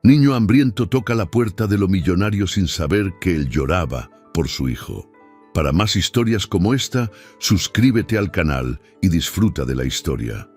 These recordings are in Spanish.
Niño hambriento toca la puerta de lo millonario sin saber que él lloraba por su hijo. Para más historias como esta, suscríbete al canal y disfruta de la historia.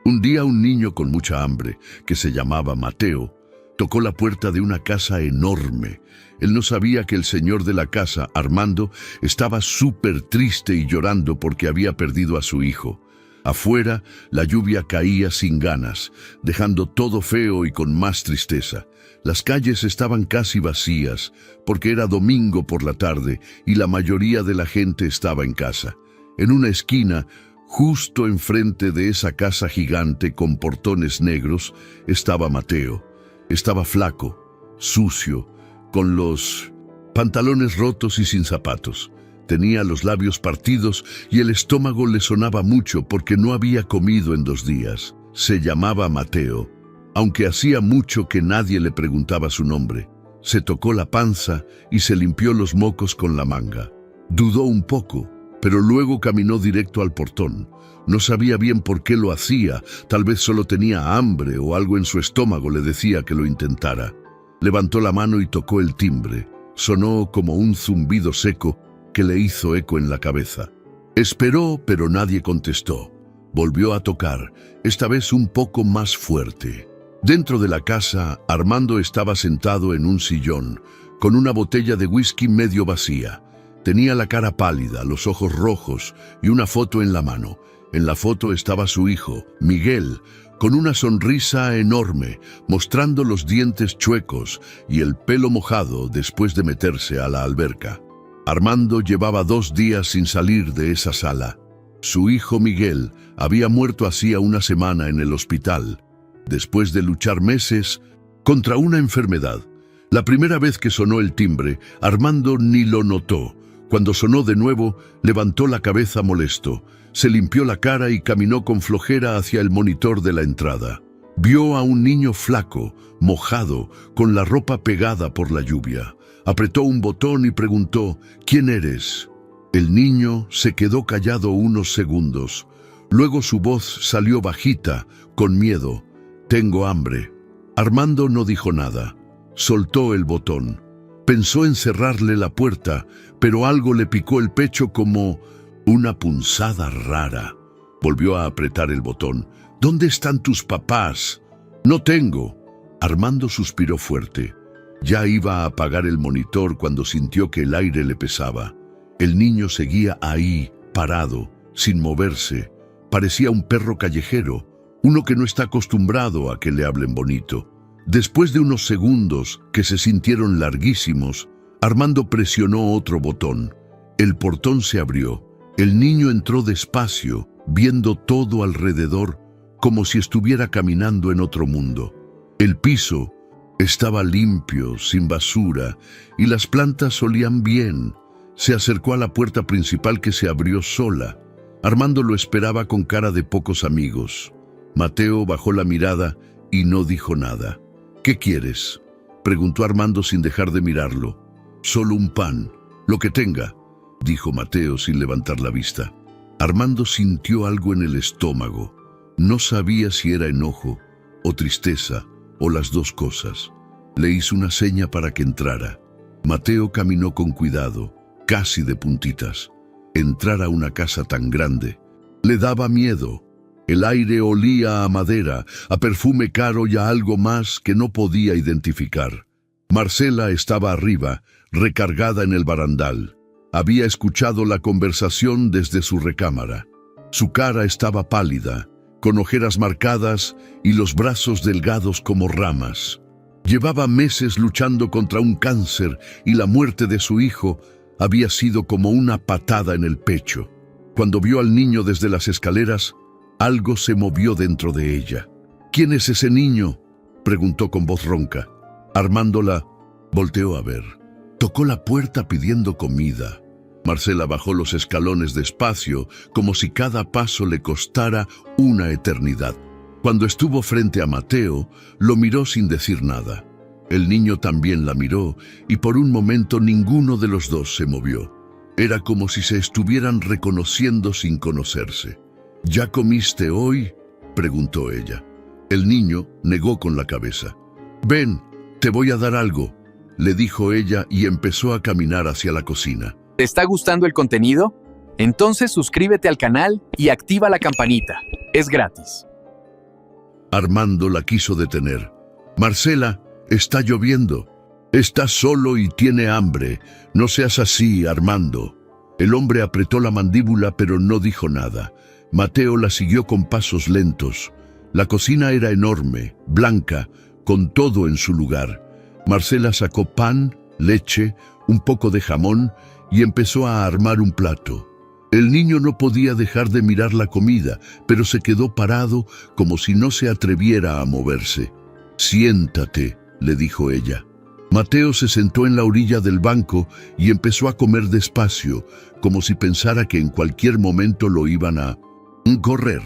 Un día un niño con mucha hambre, que se llamaba Mateo, tocó la puerta de una casa enorme. Él no sabía que el señor de la casa, Armando, estaba súper triste y llorando porque había perdido a su hijo. Afuera, la lluvia caía sin ganas, dejando todo feo y con más tristeza. Las calles estaban casi vacías, porque era domingo por la tarde y la mayoría de la gente estaba en casa. En una esquina, justo enfrente de esa casa gigante con portones negros, estaba Mateo. Estaba flaco, sucio, con los pantalones rotos y sin zapatos. Tenía los labios partidos y el estómago le sonaba mucho porque no había comido en 2 días. Se llamaba Mateo, aunque hacía mucho que nadie le preguntaba su nombre. Se tocó la panza y se limpió los mocos con la manga. Dudó un poco, pero luego caminó directo al portón. No sabía bien por qué lo hacía, tal vez solo tenía hambre o algo en su estómago le decía que lo intentara. Levantó la mano y tocó el timbre. Sonó como un zumbido seco que le hizo eco en la cabeza. Esperó, pero nadie contestó. Volvió a tocar, esta vez un poco más fuerte. Dentro de la casa, Armando estaba sentado en un sillón, con una botella de whisky medio vacía. Tenía la cara pálida, los ojos rojos y una foto en la mano. En la foto estaba su hijo, Miguel, con una sonrisa enorme, mostrando los dientes chuecos y el pelo mojado después de meterse a la alberca. Armando llevaba 2 días sin salir de esa sala. Su hijo Miguel había muerto hacía una semana en el hospital, después de luchar meses contra una enfermedad. La primera vez que sonó el timbre, Armando ni lo notó. Cuando sonó de nuevo, levantó la cabeza molesto, se limpió la cara y caminó con flojera hacia el monitor de la entrada. Vio a un niño flaco, mojado, con la ropa pegada por la lluvia. Apretó un botón y preguntó, ¿quién eres? El niño se quedó callado unos segundos. Luego su voz salió bajita, con miedo. Tengo hambre. Armando no dijo nada. Soltó el botón. Pensó en cerrarle la puerta, pero algo le picó el pecho como una punzada rara. Volvió a apretar el botón. ¿Dónde están tus papás? No tengo. Armando suspiró fuerte. Ya iba a apagar el monitor cuando sintió que el aire le pesaba. El niño seguía ahí, parado, sin moverse. Parecía un perro callejero, uno que no está acostumbrado a que le hablen bonito. Después de unos segundos que se sintieron larguísimos, Armando presionó otro botón. El portón se abrió. El niño entró despacio, viendo todo alrededor, como si estuviera caminando en otro mundo. El piso estaba limpio, sin basura, y las plantas olían bien. Se acercó a la puerta principal que se abrió sola. Armando lo esperaba con cara de pocos amigos. Mateo bajó la mirada y no dijo nada. ¿Qué quieres?, preguntó Armando sin dejar de mirarlo. Solo un pan, lo que tenga, dijo Mateo sin levantar la vista. Armando sintió algo en el estómago. No sabía si era enojo o tristeza o las dos cosas. Le hizo una seña para que entrara. Mateo caminó con cuidado, casi de puntitas. Entrar a una casa tan grande le daba miedo. El aire olía a madera, a perfume caro y a algo más que no podía identificar. Marcela estaba arriba, recargada en el barandal. Había escuchado la conversación desde su recámara. Su cara estaba pálida, con ojeras marcadas y los brazos delgados como ramas. Llevaba meses luchando contra un cáncer y la muerte de su hijo había sido como una patada en el pecho. Cuando vio al niño desde las escaleras, algo se movió dentro de ella. ¿Quién es ese niño?, preguntó con voz ronca. Armando la volteó a ver. Tocó la puerta pidiendo comida. Marcela bajó los escalones despacio, como si cada paso le costara una eternidad. Cuando estuvo frente a Mateo, lo miró sin decir nada. El niño también la miró, y por un momento ninguno de los dos se movió. Era como si se estuvieran reconociendo sin conocerse. ¿Ya comiste hoy?, preguntó ella. El niño negó con la cabeza. Ven, te voy a dar algo, le dijo ella y empezó a caminar hacia la cocina. ¿Te está gustando el contenido? Entonces suscríbete al canal y activa la campanita. Es gratis. Armando la quiso detener. Marcela, está lloviendo. Estás solo y tiene hambre. No seas así, Armando. El hombre apretó la mandíbula pero no dijo nada. Mateo la siguió con pasos lentos. La cocina era enorme, blanca, con todo en su lugar. Marcela sacó pan, leche, un poco de jamón y empezó a armar un plato. El niño no podía dejar de mirar la comida, pero se quedó parado como si no se atreviera a moverse. Siéntate, le dijo ella. Mateo se sentó en la orilla del banco y empezó a comer despacio, como si pensara que en cualquier momento lo iban a correr.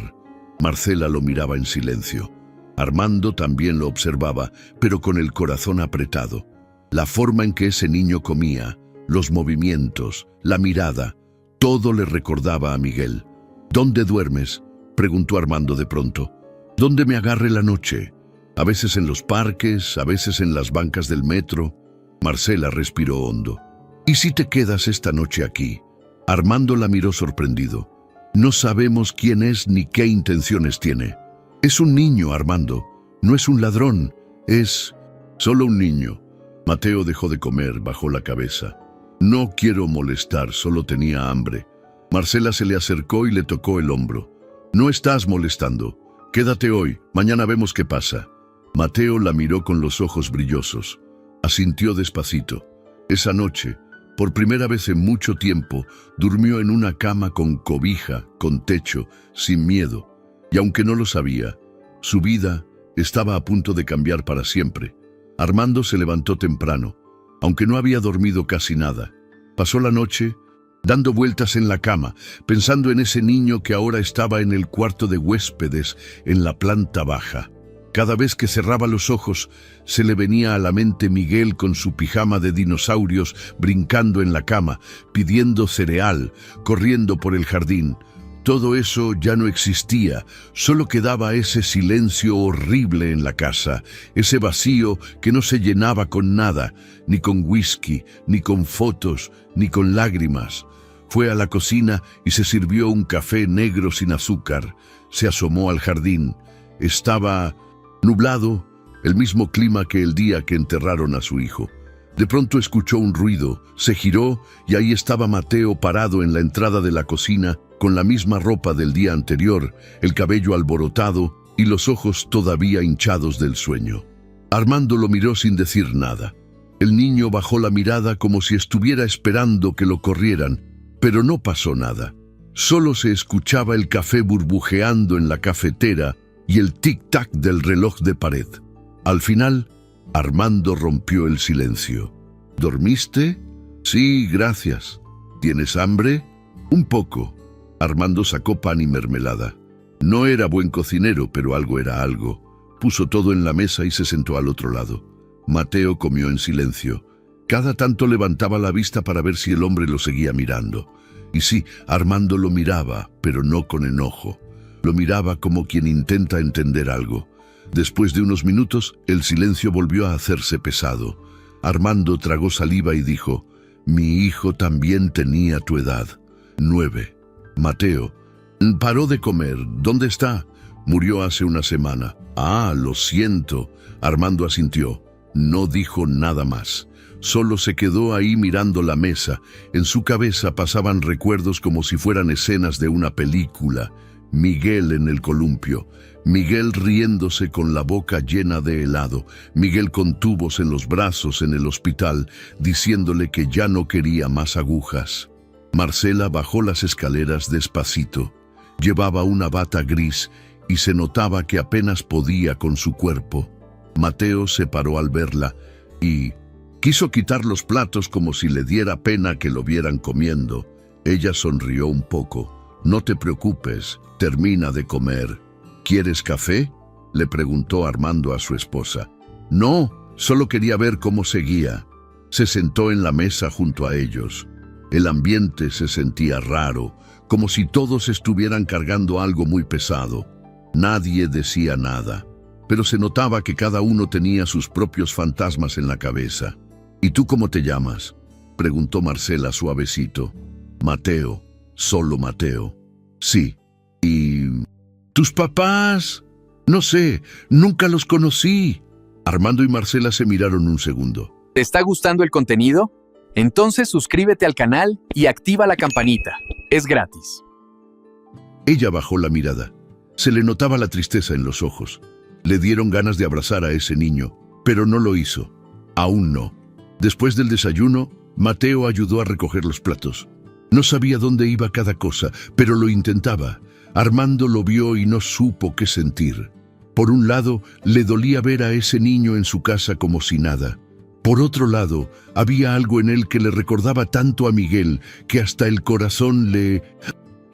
Marcela lo miraba en silencio. Armando también lo observaba, pero con el corazón apretado. La forma en que ese niño comía, los movimientos, la mirada, todo le recordaba a Miguel. ¿Dónde duermes?, preguntó Armando de pronto. ¿Dónde me agarre la noche? A veces en los parques, a veces en las bancas del metro. Marcela respiró hondo. ¿Y si te quedas esta noche aquí? Armando la miró sorprendido. No sabemos quién es ni qué intenciones tiene. Es un niño, Armando. No es un ladrón. Es solo un niño. Mateo dejó de comer, bajó la cabeza. No quiero molestar, solo tenía hambre. Marcela se le acercó y le tocó el hombro. No estás molestando. Quédate hoy, mañana vemos qué pasa. Mateo la miró con los ojos brillosos. Asintió despacito. Esa noche, por primera vez en mucho tiempo, durmió en una cama con cobija, con techo, sin miedo. Y aunque no lo sabía, su vida estaba a punto de cambiar para siempre. Armando se levantó temprano, aunque no había dormido casi nada. Pasó la noche dando vueltas en la cama, pensando en ese niño que ahora estaba en el cuarto de huéspedes en la planta baja. Cada vez que cerraba los ojos, se le venía a la mente Miguel con su pijama de dinosaurios brincando en la cama, pidiendo cereal, corriendo por el jardín. Todo eso ya no existía, solo quedaba ese silencio horrible en la casa, ese vacío que no se llenaba con nada, ni con whisky, ni con fotos, ni con lágrimas. Fue a la cocina y se sirvió un café negro sin azúcar. Se asomó al jardín. Estaba nublado, el mismo clima que el día que enterraron a su hijo. De pronto escuchó un ruido, se giró y ahí estaba Mateo parado en la entrada de la cocina con la misma ropa del día anterior, el cabello alborotado y los ojos todavía hinchados del sueño. Armando lo miró sin decir nada. El niño bajó la mirada como si estuviera esperando que lo corrieran, pero no pasó nada. Solo se escuchaba el café burbujeando en la cafetera y el tic-tac del reloj de pared. Al final, Armando rompió el silencio. ¿Dormiste? Sí, gracias. ¿Tienes hambre? Un poco. Armando sacó pan y mermelada. No era buen cocinero, pero algo era algo. Puso todo en la mesa y se sentó al otro lado. Mateo comió en silencio. Cada tanto levantaba la vista para ver si el hombre lo seguía mirando. Y sí, Armando lo miraba, pero no con enojo. Lo miraba como quien intenta entender algo. Después de unos minutos, el silencio volvió a hacerse pesado. Armando tragó saliva y dijo: «Mi hijo también tenía tu edad, 9. Mateo: «Paró de comer. ¿Dónde está?» «Murió hace una semana». «Ah, lo siento». Armando asintió. No dijo nada más. Solo se quedó ahí mirando la mesa. En su cabeza pasaban recuerdos como si fueran escenas de una película. Miguel en el columpio, Miguel riéndose con la boca llena de helado, Miguel con tubos en los brazos en el hospital, diciéndole que ya no quería más agujas. Marcela bajó las escaleras despacito. Llevaba una bata gris y se notaba que apenas podía con su cuerpo. Mateo se paró al verla y quiso quitar los platos como si le diera pena que lo vieran comiendo. Ella sonrió un poco. «No te preocupes, termina de comer». «¿Quieres café?», le preguntó Armando a su esposa. «No, solo quería ver cómo seguía». Se sentó en la mesa junto a ellos. El ambiente se sentía raro, como si todos estuvieran cargando algo muy pesado. Nadie decía nada. pero se notaba que cada uno tenía sus propios fantasmas en la cabeza. ¿Y tú cómo te llamas?, preguntó Marcela suavecito. Mateo, solo Mateo. Sí. ¿Y tus papás? No sé, nunca los conocí. Armando y Marcela se miraron un segundo. ¿Te está gustando el contenido? Entonces suscríbete al canal y activa la campanita. Es gratis. Ella bajó la mirada. Se le notaba la tristeza en los ojos. Le dieron ganas de abrazar a ese niño, pero no lo hizo. Aún no. Después del desayuno, Mateo ayudó a recoger los platos. No sabía dónde iba cada cosa, pero lo intentaba. Armando lo vio y no supo qué sentir. Por un lado, le dolía ver a ese niño en su casa como si nada. Por otro lado, había algo en él que le recordaba tanto a Miguel que hasta el corazón le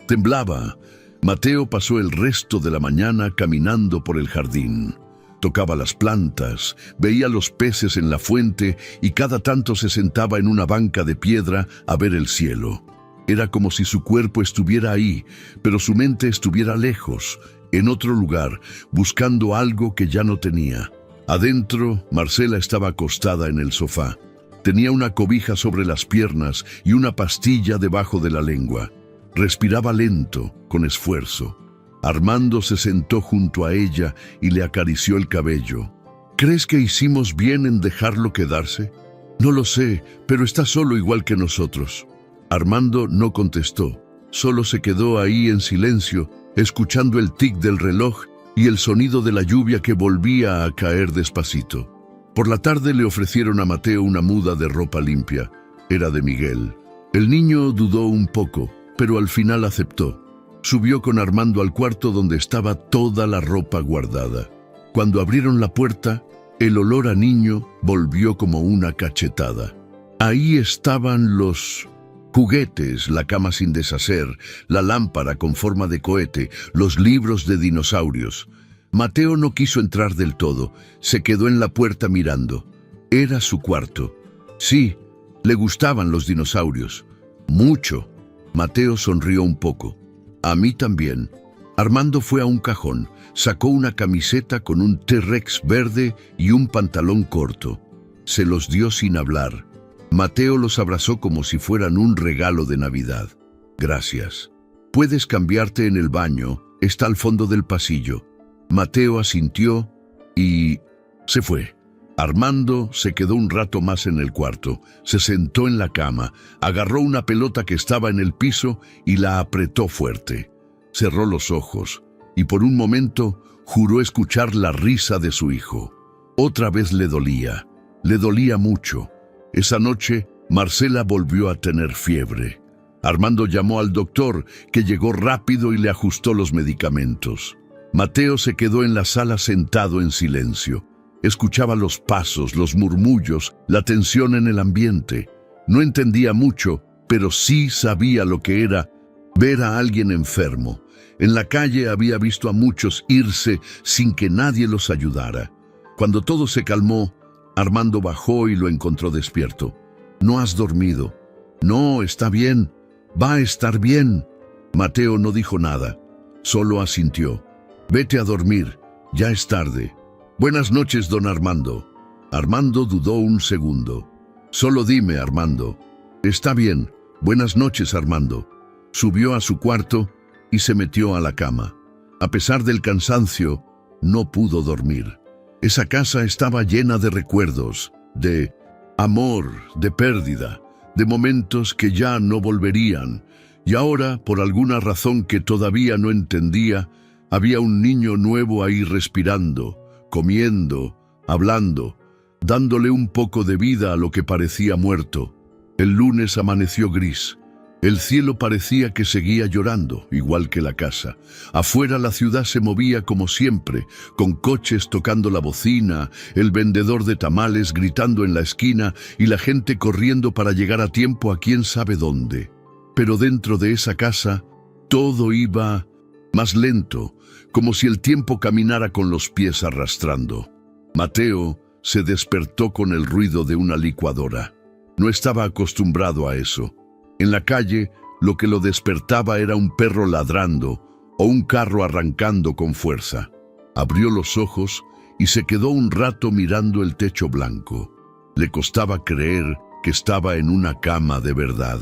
temblaba. Mateo pasó el resto de la mañana caminando por el jardín. Tocaba las plantas, veía los peces en la fuente y cada tanto se sentaba en una banca de piedra a ver el cielo. Era como si su cuerpo estuviera ahí, pero su mente estuviera lejos, en otro lugar, buscando algo que ya no tenía. Adentro, Marcela estaba acostada en el sofá. Tenía una cobija sobre las piernas y una pastilla debajo de la lengua. Respiraba lento, con esfuerzo. Armando se sentó junto a ella y le acarició el cabello. ¿Crees que hicimos bien en dejarlo quedarse? No lo sé, pero está solo igual que nosotros. Armando no contestó, solo se quedó ahí en silencio, escuchando el tic del reloj y el sonido de la lluvia que volvía a caer despacito. Por la tarde le ofrecieron a Mateo una muda de ropa limpia. Era de Miguel. El niño dudó un poco, pero al final aceptó. Subió con Armando al cuarto donde estaba toda la ropa guardada. Cuando abrieron la puerta, el olor a niño volvió como una cachetada. Ahí estaban los juguetes, la cama sin deshacer, la lámpara con forma de cohete, los libros de dinosaurios. Mateo no quiso entrar del todo, se quedó en la puerta mirando. Era su cuarto. Sí, le gustaban los dinosaurios. Mucho. Mateo sonrió un poco. A mí también. Armando fue a un cajón, sacó una camiseta con un T-Rex verde y un pantalón corto. Se los dio sin hablar. Mateo los abrazó como si fueran un regalo de Navidad. Gracias. Puedes cambiarte en el baño, está al fondo del pasillo. Mateo asintió y se fue. Armando se quedó un rato más en el cuarto, se sentó en la cama, agarró una pelota que estaba en el piso y la apretó fuerte. Cerró los ojos y por un momento juró escuchar la risa de su hijo. Otra vez le dolía mucho. Esa noche, Marcela volvió a tener fiebre. Armando llamó al doctor, que llegó rápido y le ajustó los medicamentos. Mateo se quedó en la sala sentado en silencio. Escuchaba los pasos, los murmullos, la tensión en el ambiente. No entendía mucho, pero sí sabía lo que era ver a alguien enfermo. En la calle había visto a muchos irse sin que nadie los ayudara. Cuando todo se calmó, Armando bajó y lo encontró despierto. «No has dormido». «No, está bien. Va a estar bien». Mateo no dijo nada, solo asintió. «Vete a dormir, ya es tarde». «Buenas noches, don Armando». Armando dudó un segundo. «Solo dime, Armando». «Está bien. Buenas noches, Armando». Subió a su cuarto y se metió a la cama. A pesar del cansancio, no pudo dormir. Esa casa estaba llena de recuerdos, de amor, de pérdida, de momentos que ya no volverían. Y ahora, por alguna razón que todavía no entendía, había un niño nuevo ahí respirando, comiendo, hablando, dándole un poco de vida a lo que parecía muerto. El lunes amaneció gris. El cielo parecía que seguía llorando, igual que la casa. Afuera la ciudad se movía como siempre, con coches tocando la bocina, el vendedor de tamales gritando en la esquina y la gente corriendo para llegar a tiempo a quién sabe dónde. Pero dentro de esa casa, todo iba más lento, como si el tiempo caminara con los pies arrastrando. Mateo se despertó con el ruido de una licuadora. No estaba acostumbrado a eso. En la calle, lo que lo despertaba era un perro ladrando o un carro arrancando con fuerza. Abrió los ojos y se quedó un rato mirando el techo blanco. Le costaba creer que estaba en una cama de verdad.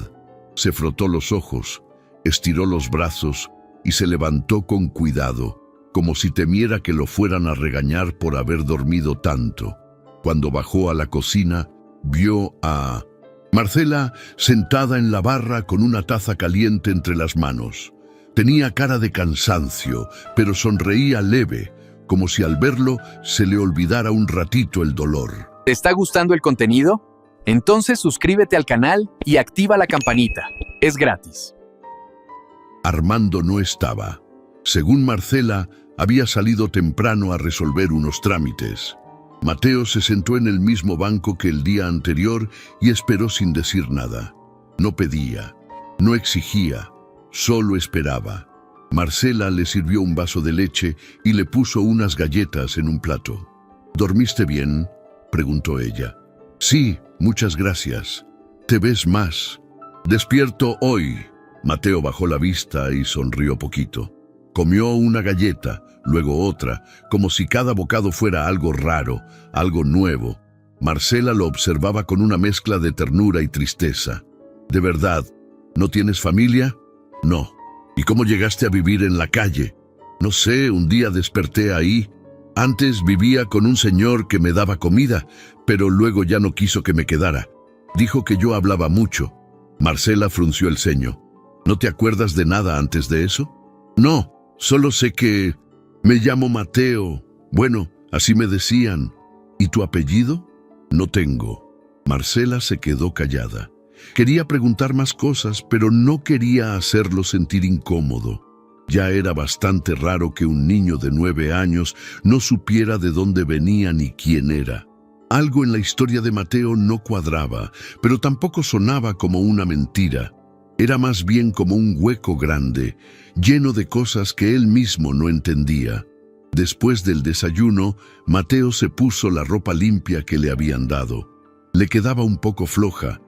Se frotó los ojos, estiró los brazos y se levantó con cuidado, como si temiera que lo fueran a regañar por haber dormido tanto. Cuando bajó a la cocina, vio a Marcela sentada en la barra con una taza caliente entre las manos. Tenía cara de cansancio, pero sonreía leve, como si al verlo se le olvidara un ratito el dolor. ¿Te está gustando el contenido? Entonces suscríbete al canal y activa la campanita. Es gratis. Armando no estaba. Según Marcela, había salido temprano a resolver unos trámites. Mateo se sentó en el mismo banco que el día anterior y esperó sin decir nada. No pedía, no exigía, solo esperaba. Marcela le sirvió un vaso de leche y le puso unas galletas en un plato. ¿Dormiste bien?, preguntó ella. Sí, muchas gracias. ¿Te ves más? Despierto hoy. Mateo bajó la vista y sonrió poquito. Comió una galleta, luego otra, como si cada bocado fuera algo raro, algo nuevo. Marcela lo observaba con una mezcla de ternura y tristeza. ¿De verdad, no tienes familia? No. ¿Y cómo llegaste a vivir en la calle? No sé, un día desperté ahí. Antes vivía con un señor que me daba comida, pero luego ya no quiso que me quedara. Dijo que yo hablaba mucho. Marcela frunció el ceño. ¿No te acuerdas de nada antes de eso? No, solo sé que me llamo Mateo. Bueno, así me decían. ¿Y tu apellido? No tengo. Marcela se quedó callada. Quería preguntar más cosas, pero no quería hacerlo sentir incómodo. Ya era bastante raro que un niño de 9 años no supiera de dónde venía ni quién era. Algo en la historia de Mateo no cuadraba, pero tampoco sonaba como una mentira. Era más bien como un hueco grande, lleno de cosas que él mismo no entendía. Después del desayuno, Mateo se puso la ropa limpia que le habían dado. Le quedaba un poco floja,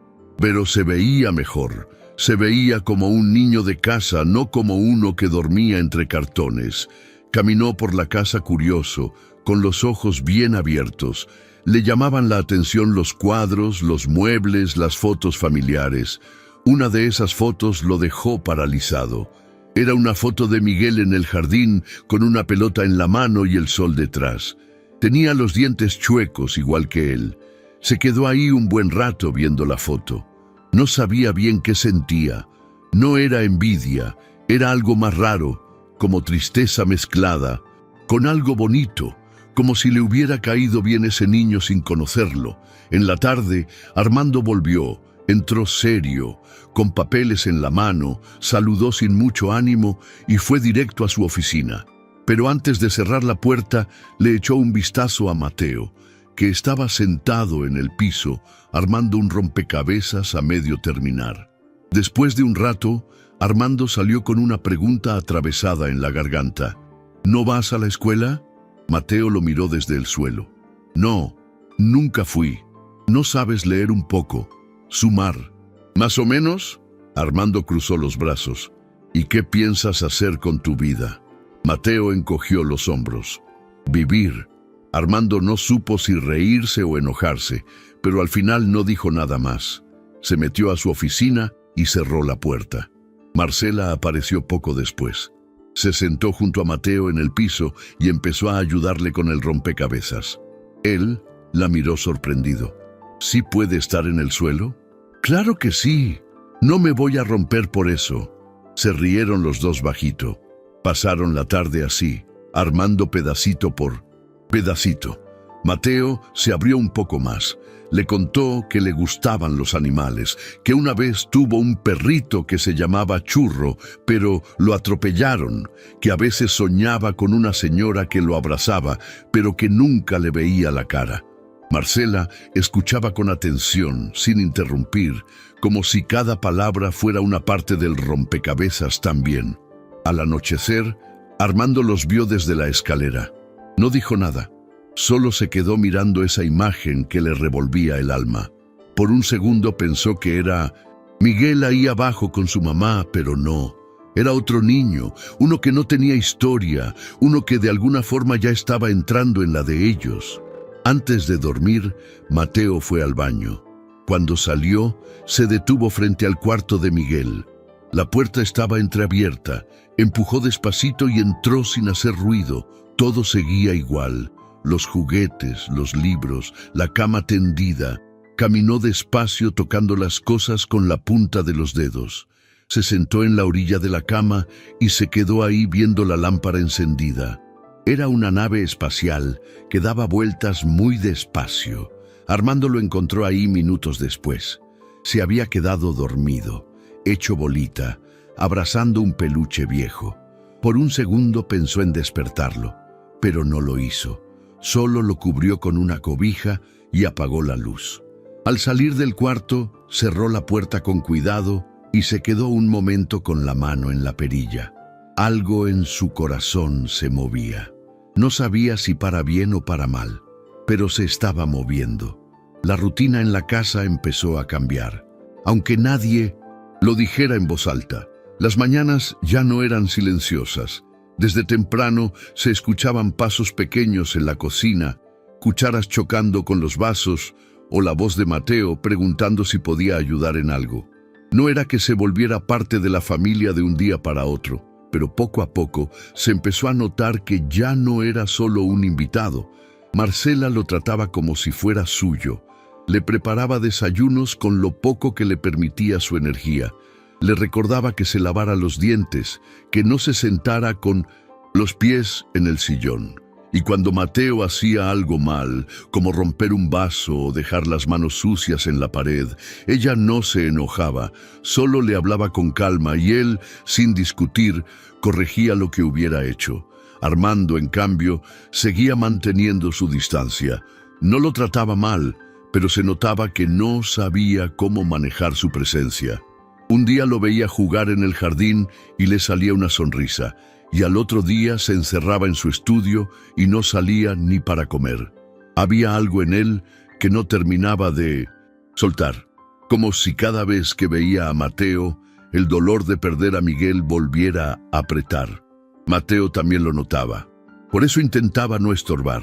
pero se veía mejor. Se veía como un niño de casa, no como uno que dormía entre cartones. Caminó por la casa curioso, con los ojos bien abiertos. Le llamaban la atención los cuadros, los muebles, las fotos familiares. Una de esas fotos lo dejó paralizado. Era una foto de Miguel en el jardín, con una pelota en la mano y el sol detrás. Tenía los dientes chuecos, igual que él. Se quedó ahí un buen rato viendo la foto. No sabía bien qué sentía. No era envidia, era algo más raro, como tristeza mezclada, con algo bonito, como si le hubiera caído bien ese niño sin conocerlo. En la tarde, Armando volvió, entró serio, con papeles en la mano, saludó sin mucho ánimo y fue directo a su oficina. Pero antes de cerrar la puerta, le echó un vistazo a Mateo, que estaba sentado en el piso, armando un rompecabezas a medio terminar. Después de un rato, Armando salió con una pregunta atravesada en la garganta. ¿No vas a la escuela? Mateo lo miró desde el suelo. No, nunca fui. ¿No sabes leer un poco? Sumar. ¿Más o menos? Armando cruzó los brazos. ¿Y qué piensas hacer con tu vida? Mateo encogió los hombros. Vivir. Armando no supo si reírse o enojarse, pero al final no dijo nada más. Se metió a su oficina y cerró la puerta. Marcela apareció poco después. Se sentó junto a Mateo en el piso y empezó a ayudarle con el rompecabezas. Él la miró sorprendido. ¿Sí puede estar en el suelo? Claro que sí. No me voy a romper por eso. Se rieron los dos bajito. Pasaron la tarde así, armando pedacito por pedacito. Mateo se abrió un poco más. Le contó que le gustaban los animales, que una vez tuvo un perrito que se llamaba Churro, pero lo atropellaron, que a veces soñaba con una señora que lo abrazaba, pero que nunca le veía la cara. Marcela escuchaba con atención, sin interrumpir, como si cada palabra fuera una parte del rompecabezas también. Al anochecer, Armando los vio desde la escalera. No dijo nada, solo se quedó mirando esa imagen que le revolvía el alma. Por un segundo pensó que era Miguel ahí abajo con su mamá, pero no. Era otro niño, uno que no tenía historia, uno que de alguna forma ya estaba entrando en la de ellos. Antes de dormir, Mateo fue al baño. Cuando salió, se detuvo frente al cuarto de Miguel. La puerta estaba entreabierta, empujó despacito y entró sin hacer ruido. Todo seguía igual. Los juguetes, los libros, la cama tendida. Caminó despacio tocando las cosas con la punta de los dedos. Se sentó en la orilla de la cama y se quedó ahí viendo la lámpara encendida. Era una nave espacial que daba vueltas muy despacio. Armando lo encontró ahí minutos después. Se había quedado dormido, hecho bolita, abrazando un peluche viejo. Por un segundo pensó en despertarlo, pero no lo hizo. Solo lo cubrió con una cobija y apagó la luz. Al salir del cuarto, cerró la puerta con cuidado y se quedó un momento con la mano en la perilla. Algo en su corazón se movía. No sabía si para bien o para mal, pero se estaba moviendo. La rutina en la casa empezó a cambiar. Aunque nadie lo dijera en voz alta, las mañanas ya no eran silenciosas. Desde temprano se escuchaban pasos pequeños en la cocina, cucharas chocando con los vasos o la voz de Mateo preguntando si podía ayudar en algo. No era que se volviera parte de la familia de un día para otro, pero poco a poco se empezó a notar que ya no era solo un invitado. Marcela lo trataba como si fuera suyo. Le preparaba desayunos con lo poco que le permitía su energía. Le recordaba que se lavara los dientes, que no se sentara con los pies en el sillón. Y cuando Mateo hacía algo mal, como romper un vaso o dejar las manos sucias en la pared, ella no se enojaba, solo le hablaba con calma y él, sin discutir, corregía lo que hubiera hecho. Armando, en cambio, seguía manteniendo su distancia. No lo trataba mal, pero se notaba que no sabía cómo manejar su presencia. Un día lo veía jugar en el jardín y le salía una sonrisa, y al otro día se encerraba en su estudio y no salía ni para comer. Había algo en él que no terminaba de soltar, como si cada vez que veía a Mateo, el dolor de perder a Miguel volviera a apretar. Mateo también lo notaba. Por eso intentaba no estorbar.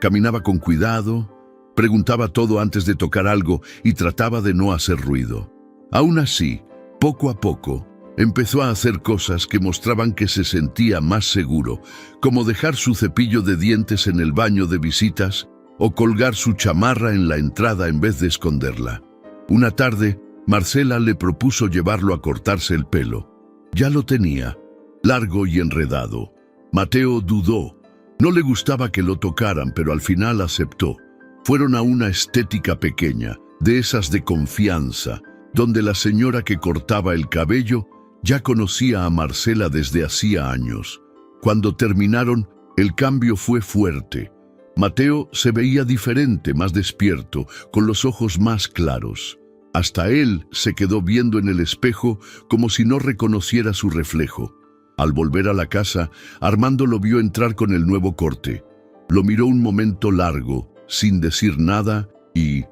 Caminaba con cuidado, preguntaba todo antes de tocar algo y trataba de no hacer ruido. Aún así, poco a poco, empezó a hacer cosas que mostraban que se sentía más seguro, como dejar su cepillo de dientes en el baño de visitas o colgar su chamarra en la entrada en vez de esconderla. Una tarde, Marcela le propuso llevarlo a cortarse el pelo. Ya lo tenía, largo y enredado. Mateo dudó. No le gustaba que lo tocaran, pero al final aceptó. Fueron a una estética pequeña, de esas de confianza, donde la señora que cortaba el cabello ya conocía a Marcela desde hacía años. Cuando terminaron, el cambio fue fuerte. Mateo se veía diferente, más despierto, con los ojos más claros. Hasta él se quedó viendo en el espejo como si no reconociera su reflejo. Al volver a la casa, Armando lo vio entrar con el nuevo corte. Lo miró un momento largo, sin decir nada, y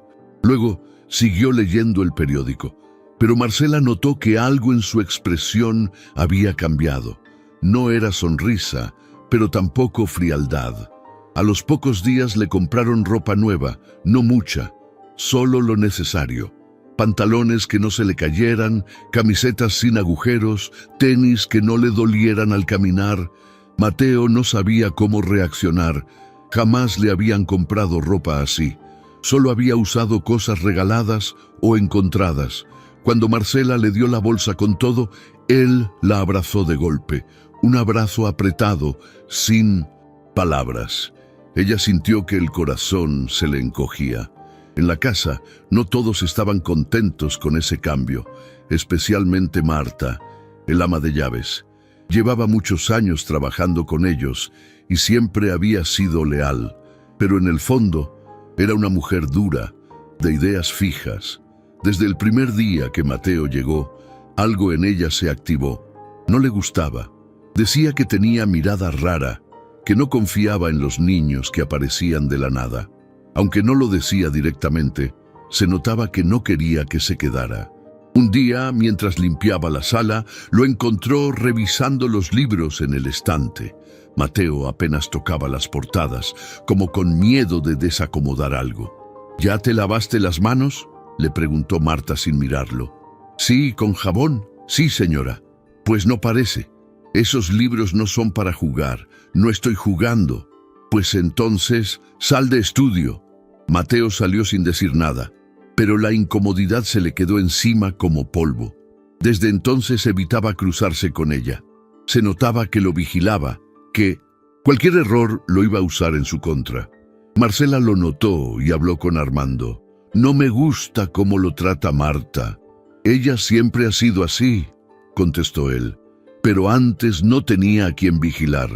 luego siguió leyendo el periódico. Pero Marcela notó que algo en su expresión había cambiado. No era sonrisa, pero tampoco frialdad. A los pocos días le compraron ropa nueva, no mucha, solo lo necesario. Pantalones que no se le cayeran, camisetas sin agujeros, tenis que no le dolieran al caminar. Mateo no sabía cómo reaccionar. Jamás le habían comprado ropa así. Solo había usado cosas regaladas o encontradas. Cuando Marcela le dio la bolsa con todo, él la abrazó de golpe. Un abrazo apretado, sin palabras. Ella sintió que el corazón se le encogía. En la casa, no todos estaban contentos con ese cambio, especialmente Marta, el ama de llaves. Llevaba muchos años trabajando con ellos y siempre había sido leal, pero en el fondo era una mujer dura, de ideas fijas. Desde el primer día que Mateo llegó, algo en ella se activó. No le gustaba. Decía que tenía mirada rara, que no confiaba en los niños que aparecían de la nada. Aunque no lo decía directamente, se notaba que no quería que se quedara. Un día, mientras limpiaba la sala, lo encontró revisando los libros en el estante. Mateo apenas tocaba las portadas, como con miedo de desacomodar algo. ¿Ya te lavaste las manos?, le preguntó Marta sin mirarlo. Sí, con jabón. Sí, señora. Pues no parece. Esos libros no son para jugar. No estoy jugando. Pues entonces, sal de estudio. Mateo salió sin decir nada, pero la incomodidad se le quedó encima como polvo. Desde entonces evitaba cruzarse con ella. Se notaba que lo vigilaba, que cualquier error lo iba a usar en su contra. Marcela lo notó y habló con Armando. No me gusta cómo lo trata Marta. Ella siempre ha sido así, contestó él. Pero antes no tenía a quien vigilar.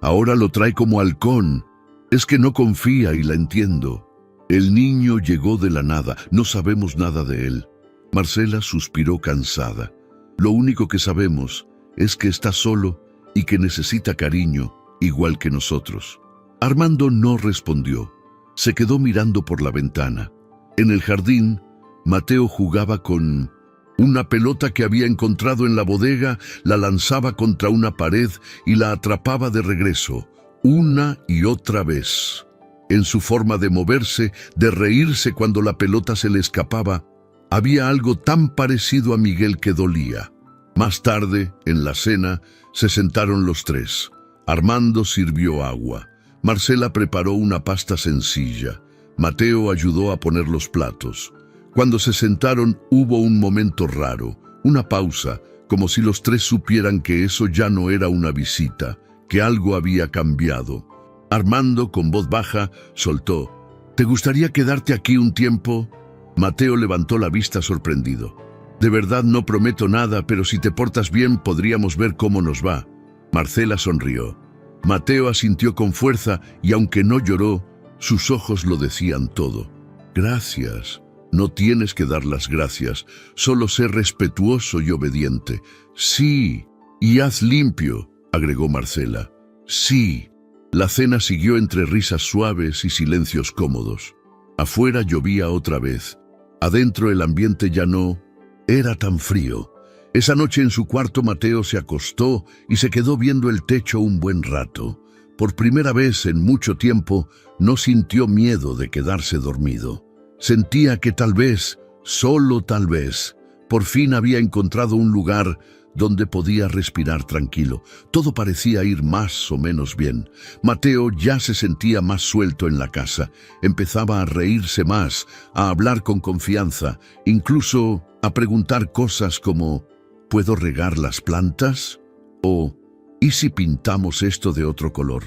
Ahora lo trae como halcón. Es que no confía y la entiendo. El niño llegó de la nada, no sabemos nada de él. Marcela suspiró cansada. Lo único que sabemos es que está solo y que necesita cariño, igual que nosotros. Armando no respondió. Se quedó mirando por la ventana. En el jardín, Mateo jugaba con una pelota que había encontrado en la bodega, la lanzaba contra una pared y la atrapaba de regreso, una y otra vez. En su forma de moverse, de reírse cuando la pelota se le escapaba, había algo tan parecido a Miguel que dolía. Más tarde, en la cena, se sentaron los tres. Armando sirvió agua. Marcela preparó una pasta sencilla. Mateo ayudó a poner los platos. Cuando se sentaron hubo un momento raro, una pausa, como si los tres supieran que eso ya no era una visita, que algo había cambiado. Armando, con voz baja, soltó: ¿Te gustaría quedarte aquí un tiempo? Mateo levantó la vista sorprendido. De verdad no prometo nada, pero si te portas bien podríamos ver cómo nos va. Marcela sonrió. Mateo asintió con fuerza y aunque no lloró, sus ojos lo decían todo. Gracias. No tienes que dar las gracias, solo sé respetuoso y obediente. Sí, y haz limpio, agregó Marcela. Sí. La cena siguió entre risas suaves y silencios cómodos. Afuera llovía otra vez. Adentro el ambiente ya no era tan frío. Esa noche en su cuarto Mateo se acostó y se quedó viendo el techo un buen rato. Por primera vez en mucho tiempo no sintió miedo de quedarse dormido. Sentía que tal vez, solo tal vez, por fin había encontrado un lugar donde podía respirar tranquilo. Todo parecía ir más o menos bien. Mateo ya se sentía más suelto en la casa. Empezaba a reírse más, a hablar con confianza, incluso a preguntar cosas como ¿puedo regar las plantas? O ¿y si pintamos esto de otro color?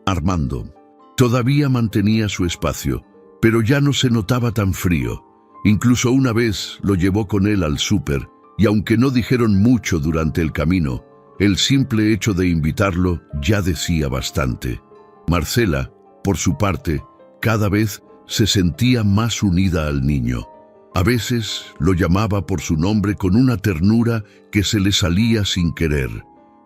Armando todavía mantenía su espacio, pero ya no se notaba tan frío. Incluso una vez lo llevó con él al súper, y aunque no dijeron mucho durante el camino, el simple hecho de invitarlo ya decía bastante. Marcela, por su parte, cada vez se sentía más unida al niño. A veces lo llamaba por su nombre con una ternura que se le salía sin querer,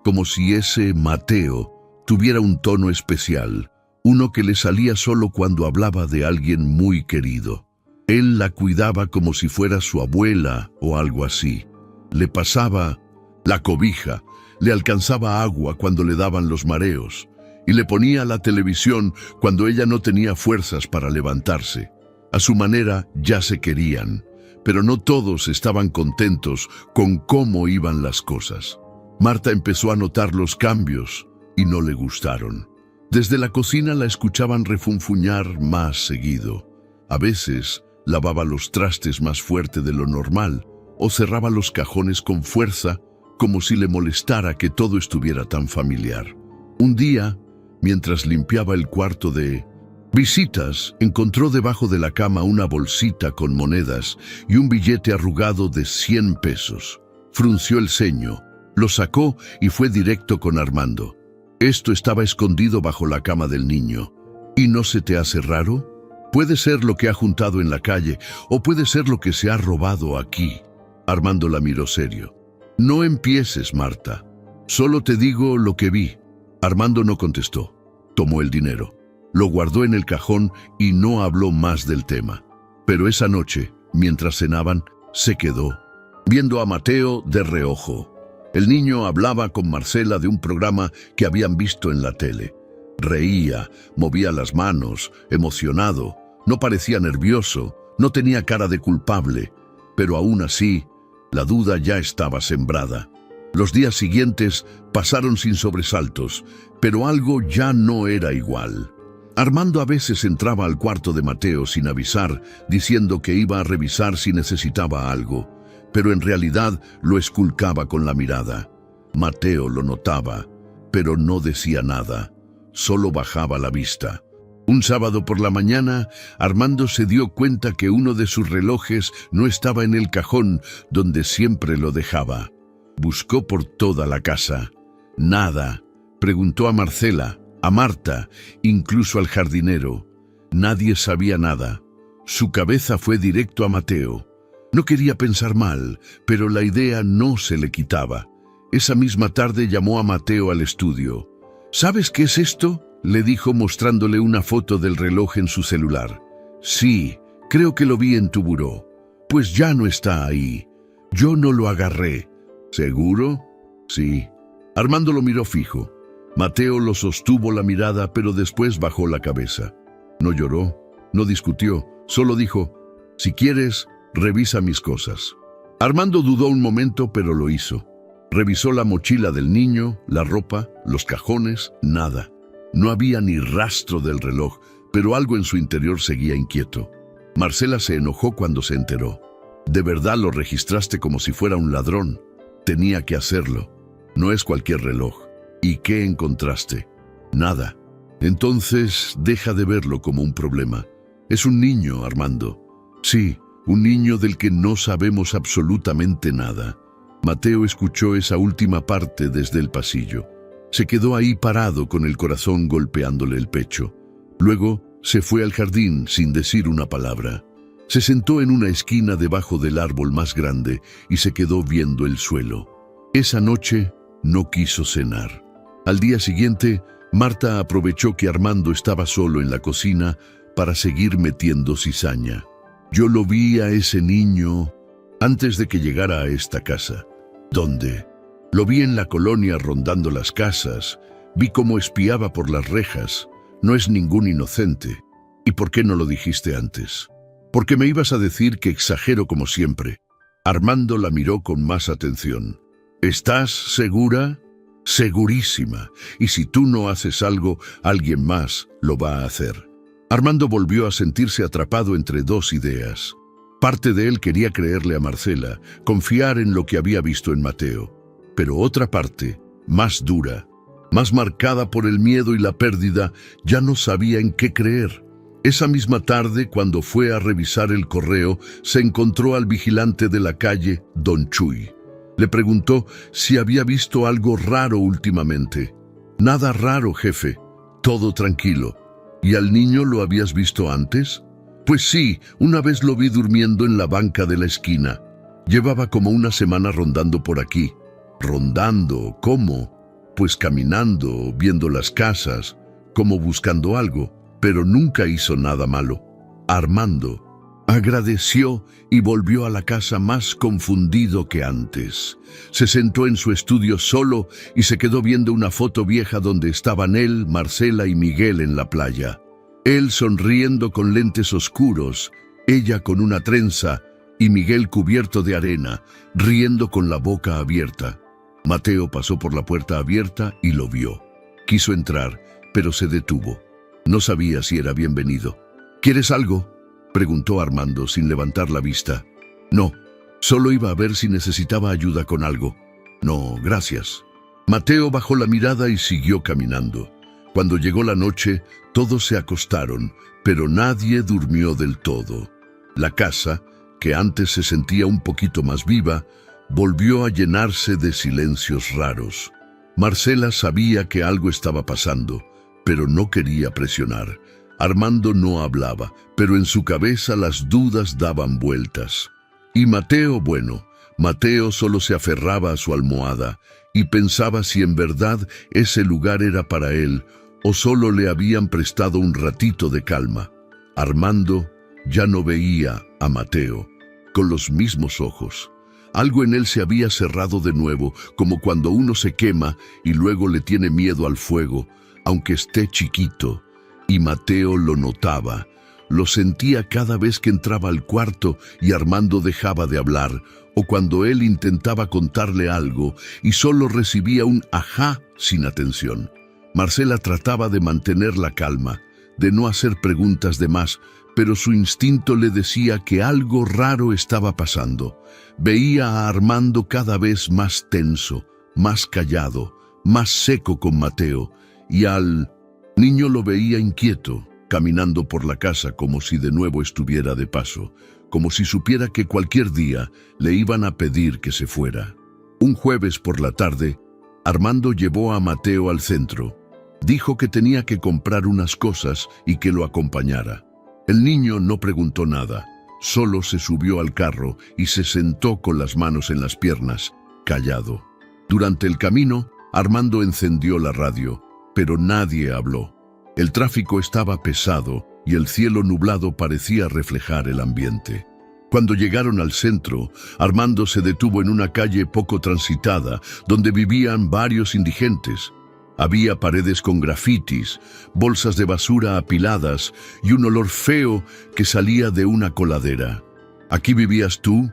como si ese Mateo tuviera un tono especial, uno que le salía solo cuando hablaba de alguien muy querido. Él la cuidaba como si fuera su abuela o algo así. Le pasaba la cobija, le alcanzaba agua cuando le daban los mareos, y le ponía la televisión cuando ella no tenía fuerzas para levantarse. A su manera ya se querían, pero no todos estaban contentos con cómo iban las cosas. Marta empezó a notar los cambios y no le gustaron. Desde la cocina la escuchaban refunfuñar más seguido. A veces lavaba los trastes más fuerte de lo normal o cerraba los cajones con fuerza, como si le molestara que todo estuviera tan familiar. Un día, mientras limpiaba el cuarto de visitas, encontró debajo de la cama una bolsita con monedas y un billete arrugado de 100 pesos. Frunció el ceño, lo sacó y fue directo con Armando. Esto estaba escondido bajo la cama del niño. ¿Y no se te hace raro? Puede ser lo que ha juntado en la calle o puede ser lo que se ha robado aquí. Armando la miró serio. No empieces, Marta. Solo te digo lo que vi. Armando no contestó. Tomó el dinero, lo guardó en el cajón y no habló más del tema. Pero esa noche, mientras cenaban, se quedó. viendo a Mateo de reojo. El niño hablaba con Marcela de un programa que habían visto en la tele. Reía, movía las manos, emocionado, no parecía nervioso, no tenía cara de culpable, pero aún así, la duda ya estaba sembrada. Los días siguientes pasaron sin sobresaltos, pero algo ya no era igual. Armando a veces entraba al cuarto de Mateo sin avisar, diciendo que iba a revisar si necesitaba algo, pero en realidad lo esculcaba con la mirada. Mateo lo notaba, pero no decía nada, solo bajaba la vista. Un sábado por la mañana, Armando se dio cuenta que uno de sus relojes no estaba en el cajón donde siempre lo dejaba. Buscó por toda la casa. Nada. Preguntó a Marcela, a Marta, incluso al jardinero. Nadie sabía nada. Su cabeza fue directo a Mateo. No quería pensar mal, pero la idea no se le quitaba. Esa misma tarde llamó a Mateo al estudio. ¿Sabes qué es esto?, le dijo mostrándole una foto del reloj en su celular. Sí, creo que lo vi en tu buró. Pues ya no está ahí. Yo no lo agarré. ¿Seguro? Sí. Armando lo miró fijo. Mateo lo sostuvo la mirada, pero después bajó la cabeza. No lloró, no discutió, solo dijo, si quieres, revisa mis cosas. Armando dudó un momento, pero lo hizo. Revisó la mochila del niño, la ropa, los cajones, nada. No había ni rastro del reloj, pero algo en su interior seguía inquieto. Marcela se enojó cuando se enteró. De verdad lo registraste como si fuera un ladrón. Tenía que hacerlo. No es cualquier reloj. ¿Y qué encontraste? Nada. Entonces deja de verlo como un problema. Es un niño, Armando. Sí, un niño del que no sabemos absolutamente nada. Mateo escuchó esa última parte desde el pasillo. Se quedó ahí parado con el corazón golpeándole el pecho. Luego se fue al jardín sin decir una palabra. Se sentó en una esquina debajo del árbol más grande y se quedó viendo el suelo. Esa noche no quiso cenar. Al día siguiente, Marta aprovechó que Armando estaba solo en la cocina para seguir metiendo cizaña. Yo lo vi a ese niño antes de que llegara a esta casa. ¿Dónde? Lo vi en la colonia rondando las casas. Vi cómo espiaba por las rejas. No es ningún inocente. ¿Y por qué no lo dijiste antes? Porque me ibas a decir que exagero como siempre. Armando la miró con más atención. ¿Estás segura? Segurísima. Y si tú no haces algo, alguien más lo va a hacer. Armando volvió a sentirse atrapado entre dos ideas. Parte de él quería creerle a Marcela, confiar en lo que había visto en Mateo. Pero otra parte, más dura, más marcada por el miedo y la pérdida, ya no sabía en qué creer. Esa misma tarde, cuando fue a revisar el correo, se encontró al vigilante de la calle, Don Chuy. Le preguntó si había visto algo raro últimamente. Nada raro, jefe. Todo tranquilo. ¿Y al niño lo habías visto antes? Pues sí, una vez lo vi durmiendo en la banca de la esquina. Llevaba como una semana rondando por aquí. ¿Rondando? ¿Cómo? Pues caminando, viendo las casas, como buscando algo, pero nunca hizo nada malo. Armando agradeció y volvió a la casa más confundido que antes. Se sentó en su estudio solo y se quedó viendo una foto vieja donde estaban él, Marcela y Miguel en la playa. Él sonriendo con lentes oscuros, ella con una trenza y Miguel cubierto de arena, riendo con la boca abierta. Mateo pasó por la puerta abierta y lo vio. Quiso entrar, pero se detuvo. No sabía si era bienvenido. ¿Quieres algo?, preguntó Armando sin levantar la vista. No, solo iba a ver si necesitaba ayuda con algo. No, gracias. Mateo bajó la mirada y siguió caminando. Cuando llegó la noche, todos se acostaron, pero nadie durmió del todo. La casa, que antes se sentía un poquito más viva, volvió a llenarse de silencios raros. Marcela sabía que algo estaba pasando, pero no quería presionar. Armando no hablaba, pero en su cabeza las dudas daban vueltas. Y Mateo, bueno, Mateo solo se aferraba a su almohada y pensaba si en verdad ese lugar era para él o solo le habían prestado un ratito de calma. Armando ya no veía a Mateo con los mismos ojos. Algo en él se había cerrado de nuevo, como cuando uno se quema y luego le tiene miedo al fuego, aunque esté chiquito. Y Mateo lo notaba. Lo sentía cada vez que entraba al cuarto y Armando dejaba de hablar, o cuando él intentaba contarle algo y solo recibía un ajá sin atención. Marcela trataba de mantener la calma, de no hacer preguntas de más, pero su instinto le decía que algo raro estaba pasando. Veía a Armando cada vez más tenso, más callado, más seco con Mateo, y al niño lo veía inquieto, caminando por la casa como si de nuevo estuviera de paso, como si supiera que cualquier día le iban a pedir que se fuera. Un jueves por la tarde, Armando llevó a Mateo al centro. Dijo que tenía que comprar unas cosas y que lo acompañara. El niño no preguntó nada, solo se subió al carro y se sentó con las manos en las piernas, callado. Durante el camino, Armando encendió la radio, pero nadie habló. El tráfico estaba pesado y el cielo nublado parecía reflejar el ambiente. Cuando llegaron al centro, Armando se detuvo en una calle poco transitada, donde vivían varios indigentes. Había paredes con grafitis, bolsas de basura apiladas y un olor feo que salía de una coladera. ¿Aquí vivías tú?,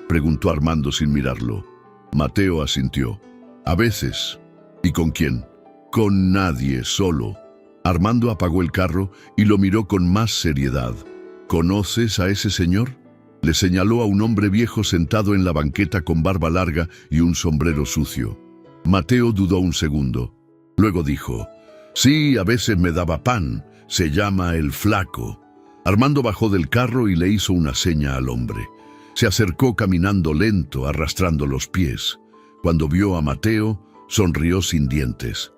preguntó Armando sin mirarlo. Mateo asintió. A veces. ¿Y con quién? Con nadie, solo. Armando apagó el carro y lo miró con más seriedad. ¿Conoces a ese señor?, le señaló a un hombre viejo sentado en la banqueta con barba larga y un sombrero sucio. Mateo dudó un segundo. Luego dijo, sí, a veces me daba pan, se llama el Flaco. Armando bajó del carro y le hizo una seña al hombre. Se acercó caminando lento, arrastrando los pies. Cuando vio a Mateo, sonrió sin dientes.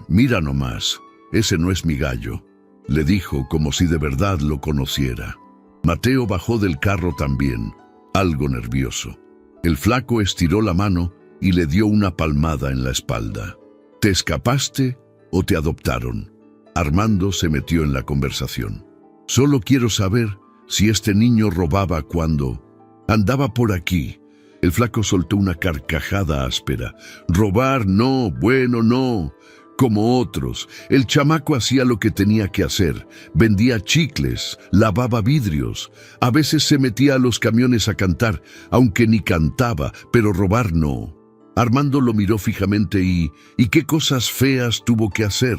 Mira nomás, ese no es mi gallo, le dijo como si de verdad lo conociera. Mateo bajó del carro también, algo nervioso. El Flaco estiró la mano y le dio una palmada en la espalda. ¿Te escapaste o te adoptaron? Armando se metió en la conversación. Solo quiero saber si este niño robaba cuando andaba por aquí. El Flaco soltó una carcajada áspera. Robar no, bueno no. Como otros, el chamaco hacía lo que tenía que hacer. Vendía chicles, lavaba vidrios. A veces se metía a los camiones a cantar, aunque ni cantaba, pero robar no. Armando lo miró fijamente y qué cosas feas tuvo que hacer.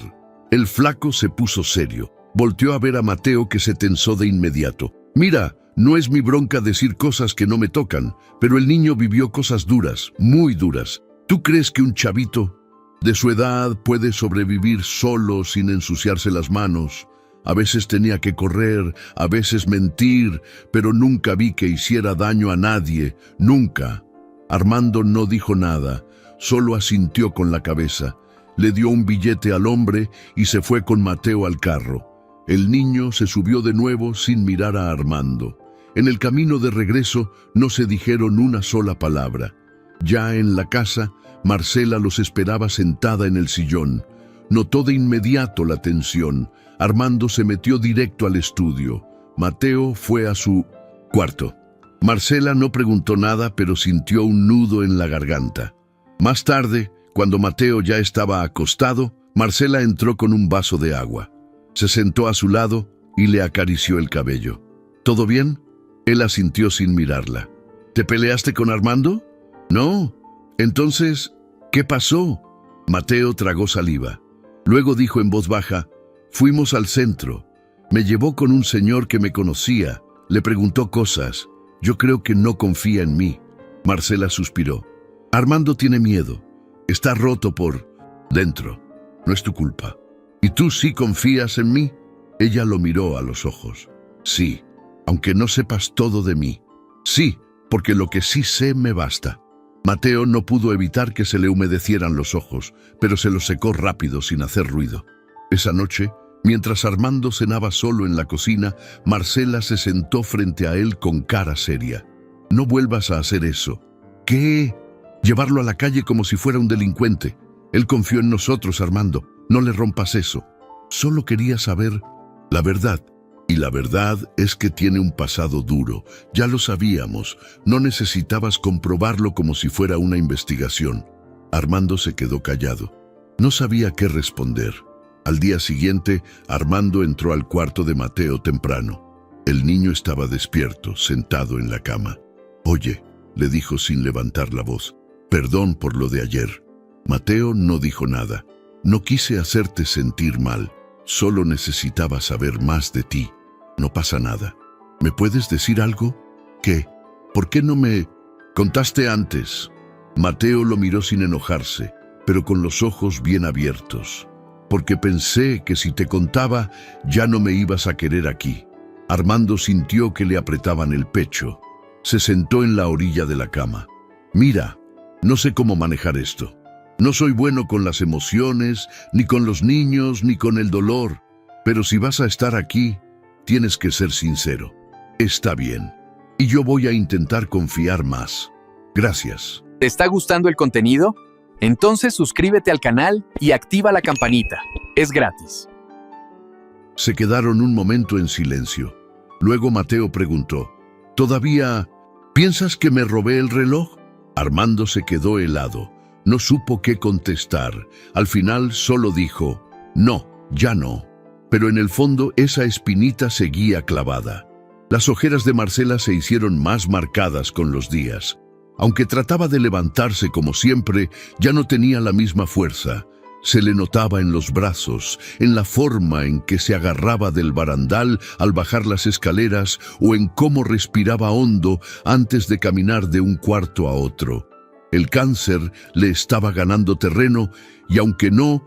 El Flaco se puso serio. Volteó a ver a Mateo, que se tensó de inmediato. Mira, no es mi bronca decir cosas que no me tocan, pero el niño vivió cosas duras, muy duras. ¿Tú crees que un chavito de su edad puede sobrevivir solo sin ensuciarse las manos? A veces tenía que correr, a veces mentir, pero nunca vi que hiciera daño a nadie, nunca. Armando no dijo nada, solo asintió con la cabeza. Le dio un billete al hombre y se fue con Mateo al carro. El niño se subió de nuevo sin mirar a Armando. En el camino de regreso no se dijeron una sola palabra. Ya en la casa, Marcela los esperaba sentada en el sillón. Notó de inmediato la tensión. Armando se metió directo al estudio. Mateo fue a su cuarto. Marcela no preguntó nada, pero sintió un nudo en la garganta. Más tarde, cuando Mateo ya estaba acostado, Marcela entró con un vaso de agua. Se sentó a su lado y le acarició el cabello. ¿Todo bien?, él asintió sin mirarla. ¿Te peleaste con Armando? No. Entonces, ¿qué pasó? Mateo tragó saliva. Luego dijo en voz baja, fuimos al centro. Me llevó con un señor que me conocía. Le preguntó cosas. Yo creo que no confía en mí. Marcela suspiró. Armando tiene miedo. Está roto por dentro. No es tu culpa. ¿Y tú sí confías en mí? Ella lo miró a los ojos. Sí, aunque no sepas todo de mí. Sí, porque lo que sí sé me basta. Mateo no pudo evitar que se le humedecieran los ojos, pero se los secó rápido sin hacer ruido. Esa noche, mientras Armando cenaba solo en la cocina, Marcela se sentó frente a él con cara seria. No vuelvas a hacer eso. ¿Qué? Llevarlo a la calle como si fuera un delincuente. Él confió en nosotros, Armando. No le rompas eso. Solo quería saber la verdad. Y la verdad es que tiene un pasado duro. Ya lo sabíamos. No necesitabas comprobarlo como si fuera una investigación. Armando se quedó callado. No sabía qué responder. Al día siguiente, Armando entró al cuarto de Mateo temprano. El niño estaba despierto, sentado en la cama. «Oye», le dijo sin levantar la voz, «perdón por lo de ayer». Mateo no dijo nada. «No quise hacerte sentir mal. Solo necesitaba saber más de ti. No pasa nada. ¿Me puedes decir algo? ¿Qué? ¿Por qué no me contaste antes?» Mateo lo miró sin enojarse, pero con los ojos bien abiertos. «Porque pensé que si te contaba, ya no me ibas a querer aquí». Armando sintió que le apretaban el pecho. Se sentó en la orilla de la cama. «Mira, no sé cómo manejar esto. No soy bueno con las emociones, ni con los niños, ni con el dolor. Pero si vas a estar aquí, tienes que ser sincero. Está bien. Y yo voy a intentar confiar más. Gracias». ¿Te está gustando el contenido? Entonces suscríbete al canal y activa la campanita. Es gratis. Se quedaron un momento en silencio. Luego Mateo preguntó, «¿Todavía piensas que me robé el reloj?» Armando se quedó helado. No supo qué contestar. Al final solo dijo, «No, ya no». Pero en el fondo esa espinita seguía clavada. Las ojeras de Marcela se hicieron más marcadas con los días. Aunque trataba de levantarse como siempre, ya no tenía la misma fuerza. Se le notaba en los brazos, en la forma en que se agarraba del barandal al bajar las escaleras o en cómo respiraba hondo antes de caminar de un cuarto a otro. El cáncer le estaba ganando terreno y aunque no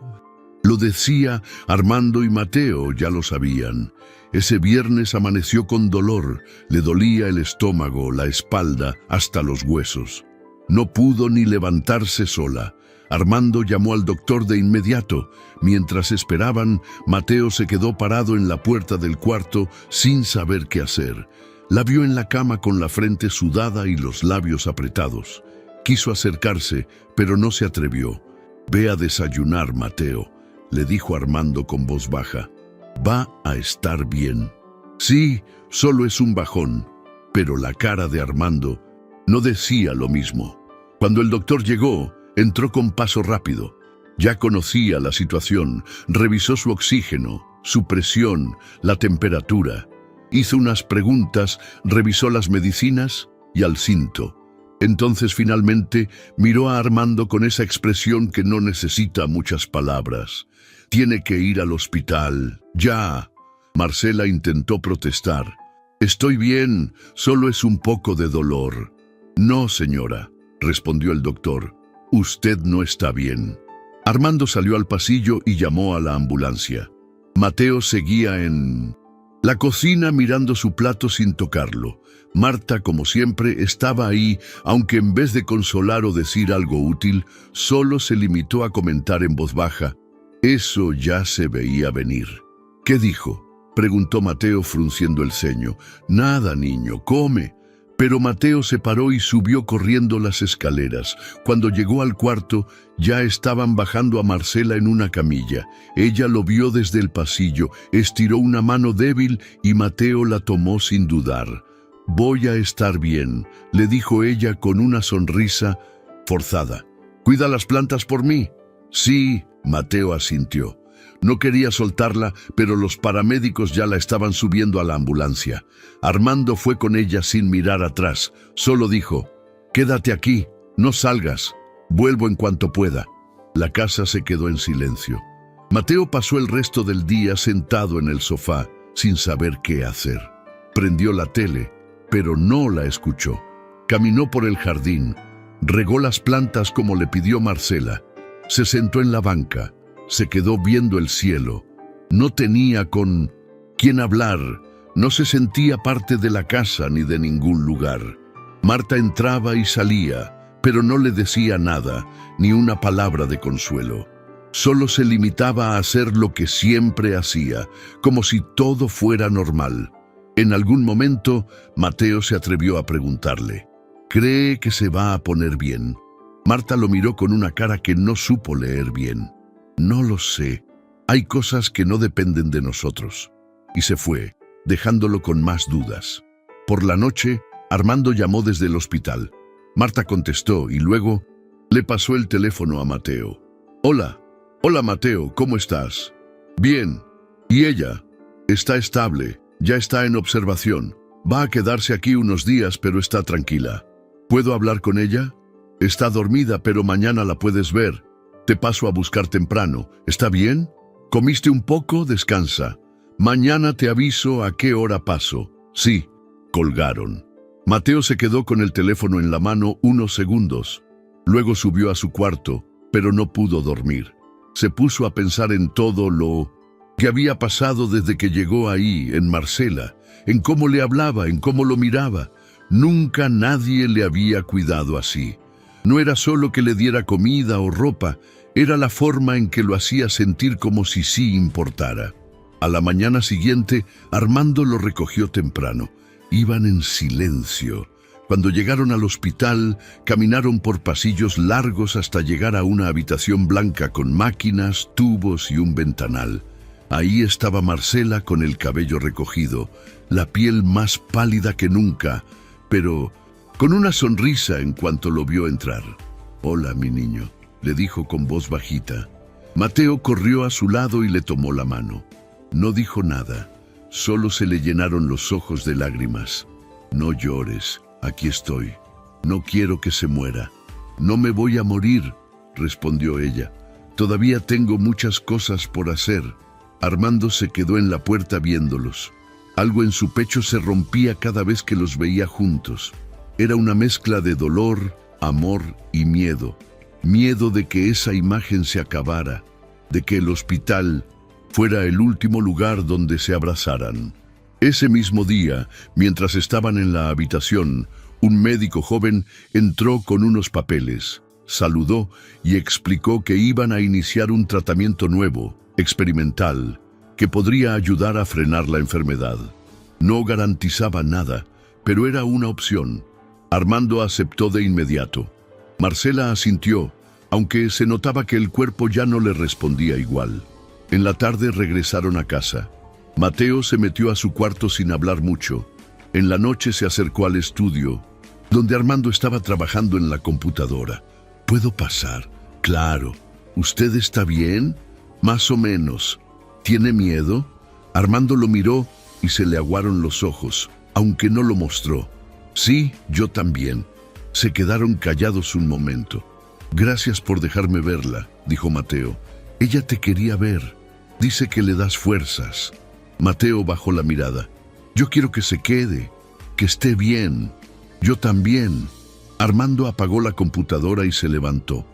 lo decía, Armando y Mateo ya lo sabían. Ese viernes amaneció con dolor, le dolía el estómago, la espalda, hasta los huesos. No pudo ni levantarse sola. Armando llamó al doctor de inmediato. Mientras esperaban, Mateo se quedó parado en la puerta del cuarto sin saber qué hacer. La vio en la cama con la frente sudada y los labios apretados. Quiso acercarse, pero no se atrevió. «Ve a desayunar, Mateo», le dijo Armando con voz baja. «Va a estar bien». Sí, solo es un bajón, pero la cara de Armando no decía lo mismo. Cuando el doctor llegó, entró con paso rápido. Ya conocía la situación, revisó su oxígeno, su presión, la temperatura. Hizo unas preguntas, revisó las medicinas y al cinto. Entonces finalmente miró a Armando con esa expresión que no necesita muchas palabras. «Tiene que ir al hospital, ya». Marcela intentó protestar. «Estoy bien, solo es un poco de dolor». «No, señora», respondió el doctor. «Usted no está bien». Armando salió al pasillo y llamó a la ambulancia. Mateo seguía en la cocina mirando su plato sin tocarlo. Marta, como siempre, estaba ahí, aunque en vez de consolar o decir algo útil, solo se limitó a comentar en voz baja. Eso ya se veía venir. «¿Qué dijo?», preguntó Mateo frunciendo el ceño. «Nada, niño, come». Pero Mateo se paró y subió corriendo las escaleras. Cuando llegó al cuarto, ya estaban bajando a Marcela en una camilla. Ella lo vio desde el pasillo, estiró una mano débil y Mateo la tomó sin dudar. «Voy a estar bien», le dijo ella con una sonrisa forzada. «¿Cuida las plantas por mí?» «Sí», Mateo asintió. No quería soltarla, pero los paramédicos ya la estaban subiendo a la ambulancia. Armando fue con ella sin mirar atrás. Solo dijo, «Quédate aquí, no salgas. Vuelvo en cuanto pueda». La casa se quedó en silencio. Mateo pasó el resto del día sentado en el sofá, sin saber qué hacer. Prendió la tele, pero no la escuchó. Caminó por el jardín, regó las plantas como le pidió Marcela. Se sentó en la banca. Se quedó viendo el cielo. No tenía con quién hablar. No se sentía parte de la casa ni de ningún lugar. Marta entraba y salía, pero no le decía nada, ni una palabra de consuelo. Solo se limitaba a hacer lo que siempre hacía, como si todo fuera normal. En algún momento, Mateo se atrevió a preguntarle, «¿Cree que se va a poner bien?». Marta lo miró con una cara que no supo leer bien. «No lo sé. Hay cosas que no dependen de nosotros». Y se fue, dejándolo con más dudas. Por la noche, Armando llamó desde el hospital. Marta contestó y luego le pasó el teléfono a Mateo. Hola, Mateo, ¿cómo estás? Bien. ¿Y ella? Está estable, ya está en observación. Va a quedarse aquí unos días, pero está tranquila. ¿Puedo hablar con ella? Está dormida, pero mañana la puedes ver. Te paso a buscar temprano. ¿Está bien? ¿Comiste un poco? Descansa. Mañana te aviso a qué hora paso. Sí. Colgaron. Mateo se quedó con el teléfono en la mano unos segundos. Luego subió a su cuarto, pero no pudo dormir. Se puso a pensar en todo lo que había pasado desde que llegó ahí, en Marcela, en cómo le hablaba, en cómo lo miraba. Nunca nadie le había cuidado así. No era solo que le diera comida o ropa, era la forma en que lo hacía sentir como si sí importara. A la mañana siguiente, Armando lo recogió temprano. Iban en silencio. Cuando llegaron al hospital, caminaron por pasillos largos hasta llegar a una habitación blanca con máquinas, tubos y un ventanal. Ahí estaba Marcela con el cabello recogido, la piel más pálida que nunca, pero con una sonrisa en cuanto lo vio entrar. «Hola, mi niño», le dijo con voz bajita. Mateo corrió a su lado y le tomó la mano. No dijo nada, solo se le llenaron los ojos de lágrimas. «No llores, aquí estoy. No quiero que se muera». «No me voy a morir», respondió ella. «Todavía tengo muchas cosas por hacer». Armando se quedó en la puerta viéndolos. Algo en su pecho se rompía cada vez que los veía juntos. Era una mezcla de dolor, amor y miedo. Miedo de que esa imagen se acabara, de que el hospital fuera el último lugar donde se abrazaran. Ese mismo día, mientras estaban en la habitación, un médico joven entró con unos papeles, saludó y explicó que iban a iniciar un tratamiento nuevo, experimental, que podría ayudar a frenar la enfermedad. No garantizaba nada, pero era una opción. Armando aceptó de inmediato. Marcela asintió, aunque se notaba que el cuerpo ya no le respondía igual. En la tarde regresaron a casa. Mateo se metió a su cuarto sin hablar mucho. En la noche se acercó al estudio, donde Armando estaba trabajando en la computadora. «¿Puedo pasar?» «Claro». «¿Usted está bien?» «Más o menos». «¿Tiene miedo?» Armando lo miró y se le aguaron los ojos, aunque no lo mostró. «Sí, yo también». Se quedaron callados un momento. «Gracias por dejarme verla», dijo Mateo. «Ella te quería ver. Dice que le das fuerzas». Mateo bajó la mirada. «Yo quiero que se quede, que esté bien». «Yo también». Armando apagó la computadora y se levantó.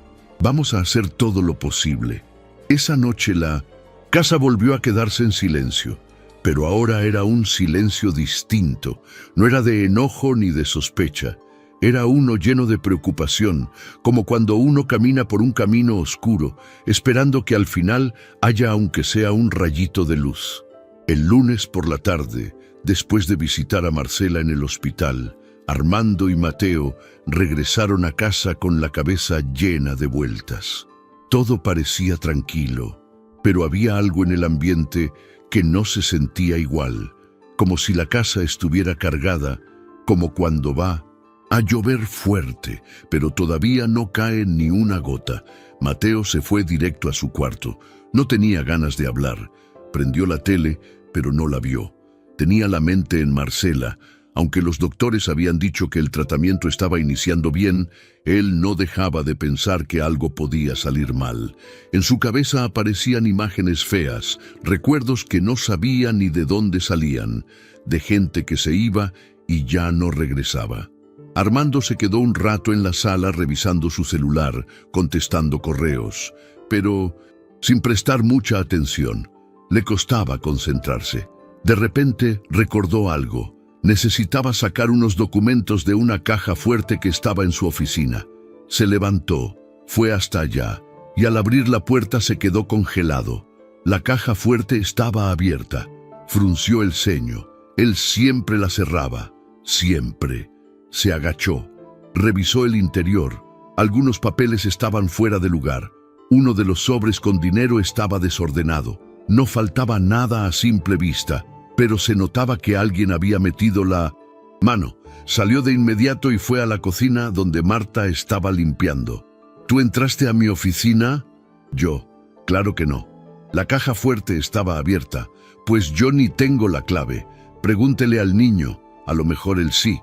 «Vamos a hacer todo lo posible». Esa noche la casa volvió a quedarse en silencio, pero ahora era un silencio distinto. No era de enojo ni de sospecha. Era uno lleno de preocupación, como cuando uno camina por un camino oscuro, esperando que al final haya aunque sea un rayito de luz. El lunes por la tarde, después de visitar a Marcela en el hospital, Armando y Mateo regresaron a casa con la cabeza llena de vueltas. Todo parecía tranquilo, pero había algo en el ambiente que no se sentía igual, como si la casa estuviera cargada, como cuando va a llover fuerte, pero todavía no cae ni una gota. Mateo se fue directo a su cuarto. No tenía ganas de hablar. Prendió la tele, pero no la vio. Tenía la mente en Marcela. Aunque los doctores habían dicho que el tratamiento estaba iniciando bien, él no dejaba de pensar que algo podía salir mal. En su cabeza aparecían imágenes feas, recuerdos que no sabía ni de dónde salían, de gente que se iba y ya no regresaba. Armando se quedó un rato en la sala revisando su celular, contestando correos, pero sin prestar mucha atención. Le costaba concentrarse. De repente recordó algo. Necesitaba sacar unos documentos de una caja fuerte que estaba en su oficina. Se levantó, fue hasta allá, y al abrir la puerta se quedó congelado. La caja fuerte estaba abierta. Frunció el ceño. Él siempre la cerraba. Siempre. Se agachó. Revisó el interior. Algunos papeles estaban fuera de lugar. Uno de los sobres con dinero estaba desordenado. No faltaba nada a simple vista. pero se notaba que alguien había metido la mano. Salió de inmediato y fue a la cocina donde Marta estaba limpiando. ¿Tú entraste a mi oficina? Yo. Claro que no. La caja fuerte estaba abierta. Pues yo ni tengo la clave. Pregúntele al niño. A lo mejor él sí.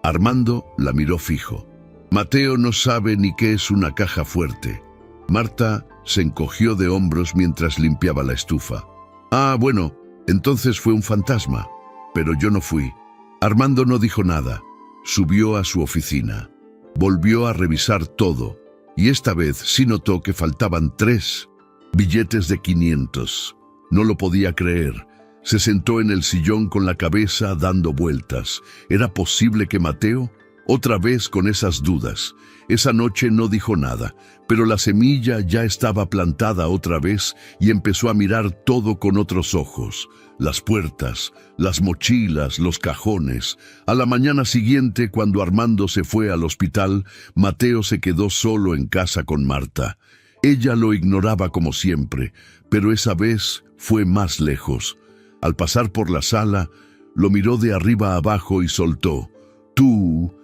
Armando la miró fijo. Mateo no sabe ni qué es una caja fuerte. Marta se encogió de hombros mientras limpiaba la estufa. Ah, bueno, entonces fue un fantasma. Pero yo no fui. Armando no dijo nada. Subió a su oficina. Volvió a revisar todo. Y esta vez sí notó que faltaban 3 billetes de 500. No lo podía creer. Se sentó en el sillón con la cabeza dando vueltas. ¿Era posible que Mateo? Otra vez con esas dudas. Esa noche no dijo nada, pero la semilla ya estaba plantada otra vez y empezó a mirar todo con otros ojos. Las puertas, las mochilas, los cajones. A la mañana siguiente, cuando Armando se fue al hospital, Mateo se quedó solo en casa con Marta. Ella lo ignoraba como siempre, pero esa vez fue más lejos. Al pasar por la sala, lo miró de arriba a abajo y soltó. ¿Tú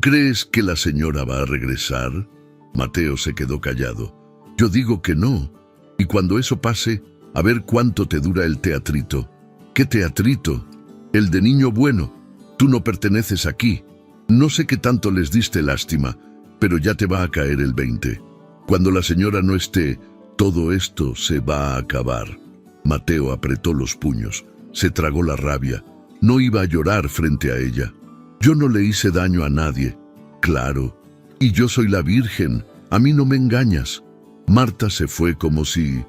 crees que la señora va a regresar? Mateo se quedó callado. Yo digo que no. Y cuando eso pase, a ver cuánto te dura el teatrito. ¿Qué teatrito? El de niño bueno. Tú no perteneces aquí. No sé qué tanto les diste lástima, pero ya te va a caer el 20. Cuando la señora no esté, todo esto se va a acabar. Mateo apretó los puños. Se tragó la rabia. No iba a llorar frente a ella. Yo no le hice daño a nadie. Claro. Y yo soy la Virgen. A mí no me engañas. Marta se fue como si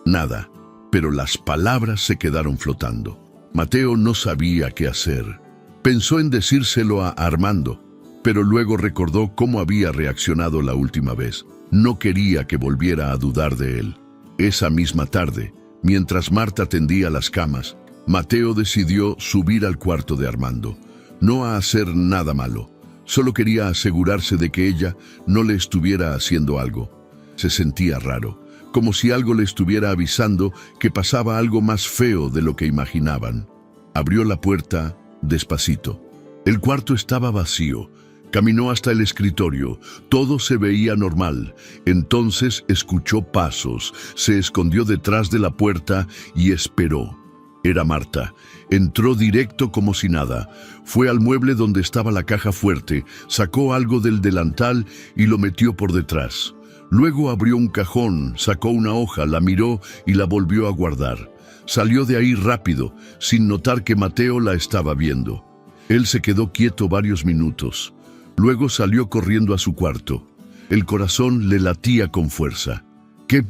nada, pero las palabras se quedaron flotando. Mateo no sabía qué hacer. Pensó en decírselo a Armando, pero luego recordó cómo había reaccionado la última vez. No quería que volviera a dudar de él. Esa misma tarde, mientras Marta tendía las camas, Mateo decidió subir al cuarto de Armando. No a hacer nada malo. Solo quería asegurarse de que ella no le estuviera haciendo algo. Se sentía raro, como si algo le estuviera avisando que pasaba algo más feo de lo que imaginaban. Abrió la puerta despacito. El cuarto estaba vacío. Caminó hasta el escritorio. Todo se veía normal. Entonces escuchó pasos, se escondió detrás de la puerta y esperó. Era Marta. Entró directo como si nada. Fue al mueble donde estaba la caja fuerte, sacó algo del delantal y lo metió por detrás. Luego abrió un cajón, sacó una hoja, la miró y la volvió a guardar. Salió de ahí rápido, sin notar que Mateo la estaba viendo. Él se quedó quieto varios minutos. Luego salió corriendo a su cuarto. El corazón le latía con fuerza. ¿Qué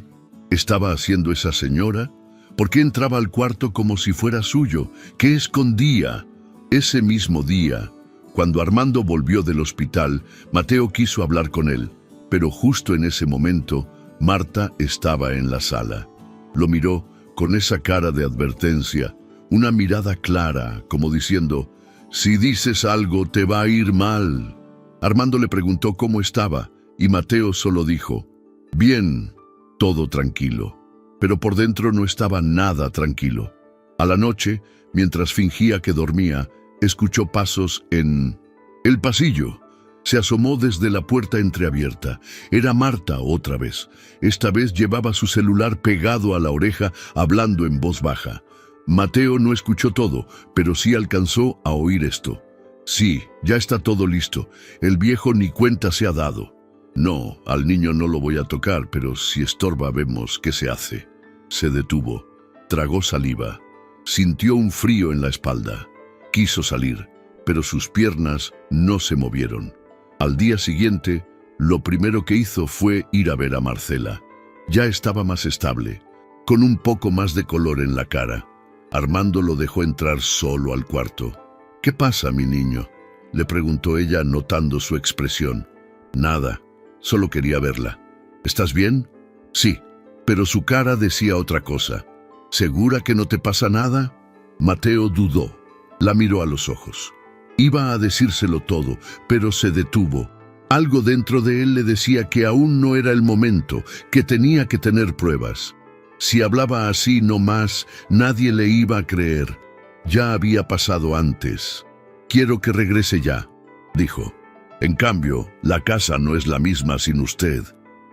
estaba haciendo esa señora? ¿Por qué entraba al cuarto como si fuera suyo? ¿Qué escondía? Ese mismo día, cuando Armando volvió del hospital, Mateo quiso hablar con él, pero justo en ese momento, Marta estaba en la sala. Lo miró con esa cara de advertencia, una mirada clara, como diciendo, «Si dices algo, te va a ir mal». Armando le preguntó cómo estaba, y Mateo solo dijo, «Bien, todo tranquilo». Pero por dentro no estaba nada tranquilo. A la noche, mientras fingía que dormía, escuchó pasos en el pasillo. Se asomó desde la puerta entreabierta. Era Marta otra vez. Esta vez llevaba su celular pegado a la oreja, hablando en voz baja. Mateo no escuchó todo, pero sí alcanzó a oír esto. «Sí, ya está todo listo. El viejo ni cuenta se ha dado. No, al niño no lo voy a tocar, pero si estorba vemos qué se hace». Se detuvo, tragó saliva, sintió un frío en la espalda. Quiso salir, pero sus piernas no se movieron. Al día siguiente, lo primero que hizo fue ir a ver a Marcela. Ya estaba más estable, con un poco más de color en la cara. Armando lo dejó entrar solo al cuarto. «¿Qué pasa, mi niño?», le preguntó ella notando su expresión. «Nada, solo quería verla». «¿Estás bien?». «Sí». Pero su cara decía otra cosa. «¿Segura que no te pasa nada?». Mateo dudó. La miró a los ojos. Iba a decírselo todo, pero se detuvo. Algo dentro de él le decía que aún no era el momento, que tenía que tener pruebas. Si hablaba así no más, nadie le iba a creer. Ya había pasado antes. Quiero que regrese ya, dijo. En cambio, la casa no es la misma sin usted.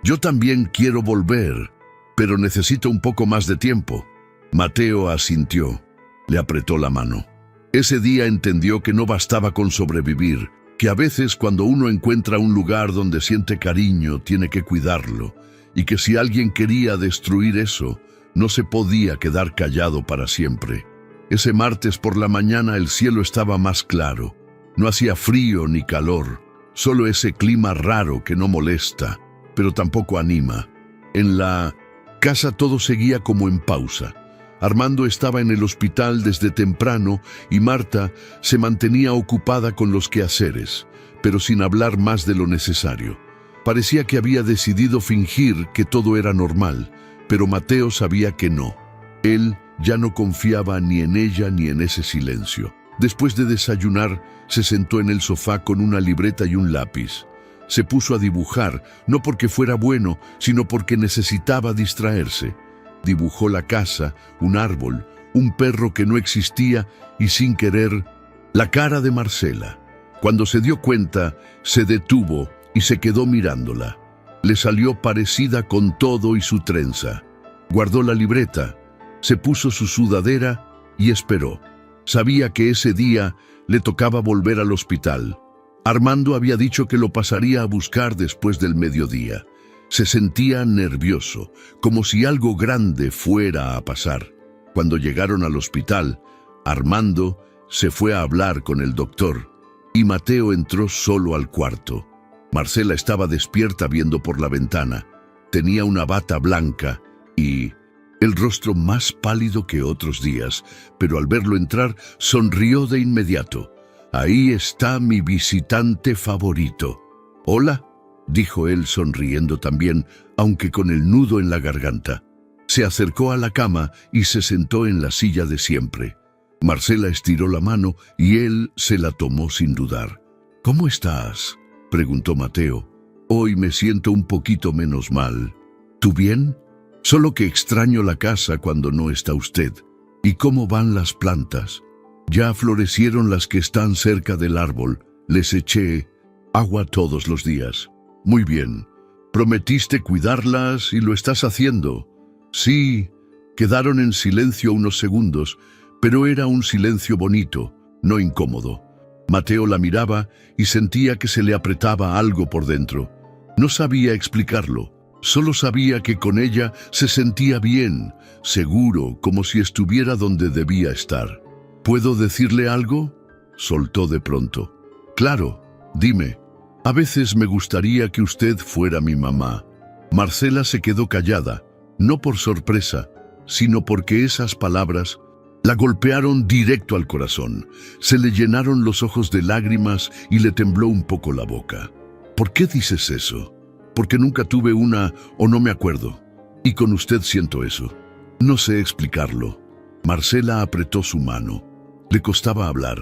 Yo también quiero volver, pero necesito un poco más de tiempo. Mateo asintió. Le apretó la mano. Ese día entendió que no bastaba con sobrevivir, que a veces cuando uno encuentra un lugar donde siente cariño, tiene que cuidarlo, y que si alguien quería destruir eso, no se podía quedar callado para siempre. Ese martes por la mañana el cielo estaba más claro. No hacía frío ni calor, solo ese clima raro que no molesta, pero tampoco anima. En la casa todo seguía como en pausa. Armando estaba en el hospital desde temprano y Marta se mantenía ocupada con los quehaceres, pero sin hablar más de lo necesario. Parecía que había decidido fingir que todo era normal, pero Mateo sabía que no. Él ya no confiaba ni en ella ni en ese silencio. Después de desayunar, se sentó en el sofá con una libreta y un lápiz. Se puso a dibujar, no porque fuera bueno, sino porque necesitaba distraerse. Dibujó la casa, un árbol, un perro que no existía y, sin querer, la cara de Marcela. Cuando se dio cuenta, se detuvo y se quedó mirándola. Le salió parecida con todo y su trenza. Guardó la libreta, se puso su sudadera y esperó. Sabía que ese día le tocaba volver al hospital. Armando había dicho que lo pasaría a buscar después del mediodía. Se sentía nervioso, como si algo grande fuera a pasar. Cuando llegaron al hospital, Armando se fue a hablar con el doctor y Mateo entró solo al cuarto. Marcela estaba despierta viendo por la ventana. Tenía una bata blanca y el rostro más pálido que otros días, pero al verlo entrar sonrió de inmediato. «Ahí está mi visitante favorito». «Hola», dijo él sonriendo también, aunque con el nudo en la garganta. Se acercó a la cama y se sentó en la silla de siempre. Marcela estiró la mano y él se la tomó sin dudar. «¿Cómo estás?», preguntó Mateo. «Hoy me siento un poquito menos mal». «¿Tú bien?». «Solo que extraño la casa cuando no está usted». «¿Y cómo van las plantas?». «Ya florecieron las que están cerca del árbol. Les eché agua todos los días». «Muy bien. Prometiste cuidarlas y lo estás haciendo». «Sí». Quedaron en silencio unos segundos, pero era un silencio bonito, no incómodo. Mateo la miraba y sentía que se le apretaba algo por dentro. No sabía explicarlo, solo sabía que con ella se sentía bien, seguro, como si estuviera donde debía estar. «¿Puedo decirle algo?», soltó de pronto. «Claro, dime». «A veces me gustaría que usted fuera mi mamá». Marcela se quedó callada, no por sorpresa, sino porque esas palabras la golpearon directo al corazón. Se le llenaron los ojos de lágrimas y le tembló un poco la boca. «¿Por qué dices eso?». «Porque nunca tuve una o no me acuerdo. Y con usted siento eso. No sé explicarlo». Marcela apretó su mano. Le costaba hablar.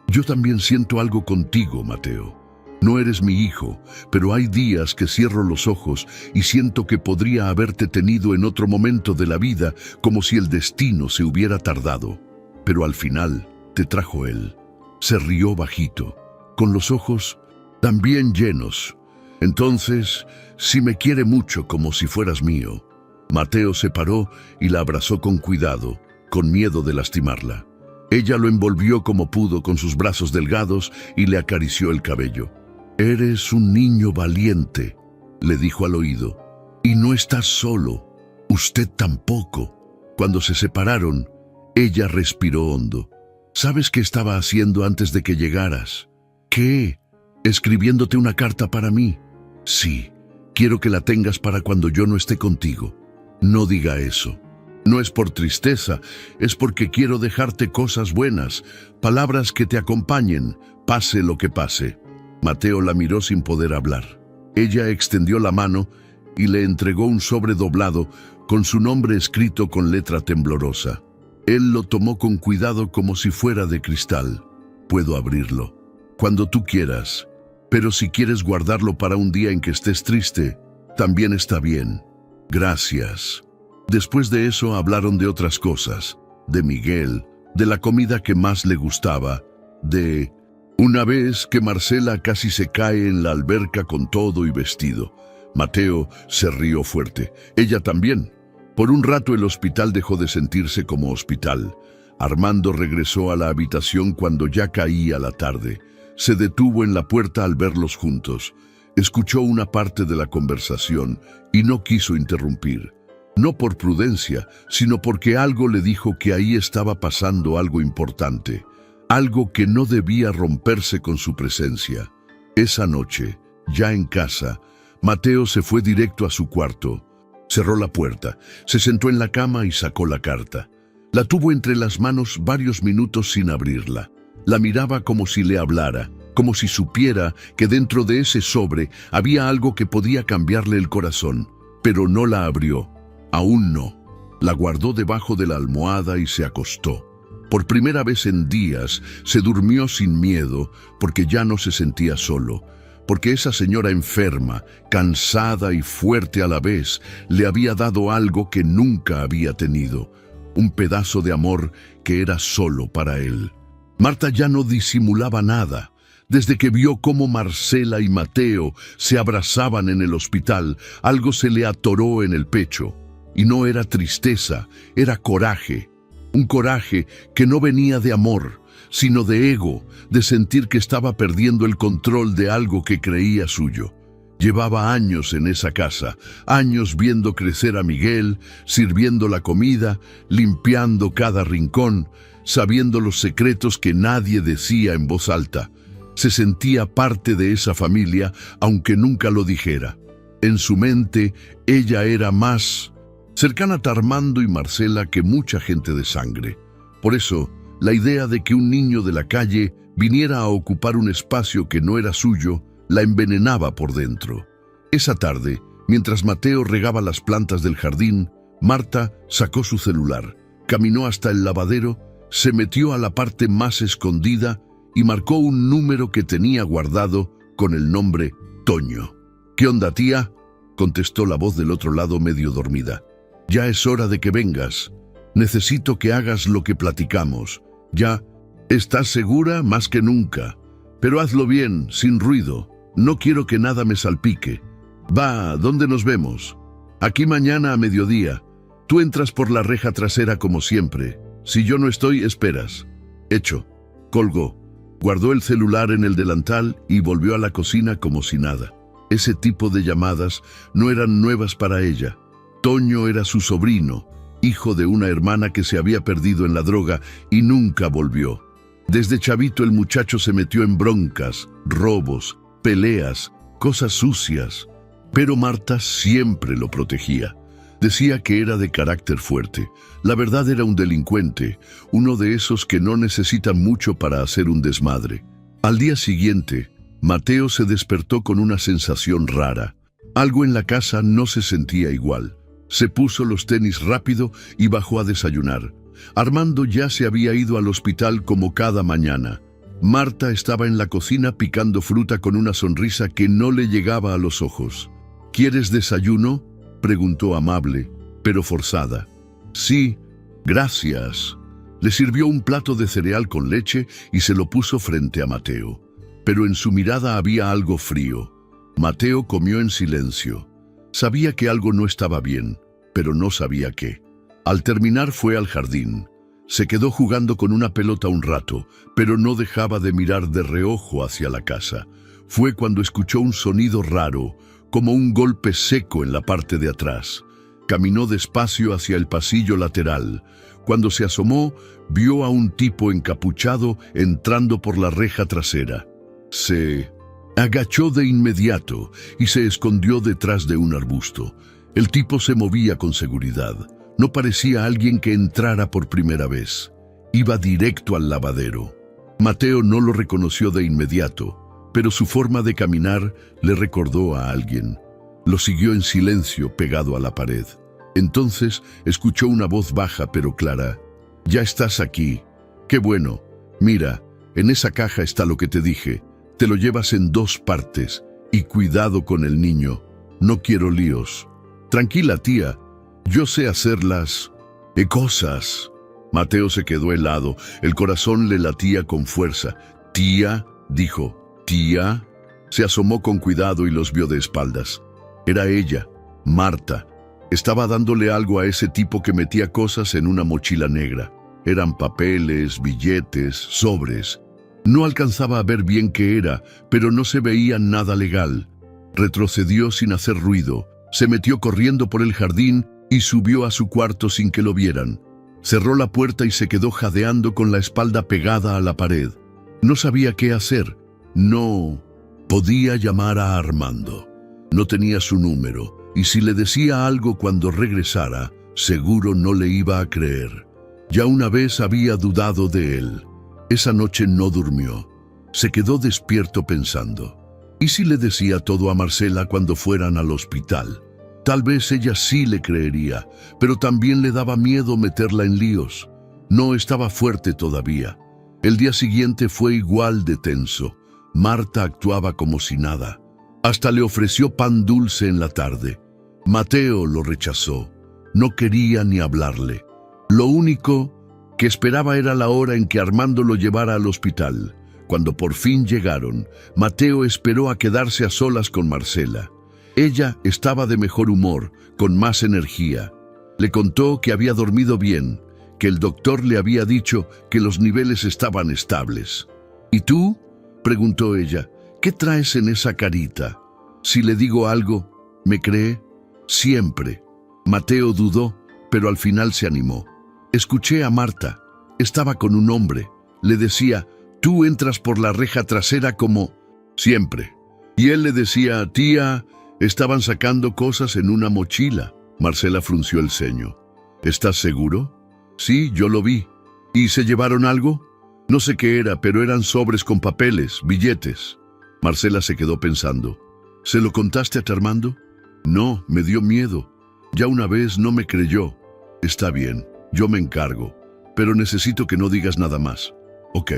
«Yo también siento algo contigo, Mateo. No eres mi hijo, pero hay días que cierro los ojos y siento que podría haberte tenido en otro momento de la vida, como si el destino se hubiera tardado. Pero al final te trajo él». Se rió bajito, con los ojos también llenos. «Entonces, sí me quiere mucho como si fueras mío». Mateo se paró y la abrazó con cuidado, con miedo de lastimarla. Ella lo envolvió como pudo con sus brazos delgados y le acarició el cabello. «Eres un niño valiente», le dijo al oído, «y no estás solo. Usted tampoco». Cuando se separaron, ella respiró hondo. «¿Sabes qué estaba haciendo antes de que llegaras?». «¿Qué?». «Escribiéndote una carta para mí». «Sí, quiero que la tengas para cuando yo no esté contigo». «No diga eso. No es por tristeza, es porque quiero dejarte cosas buenas, palabras que te acompañen, pase lo que pase». Mateo la miró sin poder hablar. Ella extendió la mano y le entregó un sobre doblado con su nombre escrito con letra temblorosa. Él lo tomó con cuidado como si fuera de cristal. «Puedo abrirlo». «Cuando tú quieras. Pero si quieres guardarlo para un día en que estés triste, también está bien». «Gracias». Después de eso hablaron de otras cosas, de Miguel, de la comida que más le gustaba, de una vez que Marcela casi se cae en la alberca con todo y vestido. Mateo se rió fuerte. Ella también. Por un rato el hospital dejó de sentirse como hospital. Armando regresó a la habitación cuando ya caía la tarde. Se detuvo en la puerta al verlos juntos. Escuchó una parte de la conversación y no quiso interrumpir. No por prudencia, sino porque algo le dijo que ahí estaba pasando algo importante. Algo que no debía romperse con su presencia. Esa noche, ya en casa, Mateo se fue directo a su cuarto. Cerró la puerta, se sentó en la cama y sacó la carta. La tuvo entre las manos varios minutos sin abrirla. La miraba como si le hablara, como si supiera que dentro de ese sobre había algo que podía cambiarle el corazón, pero no la abrió. Aún no. La guardó debajo de la almohada y se acostó. Por primera vez en días se durmió sin miedo porque ya no se sentía solo, porque esa señora enferma, cansada y fuerte a la vez, le había dado algo que nunca había tenido, un pedazo de amor que era solo para él. Marta ya no disimulaba nada. Desde que vio cómo Marcela y Mateo se abrazaban en el hospital, algo se le atoró en el pecho. Y no era tristeza, era coraje. Un coraje que no venía de amor, sino de ego, de sentir que estaba perdiendo el control de algo que creía suyo. Llevaba años en esa casa, años viendo crecer a Miguel, sirviendo la comida, limpiando cada rincón, sabiendo los secretos que nadie decía en voz alta. Se sentía parte de esa familia, aunque nunca lo dijera. En su mente, ella era más cercana a Armando y Marcela que mucha gente de sangre. Por eso, la idea de que un niño de la calle viniera a ocupar un espacio que no era suyo, la envenenaba por dentro. Esa tarde, mientras Mateo regaba las plantas del jardín, Marta sacó su celular, caminó hasta el lavadero, se metió a la parte más escondida y marcó un número que tenía guardado con el nombre Toño. «¿Qué onda, tía?», contestó la voz del otro lado medio dormida. «Ya es hora de que vengas. Necesito que hagas lo que platicamos. Ya, ¿estás segura? Más que nunca. Pero hazlo bien, sin ruido. No quiero que nada me salpique. Va, ¿dónde nos vemos?» «Aquí mañana a mediodía. Tú entras por la reja trasera como siempre. Si yo no estoy, esperas». «Hecho». Colgó. Guardó el celular en el delantal y volvió a la cocina como si nada. Ese tipo de llamadas no eran nuevas para ella. Toño era su sobrino, hijo de una hermana que se había perdido en la droga y nunca volvió. Desde chavito el muchacho se metió en broncas, robos, peleas, cosas sucias. Pero Marta siempre lo protegía. Decía que era de carácter fuerte. La verdad era un delincuente, uno de esos que no necesitan mucho para hacer un desmadre. Al día siguiente, Mateo se despertó con una sensación rara. Algo en la casa no se sentía igual. Se puso los tenis rápido y bajó a desayunar. Armando ya se había ido al hospital como cada mañana. Marta estaba en la cocina picando fruta con una sonrisa que no le llegaba a los ojos. «¿Quieres desayuno?», preguntó amable, pero forzada. «Sí, gracias». Le sirvió un plato de cereal con leche y se lo puso frente a Mateo. Pero en su mirada había algo frío. Mateo comió en silencio. Sabía que algo no estaba bien, pero no sabía qué. Al terminar fue al jardín. Se quedó jugando con una pelota un rato, pero no dejaba de mirar de reojo hacia la casa. Fue cuando escuchó un sonido raro, como un golpe seco en la parte de atrás. Caminó despacio hacia el pasillo lateral. Cuando se asomó, vio a un tipo encapuchado entrando por la reja trasera. Se agachó de inmediato y se escondió detrás de un arbusto. El tipo se movía con seguridad. No parecía alguien que entrara por primera vez. Iba directo al lavadero. Mateo no lo reconoció de inmediato, pero su forma de caminar le recordó a alguien. Lo siguió en silencio pegado a la pared. Entonces escuchó una voz baja pero clara. «Ya estás aquí. Qué bueno. Mira, en esa caja está lo que te dije. Te lo llevas en 2 partes. Y cuidado con el niño. No quiero líos». «Tranquila, tía. Yo sé hacer las cosas». Mateo se quedó helado, el corazón le latía con fuerza. «Tía», dijo. «Tía». Se asomó con cuidado y los vio de espaldas. Era ella, Marta. Estaba dándole algo a ese tipo que metía cosas en una mochila negra. Eran papeles, billetes, sobres. No alcanzaba a ver bien qué era, pero no se veía nada legal. Retrocedió sin hacer ruido, se metió corriendo por el jardín y subió a su cuarto sin que lo vieran. Cerró la puerta y se quedó jadeando con la espalda pegada a la pared. No sabía qué hacer. No podía llamar a Armando. No tenía su número, y si le decía algo cuando regresara, seguro no le iba a creer. Ya una vez había dudado de él. Esa noche no durmió. Se quedó despierto pensando. ¿Y si le decía todo a Marcela cuando fueran al hospital? Tal vez ella sí le creería, pero también le daba miedo meterla en líos. No estaba fuerte todavía. El día siguiente fue igual de tenso. Marta actuaba como si nada. Hasta le ofreció pan dulce en la tarde. Mateo lo rechazó. No quería ni hablarle. Lo único que esperaba era la hora en que Armando lo llevara al hospital. Cuando por fin llegaron, Mateo esperó a quedarse a solas con Marcela. Ella estaba de mejor humor, con más energía. Le contó que había dormido bien, que el doctor le había dicho que los niveles estaban estables. ¿Y tú?, preguntó ella. ¿Qué traes en esa carita? Si le digo algo, ¿me cree? Siempre. Mateo dudó, pero al final se animó. Escuché a Marta. Estaba con un hombre. Le decía, tú entras por la reja trasera como siempre. Y él le decía, tía, estaban sacando cosas en una mochila. Marcela frunció el ceño. ¿Estás seguro? Sí, yo lo vi. ¿Y se llevaron algo? No sé qué era, pero eran sobres con papeles, billetes. Marcela se quedó pensando. ¿Se lo contaste a Armando? No, me dio miedo. Ya una vez no me creyó. Está bien, yo me encargo, pero necesito que no digas nada más. Ok,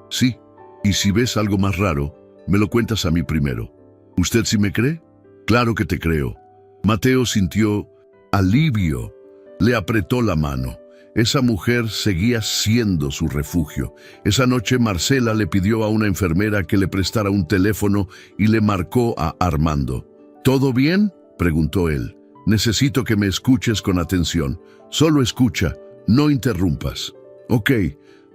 sí. Y si ves algo más raro, me lo cuentas a mí primero. ¿Usted sí me cree? Claro que te creo. Mateo sintió alivio. Le apretó la mano. Esa mujer seguía siendo su refugio. Esa noche Marcela le pidió a una enfermera que le prestara un teléfono y le marcó a Armando. ¿Todo bien?, preguntó él. Necesito que me escuches con atención. Solo escucha, no interrumpas. Ok,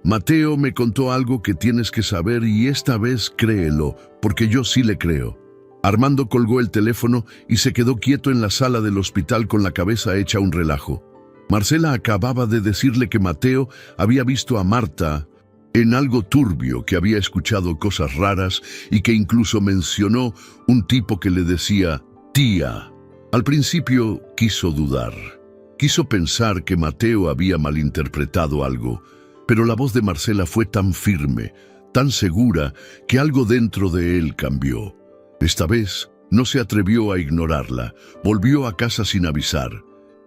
Mateo me contó algo que tienes que saber y esta vez créelo, porque yo sí le creo. Armando colgó el teléfono y se quedó quieto en la sala del hospital con la cabeza hecha un relajo. Marcela acababa de decirle que Mateo había visto a Marta en algo turbio, que había escuchado cosas raras y que incluso mencionó un tipo que le decía tía. Al principio quiso dudar. Quiso pensar que Mateo había malinterpretado algo, pero la voz de Marcela fue tan firme, tan segura, que algo dentro de él cambió. Esta vez no se atrevió a ignorarla. Volvió a casa sin avisar.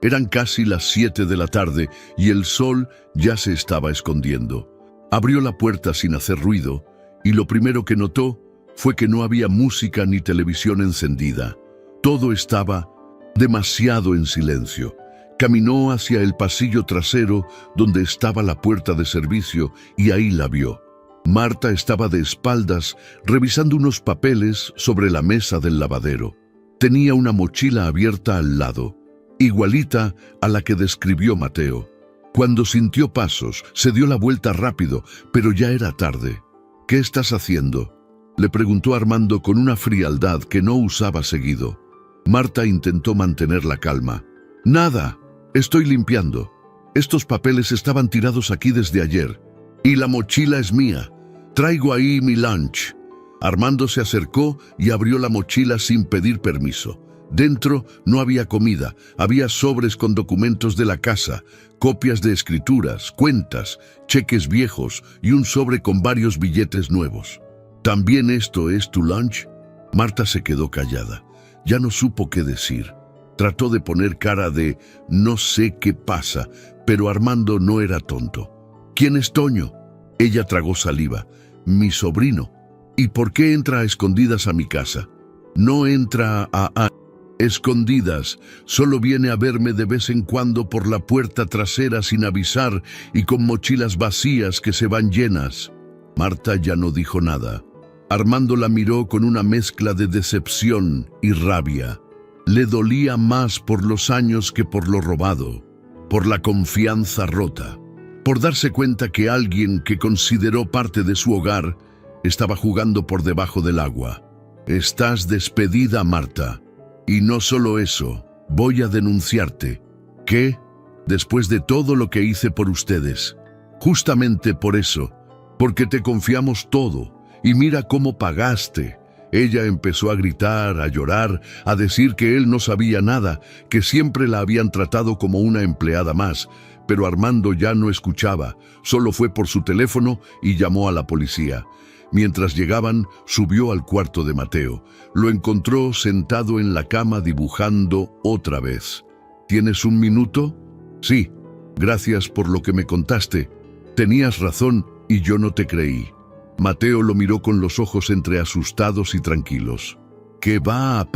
Eran casi las 7 de la tarde y el sol ya se estaba escondiendo. Abrió la puerta sin hacer ruido y lo primero que notó fue que no había música ni televisión encendida. Todo estaba demasiado en silencio. Caminó hacia el pasillo trasero donde estaba la puerta de servicio y ahí la vio. Marta estaba de espaldas revisando unos papeles sobre la mesa del lavadero. Tenía una mochila abierta al lado, igualita a la que describió Mateo. Cuando sintió pasos, se dio la vuelta rápido, pero ya era tarde. ¿Qué estás haciendo?, le preguntó Armando con una frialdad que no usaba seguido. Marta intentó mantener la calma. Nada, estoy limpiando. Estos papeles estaban tirados aquí desde ayer. Y la mochila es mía. Traigo ahí mi lunch. Armando se acercó y abrió la mochila sin pedir permiso. Dentro no había comida, había sobres con documentos de la casa, copias de escrituras, cuentas, cheques viejos y un sobre con varios billetes nuevos. ¿También esto es tu lunch? Marta se quedó callada. Ya no supo qué decir. Trató de poner cara de no sé qué pasa, pero Armando no era tonto. ¿Quién es Toño? Ella tragó saliva. Mi sobrino. ¿Y por qué entra a escondidas a mi casa? No entra a... Escondidas, solo viene a verme de vez en cuando por la puerta trasera sin avisar y con mochilas vacías que se van llenas. Marta ya no dijo nada. Armando la miró con una mezcla de decepción y rabia. Le dolía más por los años que por lo robado, por la confianza rota, por darse cuenta que alguien que consideró parte de su hogar estaba jugando por debajo del agua. Estás despedida, Marta. Y no solo eso, voy a denunciarte. ¿Qué? Después de todo lo que hice por ustedes. Justamente por eso, porque te confiamos todo. Y mira cómo pagaste. Ella empezó a gritar, a llorar, a decir que él no sabía nada, que siempre la habían tratado como una empleada más. Pero Armando ya no escuchaba, solo fue por su teléfono y llamó a la policía. Mientras llegaban, subió al cuarto de Mateo. Lo encontró sentado en la cama dibujando otra vez. ¿Tienes un minuto? Sí, gracias por lo que me contaste. Tenías razón y yo no te creí. Mateo lo miró con los ojos entre asustados y tranquilos. ¿Qué va a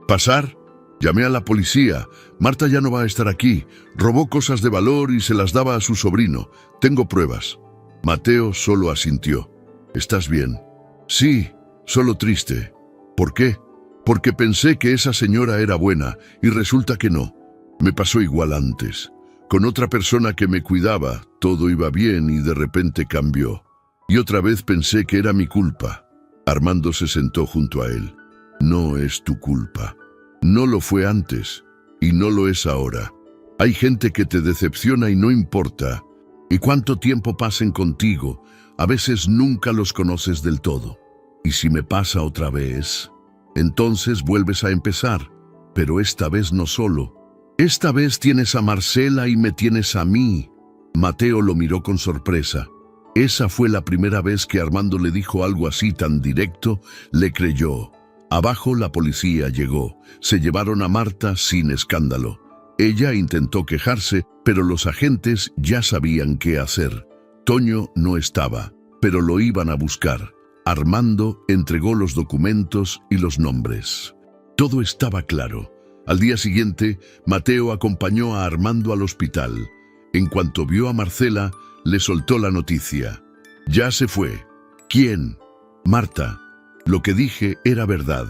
pasar? Llamé a la policía. Marta ya no va a estar aquí. Robó cosas de valor y se las daba a su sobrino. Tengo pruebas. Mateo solo asintió. ¿Estás bien? Sí, solo triste. ¿Por qué? Porque pensé que esa señora era buena y resulta que no. Me pasó igual antes. Con otra persona que me cuidaba, todo iba bien y de repente cambió. Y otra vez pensé que era mi culpa. Armando se sentó junto a él. No es tu culpa. No lo fue antes y no lo es ahora. Hay gente que te decepciona y no importa. Y cuánto tiempo pasen contigo, a veces nunca los conoces del todo. Y si me pasa otra vez, entonces vuelves a empezar. Pero esta vez no solo. Esta vez tienes a Marcela y me tienes a mí. Mateo lo miró con sorpresa. Esa fue la primera vez que Armando le dijo algo así tan directo. Le creyó. Abajo la policía llegó. Se llevaron a Marta sin escándalo. Ella intentó quejarse, pero los agentes ya sabían qué hacer. Toño no estaba, pero lo iban a buscar. Armando entregó los documentos y los nombres. Todo estaba claro. Al día siguiente, Mateo acompañó a Armando al hospital. En cuanto vio a Marcela, le soltó la noticia. Ya se fue. ¿Quién? Marta. Lo que dije era verdad.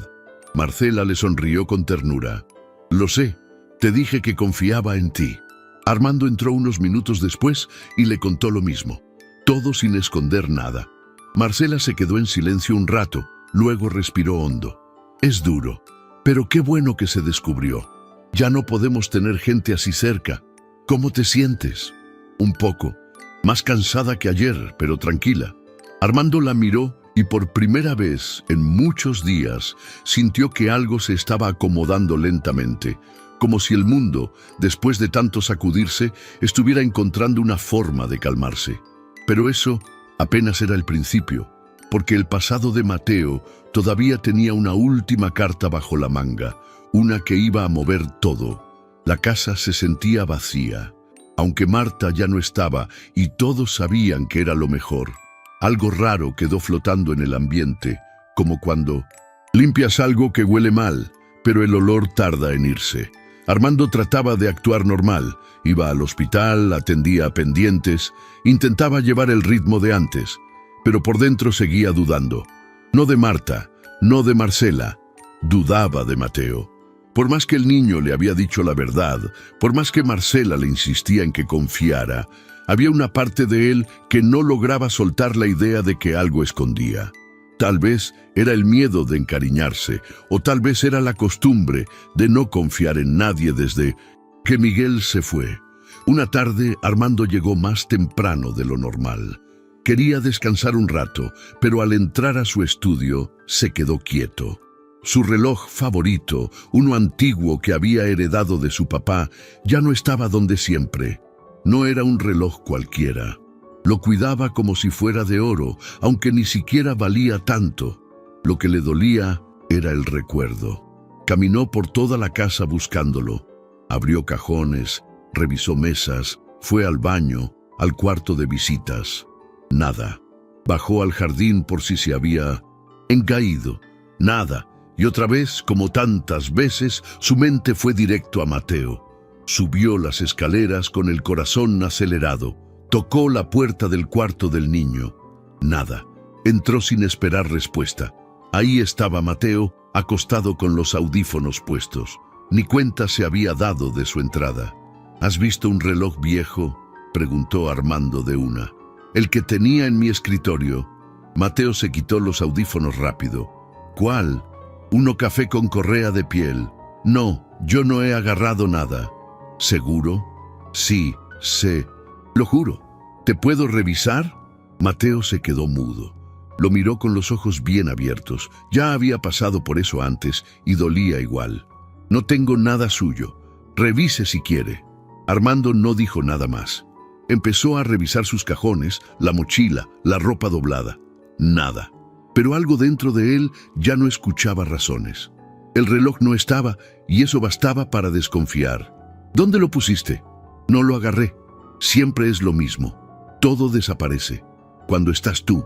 Marcela le sonrió con ternura. Lo sé, te dije que confiaba en ti. Armando entró unos minutos después y le contó lo mismo. Todo sin esconder nada. Marcela se quedó en silencio un rato, luego respiró hondo. Es duro, pero qué bueno que se descubrió. Ya no podemos tener gente así cerca. ¿Cómo te sientes? Un poco. Más cansada que ayer, pero tranquila. Armando la miró y por primera vez en muchos días sintió que algo se estaba acomodando lentamente, como si el mundo, después de tanto sacudirse, estuviera encontrando una forma de calmarse. Pero eso apenas era el principio, porque el pasado de Mateo todavía tenía una última carta bajo la manga, una que iba a mover todo. La casa se sentía vacía, aunque Marta ya no estaba y todos sabían que era lo mejor. Algo raro quedó flotando en el ambiente, como cuando limpias algo que huele mal, pero el olor tarda en irse. Armando trataba de actuar normal, iba al hospital, atendía a pendientes, intentaba llevar el ritmo de antes, pero por dentro seguía dudando. No de Marta, no de Marcela, dudaba de Mateo. Por más que el niño le había dicho la verdad, por más que Marcela le insistía en que confiara, había una parte de él que no lograba soltar la idea de que algo escondía. Tal vez era el miedo de encariñarse, o tal vez era la costumbre de no confiar en nadie desde que Miguel se fue. Una tarde, Armando llegó más temprano de lo normal. Quería descansar un rato, pero al entrar a su estudio, se quedó quieto. Su reloj favorito, uno antiguo que había heredado de su papá, ya no estaba donde siempre. No era un reloj cualquiera. Lo cuidaba como si fuera de oro, aunque ni siquiera valía tanto. Lo que le dolía era el recuerdo. Caminó por toda la casa buscándolo. Abrió cajones, revisó mesas, fue al baño, al cuarto de visitas. Nada. Bajó al jardín por si se había encaído. Nada. Y otra vez, como tantas veces, su mente fue directo a Mateo. Subió las escaleras con el corazón acelerado. Tocó la puerta del cuarto del niño. Nada. Entró sin esperar respuesta. Ahí estaba Mateo, acostado con los audífonos puestos. Ni cuenta se había dado de su entrada. ¿Has visto un reloj viejo?, preguntó Armando de una. El que tenía en mi escritorio. Mateo se quitó los audífonos rápido. ¿Cuál? Uno café con correa de piel. No, yo no he agarrado nada. ¿Seguro? Sí, sé. Lo juro. ¿Te puedo revisar? Mateo se quedó mudo. Lo miró con los ojos bien abiertos. Ya había pasado por eso antes y dolía igual. No tengo nada suyo. Revise si quiere. Armando no dijo nada más. Empezó a revisar sus cajones, la mochila, la ropa doblada. Nada. Pero algo dentro de él ya no escuchaba razones. El reloj no estaba y eso bastaba para desconfiar. ¿Dónde lo pusiste? No lo agarré. Siempre es lo mismo. Todo desaparece. Cuando estás tú.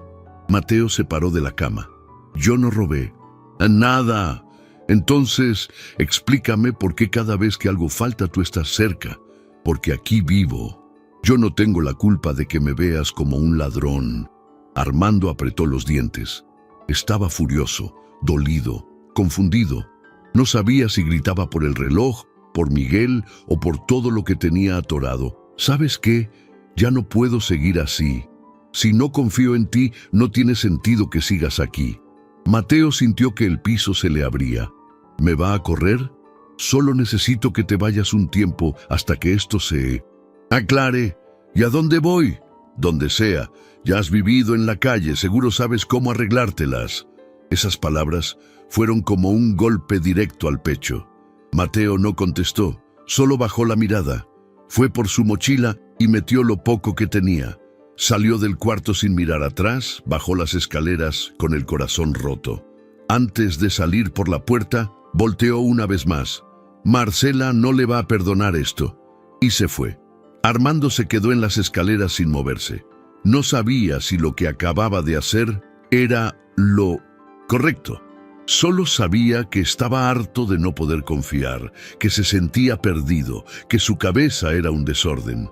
Mateo se paró de la cama. Yo no robé. Nada. Entonces, explícame por qué cada vez que algo falta tú estás cerca. Porque aquí vivo. Yo no tengo la culpa de que me veas como un ladrón. Armando apretó los dientes. Estaba furioso, dolido, confundido. No sabía si gritaba por el reloj, por Miguel o por todo lo que tenía atorado. ¿Sabes qué? Ya no puedo seguir así. Si no confío en ti, no tiene sentido que sigas aquí. Mateo sintió que el piso se le abría. ¿Me va a correr? Solo necesito que te vayas un tiempo hasta que esto se aclare. ¿Y a dónde voy? Donde sea. Ya has vivido en la calle, seguro sabes cómo arreglártelas. Esas palabras fueron como un golpe directo al pecho. Mateo no contestó, solo bajó la mirada. Fue por su mochila y metió lo poco que tenía. Salió del cuarto sin mirar atrás, bajó las escaleras con el corazón roto. Antes de salir por la puerta, volteó una vez más. Marcela no le va a perdonar esto. Y se fue. Armando se quedó en las escaleras sin moverse. No sabía si lo que acababa de hacer era lo correcto. Solo sabía que estaba harto de no poder confiar, que se sentía perdido, que su cabeza era un desorden.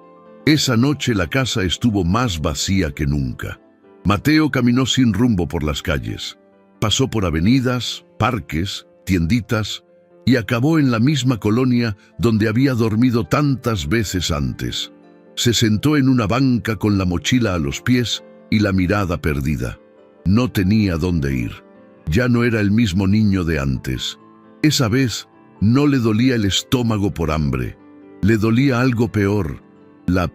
Esa noche la casa estuvo más vacía que nunca. Mateo caminó sin rumbo por las calles. Pasó por avenidas, parques, tienditas y acabó en la misma colonia donde había dormido tantas veces antes. Se sentó en una banca con la mochila a los pies y la mirada perdida. No tenía dónde ir. Ya no era el mismo niño de antes. Esa vez no le dolía el estómago por hambre. Le dolía algo peor, la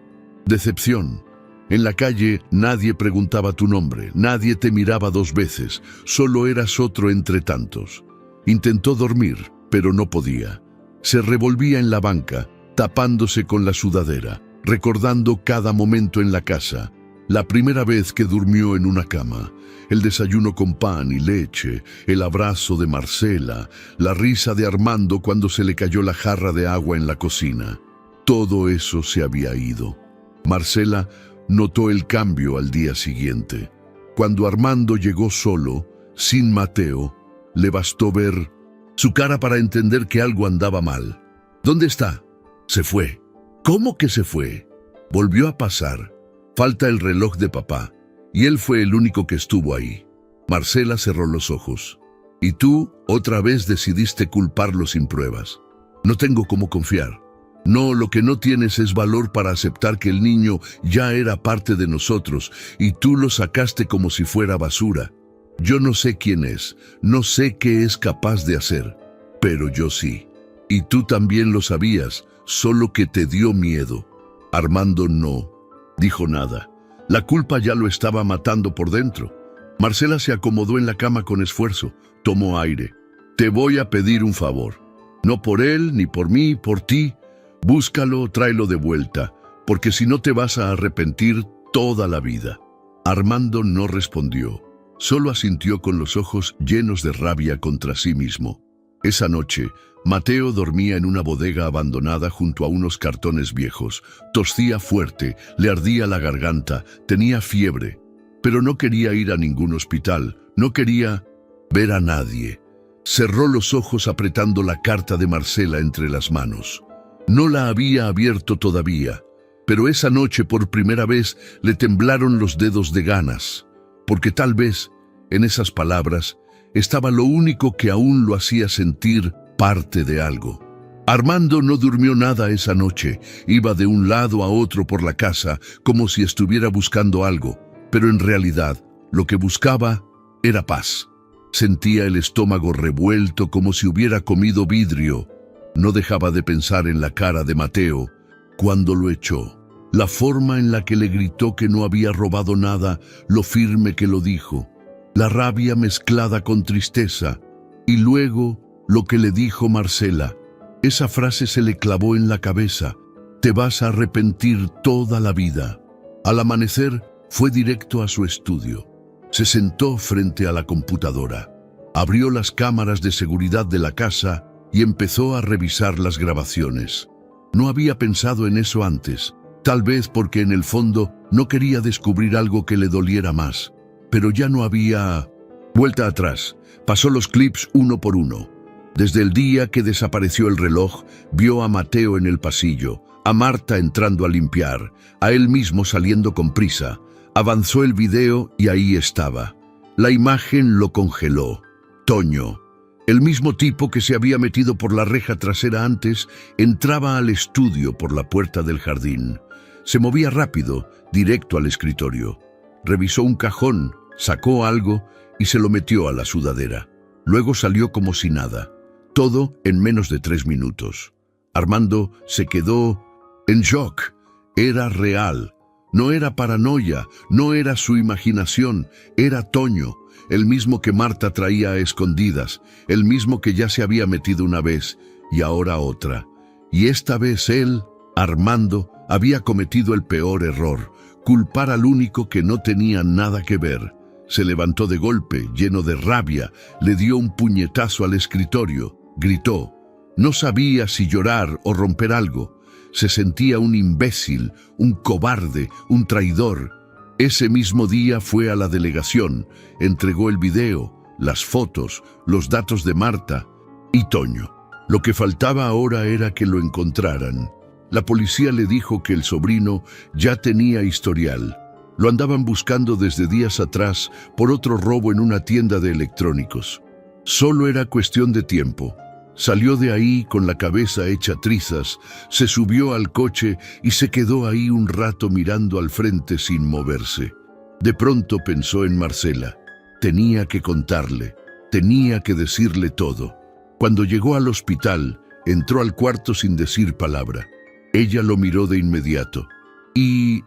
decepción. En la calle nadie preguntaba tu nombre, nadie te miraba dos veces, solo eras otro entre tantos. Intentó dormir, pero no podía. Se revolvía en la banca, tapándose con la sudadera, recordando cada momento en la casa. La primera vez que durmió en una cama, el desayuno con pan y leche, el abrazo de Marcela, la risa de Armando cuando se le cayó la jarra de agua en la cocina. Todo eso se había ido. Marcela notó el cambio al día siguiente. Cuando Armando llegó solo, sin Mateo, le bastó ver su cara para entender que algo andaba mal. ¿Dónde está? Se fue. ¿Cómo que se fue? Volvió a pasar. Falta el reloj de papá, y él fue el único que estuvo ahí. Marcela cerró los ojos. Y tú otra vez decidiste culparlo sin pruebas. No tengo cómo confiar. No, lo que no tienes es valor para aceptar que el niño ya era parte de nosotros y tú lo sacaste como si fuera basura. Yo no sé quién es, no sé qué es capaz de hacer, pero yo sí. Y tú también lo sabías, solo que te dio miedo. Armando no dijo nada. La culpa ya lo estaba matando por dentro. Marcela se acomodó en la cama con esfuerzo, tomó aire. Te voy a pedir un favor. No por él, ni por mí, por ti. Búscalo, tráelo de vuelta, porque si no te vas a arrepentir toda la vida. Armando no respondió, solo asintió con los ojos llenos de rabia contra sí mismo. Esa noche, Mateo dormía en una bodega abandonada junto a unos cartones viejos. Tosía fuerte, le ardía la garganta, tenía fiebre, pero no quería ir a ningún hospital, no quería ver a nadie. Cerró los ojos apretando la carta de Marcela entre las manos. No la había abierto todavía, pero esa noche por primera vez le temblaron los dedos de ganas, porque tal vez en esas palabras estaba lo único que aún lo hacía sentir parte de algo. Armando no durmió nada esa noche, iba de un lado a otro por la casa como si estuviera buscando algo, pero en realidad lo que buscaba era paz. Sentía el estómago revuelto como si hubiera comido vidrio. No dejaba de pensar en la cara de Mateo cuando lo echó, la forma en la que le gritó que no había robado nada, lo firme que lo dijo, la rabia mezclada con tristeza, y luego lo que le dijo Marcela. Esa frase se le clavó en la cabeza: te vas a arrepentir toda la vida. Al amanecer fue directo a su estudio. Se sentó frente a la computadora, abrió las cámaras de seguridad de la casa y empezó a revisar las grabaciones. No había pensado en eso antes, tal vez porque en el fondo no quería descubrir algo que le doliera más. Pero ya no había vuelta atrás. Pasó los clips uno por uno. Desde el día que desapareció el reloj, vio a Mateo en el pasillo, a Marta entrando a limpiar, a él mismo saliendo con prisa. Avanzó el video y ahí estaba. La imagen lo congeló. Toño, el mismo tipo que se había metido por la reja trasera antes, entraba al estudio por la puerta del jardín. Se movía rápido, directo al escritorio. Revisó un cajón, sacó algo y se lo metió a la sudadera. Luego salió como si nada. Todo en menos de 3 minutos. Armando se quedó en shock. Era real. No era paranoia, no era su imaginación, era Toño, el mismo que Marta traía a escondidas, el mismo que ya se había metido una vez y ahora otra. Y esta vez él, Armando, había cometido el peor error: culpar al único que no tenía nada que ver. Se levantó de golpe, lleno de rabia, le dio un puñetazo al escritorio, gritó. No sabía si llorar o romper algo. Se sentía un imbécil, un cobarde, un traidor. Ese mismo día fue a la delegación, entregó el video, las fotos, los datos de Marta y Toño. Lo que faltaba ahora era que lo encontraran. La policía le dijo que el sobrino ya tenía historial. Lo andaban buscando desde días atrás por otro robo en una tienda de electrónicos. Solo era cuestión de tiempo. Salió de ahí con la cabeza hecha trizas, se subió al coche y se quedó ahí un rato mirando al frente sin moverse. De pronto pensó en Marcela. Tenía que contarle, tenía que decirle todo. Cuando llegó al hospital, entró al cuarto sin decir palabra. Ella lo miró de inmediato. ¿Y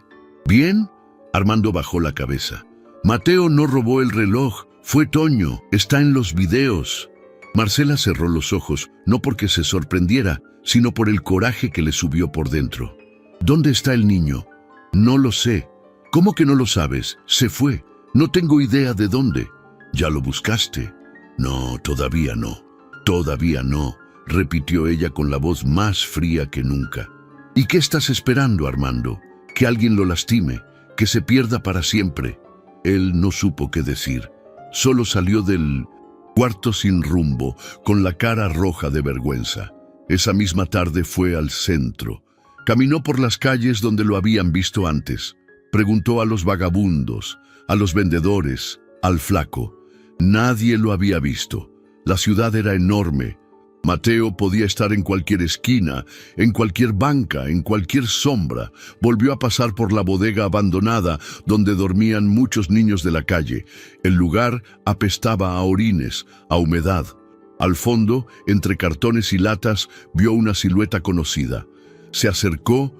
bien? Armando bajó la cabeza. Mateo no robó el reloj, fue Toño, está en los videos. Marcela cerró los ojos, no porque se sorprendiera, sino por el coraje que le subió por dentro. ¿Dónde está el niño? No lo sé. ¿Cómo que no lo sabes? Se fue. No tengo idea de dónde. ¿Ya lo buscaste? No, todavía no. Todavía no, repitió ella con la voz más fría que nunca. ¿Y qué estás esperando, Armando? ¿Que alguien lo lastime? ¿Que se pierda para siempre? Él no supo qué decir. Solo salió del cuarto sin rumbo, con la cara roja de vergüenza. Esa misma tarde fue al centro. Caminó por las calles donde lo habían visto antes. Preguntó a los vagabundos, a los vendedores, al flaco. Nadie lo había visto. La ciudad era enorme. Mateo podía estar en cualquier esquina, en cualquier banca, en cualquier sombra. Volvió a pasar por la bodega abandonada donde dormían muchos niños de la calle. El lugar apestaba a orines, a humedad. Al fondo, entre cartones y latas, vio una silueta conocida. Se acercó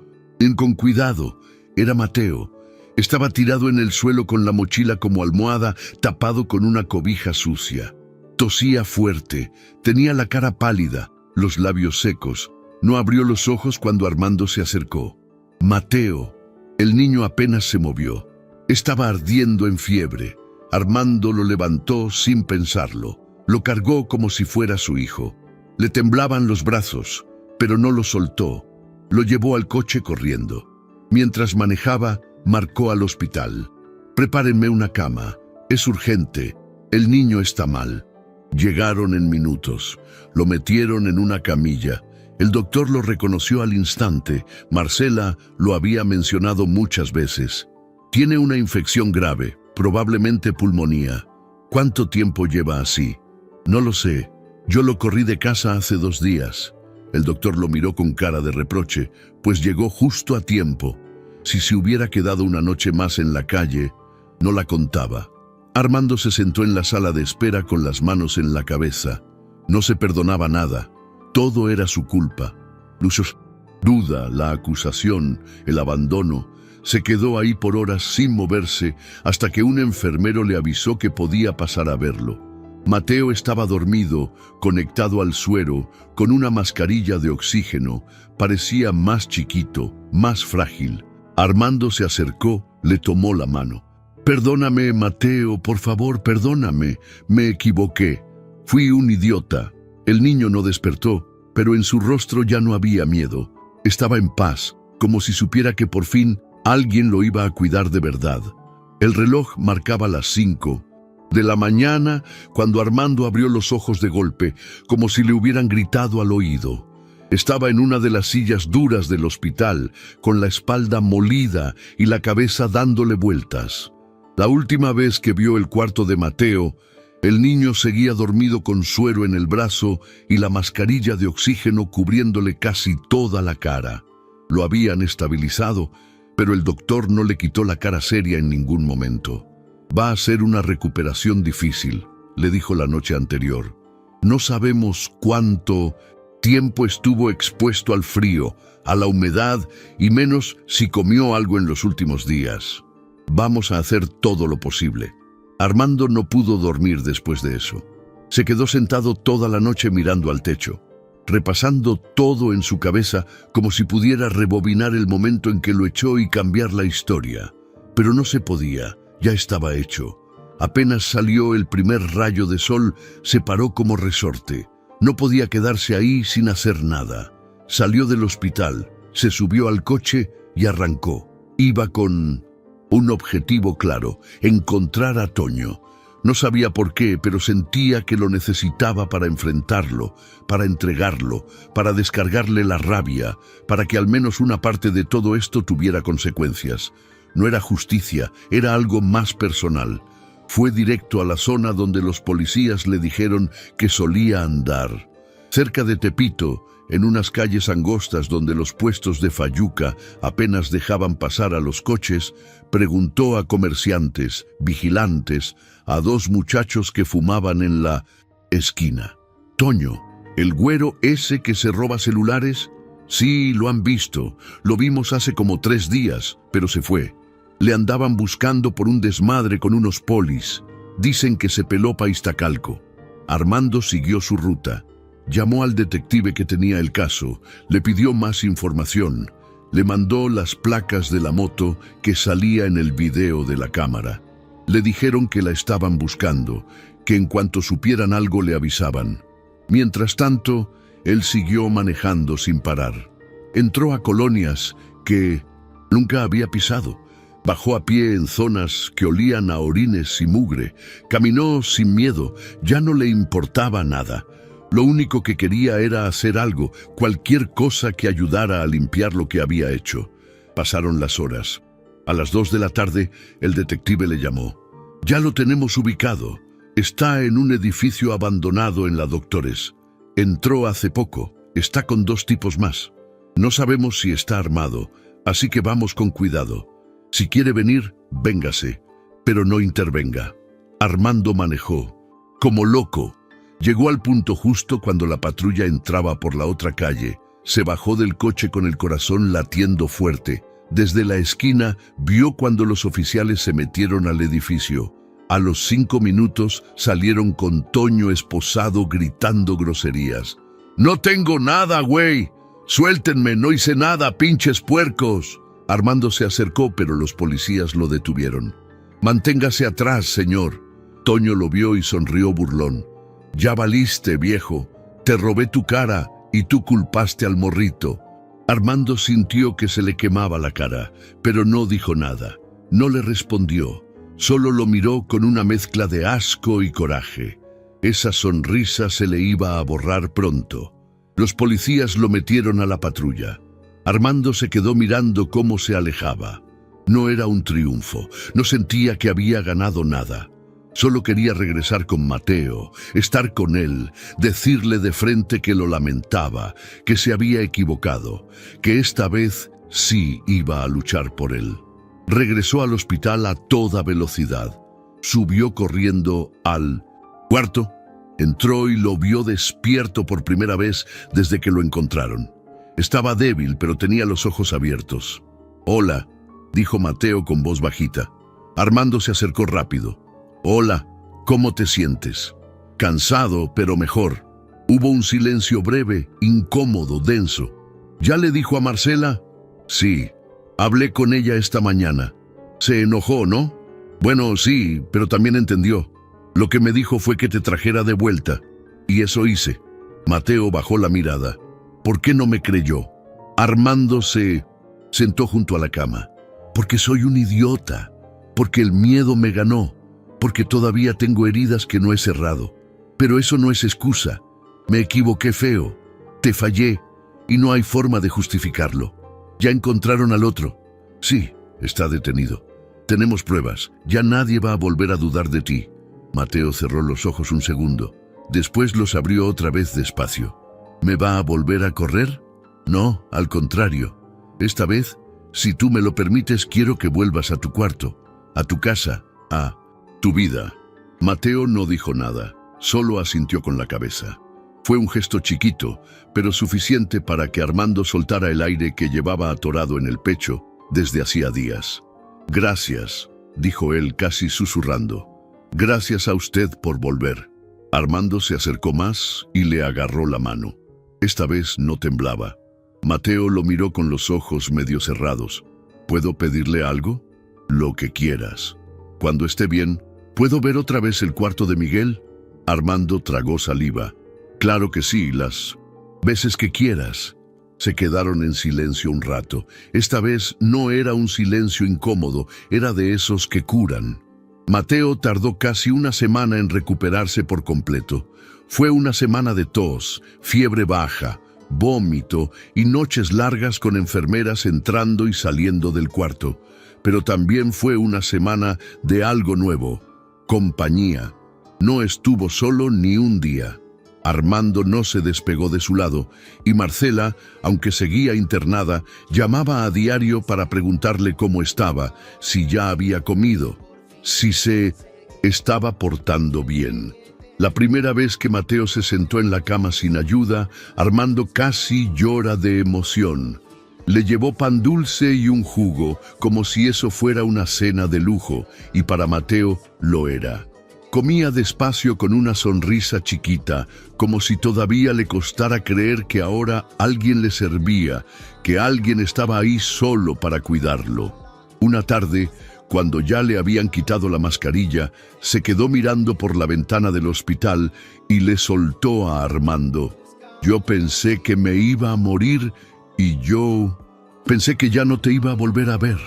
con cuidado. Era Mateo. Estaba tirado en el suelo con la mochila como almohada, tapado con una cobija sucia. Tosía fuerte, tenía la cara pálida, los labios secos. No abrió los ojos cuando Armando se acercó. Mateo. El niño apenas se movió. Estaba ardiendo en fiebre. Armando lo levantó sin pensarlo. Lo cargó como si fuera su hijo. Le temblaban los brazos, pero no lo soltó. Lo llevó al coche corriendo. Mientras manejaba, marcó al hospital. Prepárenme una cama. Es urgente. El niño está mal. Llegaron en minutos. Lo metieron en una camilla. El doctor lo reconoció al instante. Marcela lo había mencionado muchas veces. Tiene una infección grave, probablemente pulmonía. ¿Cuánto tiempo lleva así? No lo sé. Yo lo corrí de casa hace 2 días. El doctor lo miró con cara de reproche, pues llegó justo a tiempo. Si se hubiera quedado una noche más en la calle, no la contaba. Armando se sentó en la sala de espera con las manos en la cabeza. No se perdonaba nada. Todo era su culpa. Los duda, la acusación, el abandono. Se quedó ahí por horas sin moverse hasta que un enfermero le avisó que podía pasar a verlo. Mateo estaba dormido, conectado al suero, con una mascarilla de oxígeno. Parecía más chiquito, más frágil. Armando se acercó, le tomó la mano. «Perdóname, Mateo, por favor, perdóname. Me equivoqué. Fui un idiota». El niño no despertó, pero en su rostro ya no había miedo. Estaba en paz, como si supiera que por fin alguien lo iba a cuidar de verdad. El reloj marcaba las 5 de la mañana cuando Armando abrió los ojos de golpe, como si le hubieran gritado al oído. Estaba en una de las sillas duras del hospital, con la espalda molida y la cabeza dándole vueltas. La última vez que vio el cuarto de Mateo, el niño seguía dormido con suero en el brazo y la mascarilla de oxígeno cubriéndole casi toda la cara. Lo habían estabilizado, pero el doctor no le quitó la cara seria en ningún momento. «Va a ser una recuperación difícil», le dijo la noche anterior. «No sabemos cuánto tiempo estuvo expuesto al frío, a la humedad y menos si comió algo en los últimos días. Vamos a hacer todo lo posible». Armando no pudo dormir después de eso. Se quedó sentado toda la noche mirando al techo, repasando todo en su cabeza como si pudiera rebobinar el momento en que lo echó y cambiar la historia. Pero no se podía, ya estaba hecho. Apenas salió el primer rayo de sol, se paró como resorte. No podía quedarse ahí sin hacer nada. Salió del hospital, se subió al coche y arrancó. Iba con un objetivo claro: encontrar a Toño. No sabía por qué, pero sentía que lo necesitaba para enfrentarlo, para entregarlo, para descargarle la rabia, para que al menos una parte de todo esto tuviera consecuencias. No era justicia, era algo más personal. Fue directo a la zona donde los policías le dijeron que solía andar. Cerca de Tepito, en unas calles angostas donde los puestos de fayuca apenas dejaban pasar a los coches, preguntó a comerciantes, vigilantes, a 2 muchachos que fumaban en la esquina. «Toño, ¿el güero ese que se roba celulares?» «Sí, lo han visto. Lo vimos hace como 3 días, pero se fue. Le andaban buscando por un desmadre con unos polis. Dicen que se peló pa' Iztacalco». Armando siguió su ruta. Llamó al detective que tenía el caso, le pidió más información, le mandó las placas de la moto que salía en el video de la cámara. Le dijeron que la estaban buscando, que en cuanto supieran algo le avisaban. Mientras tanto, él siguió manejando sin parar. Entró a colonias que nunca había pisado. Bajó a pie en zonas que olían a orines y mugre. Caminó sin miedo, ya no le importaba nada. Lo único que quería era hacer algo, cualquier cosa que ayudara a limpiar lo que había hecho. Pasaron las horas. A las 2 de la tarde, el detective le llamó. «Ya lo tenemos ubicado. Está en un edificio abandonado en la Doctores. Entró hace poco. Está con 2 tipos más. No sabemos si está armado, así que vamos con cuidado. Si quiere venir, véngase, pero no intervenga». Armando manejó, como loco. Llegó al punto justo cuando la patrulla entraba por la otra calle. Se bajó del coche con el corazón latiendo fuerte. Desde la esquina vio cuando los oficiales se metieron al edificio. A los 5 minutos salieron con Toño esposado gritando groserías. «¡No tengo nada, güey! ¡Suéltenme! ¡No hice nada, pinches puercos!». Armando se acercó, pero los policías lo detuvieron. «Manténgase atrás, señor». Toño lo vio y sonrió burlón. «Ya valiste, viejo. Te robé tu cara y tú culpaste al morrito». Armando sintió que se le quemaba la cara, pero no dijo nada. No le respondió. Solo lo miró con una mezcla de asco y coraje. Esa sonrisa se le iba a borrar pronto. Los policías lo metieron a la patrulla. Armando se quedó mirando cómo se alejaba. No era un triunfo, no sentía que había ganado nada. Solo quería regresar con Mateo, estar con él, decirle de frente que lo lamentaba, que se había equivocado, que esta vez sí iba a luchar por él. Regresó al hospital a toda velocidad. Subió corriendo al cuarto. Entró y lo vio despierto por primera vez desde que lo encontraron. Estaba débil, pero tenía los ojos abiertos. «Hola», dijo Mateo con voz bajita. Armando se acercó rápido. «Hola, ¿cómo te sientes?» «Cansado, pero mejor». Hubo un silencio breve, incómodo, denso. «¿Ya le dijo a Marcela?» «Sí, hablé con ella esta mañana». «Se enojó, ¿no?» «Bueno, sí, pero también entendió. Lo que me dijo fue que te trajera de vuelta. Y eso hice». Mateo bajó la mirada. «¿Por qué no me creyó?» Armando se sentó junto a la cama. «Porque soy un idiota. Porque el miedo me ganó. Porque todavía tengo heridas que no he cerrado. Pero eso no es excusa. Me equivoqué feo. Te fallé. Y no hay forma de justificarlo. Ya encontraron al otro. Sí, está detenido. Tenemos pruebas. Ya nadie va a volver a dudar de ti». Mateo cerró los ojos un segundo. Después los abrió otra vez despacio. «¿Me va a volver a correr?» «No, al contrario. Esta vez, si tú me lo permites, quiero que vuelvas a tu cuarto, a tu casa, a tu vida». Mateo no dijo nada, solo asintió con la cabeza. Fue un gesto chiquito, pero suficiente para que Armando soltara el aire que llevaba atorado en el pecho desde hacía días. «Gracias», dijo él casi susurrando. «Gracias a usted por volver». Armando se acercó más y le agarró la mano. Esta vez no temblaba. Mateo lo miró con los ojos medio cerrados. «¿Puedo pedirle algo?» «Lo que quieras. Cuando esté bien, ¿puedo ver otra vez el cuarto de Miguel?» Armando tragó saliva. «Claro que sí, las veces que quieras». Se quedaron en silencio un rato. Esta vez no era un silencio incómodo, era de esos que curan. Mateo tardó casi una semana en recuperarse por completo. Fue una semana de tos, fiebre baja, vómito y noches largas con enfermeras entrando y saliendo del cuarto. Pero también fue una semana de algo nuevo, compañía. No estuvo solo ni un día. Armando no se despegó de su lado y Marcela, aunque seguía internada, llamaba a diario para preguntarle cómo estaba, si ya había comido, si se estaba portando bien. La primera vez que Mateo se sentó en la cama sin ayuda, Armando casi llora de emoción. Le llevó pan dulce y un jugo, como si eso fuera una cena de lujo, y para Mateo lo era. Comía despacio con una sonrisa chiquita, como si todavía le costara creer que ahora alguien le servía, que alguien estaba ahí solo para cuidarlo. Una tarde, cuando ya le habían quitado la mascarilla, se quedó mirando por la ventana del hospital y le soltó a Armando: «Yo pensé que me iba a morir y yo pensé que ya no te iba a volver a ver.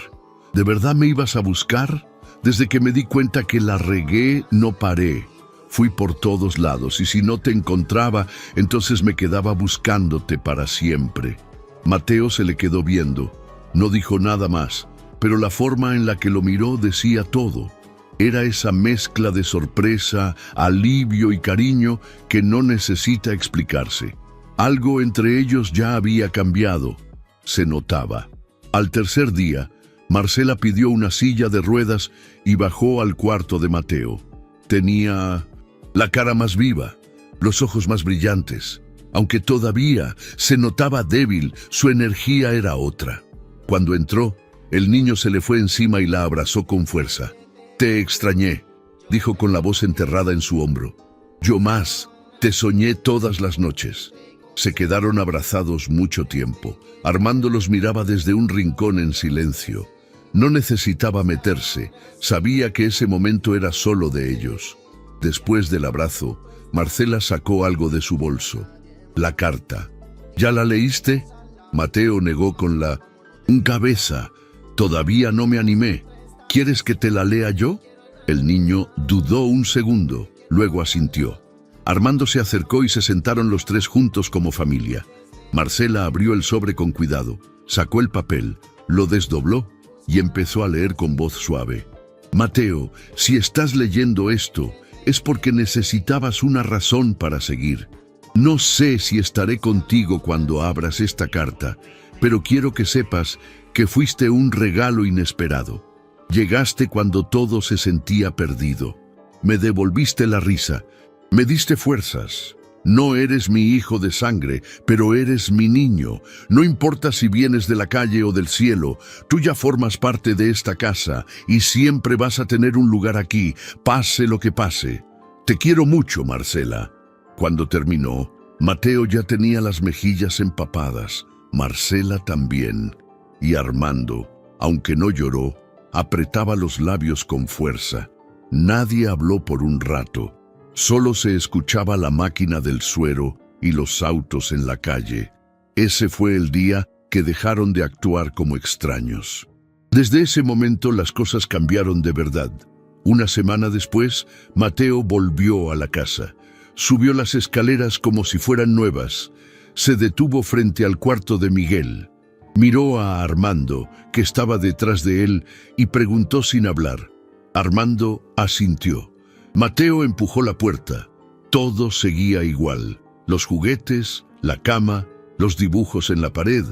¿De verdad me ibas a buscar? Desde que me di cuenta que la regué, no paré. Fui por todos lados y si no te encontraba, entonces me quedaba buscándote para siempre». Mateo se le quedó viendo. No dijo nada más, pero la forma en la que lo miró decía todo. Era esa mezcla de sorpresa, alivio y cariño que no necesita explicarse. Algo entre ellos ya había cambiado. Se notaba. Al tercer día, Marcela pidió una silla de ruedas y bajó al cuarto de Mateo. Tenía la cara más viva, los ojos más brillantes. Aunque todavía se notaba débil, su energía era otra. Cuando entró, el niño se le fue encima y la abrazó con fuerza. «Te extrañé», dijo con la voz enterrada en su hombro. «Yo más, te soñé todas las noches». Se quedaron abrazados mucho tiempo. Armando los miraba desde un rincón en silencio. No necesitaba meterse, sabía que ese momento era solo de ellos. Después del abrazo, Marcela sacó algo de su bolso. La carta. «¿Ya la leíste?» Mateo negó con la cabeza. «Todavía no me animé. ¿Quieres que te la lea yo?» El niño dudó un segundo, luego asintió. Armando se acercó y se sentaron los tres juntos como familia. Marcela abrió el sobre con cuidado, sacó el papel, lo desdobló y empezó a leer con voz suave. Mateo, si estás leyendo esto, es porque necesitabas una razón para seguir. No sé si estaré contigo cuando abras esta carta, pero quiero que sepas que fuiste un regalo inesperado. Llegaste cuando todo se sentía perdido. Me devolviste la risa, me diste fuerzas. No eres mi hijo de sangre, pero eres mi niño. No importa si vienes de la calle o del cielo, tú ya formas parte de esta casa y siempre vas a tener un lugar aquí, pase lo que pase. Te quiero mucho, Marcela. Cuando terminó, Mateo ya tenía las mejillas empapadas, Marcela también. Y Armando, aunque no lloró, apretaba los labios con fuerza. Nadie habló por un rato. Solo se escuchaba la máquina del suero y los autos en la calle. Ese fue el día que dejaron de actuar como extraños. Desde ese momento las cosas cambiaron de verdad. Una semana después, Mateo volvió a la casa. Subió las escaleras como si fueran nuevas. Se detuvo frente al cuarto de Miguel. Miró a Armando, que estaba detrás de él, y preguntó sin hablar. Armando asintió. Mateo empujó la puerta. Todo seguía igual. Los juguetes, la cama, los dibujos en la pared.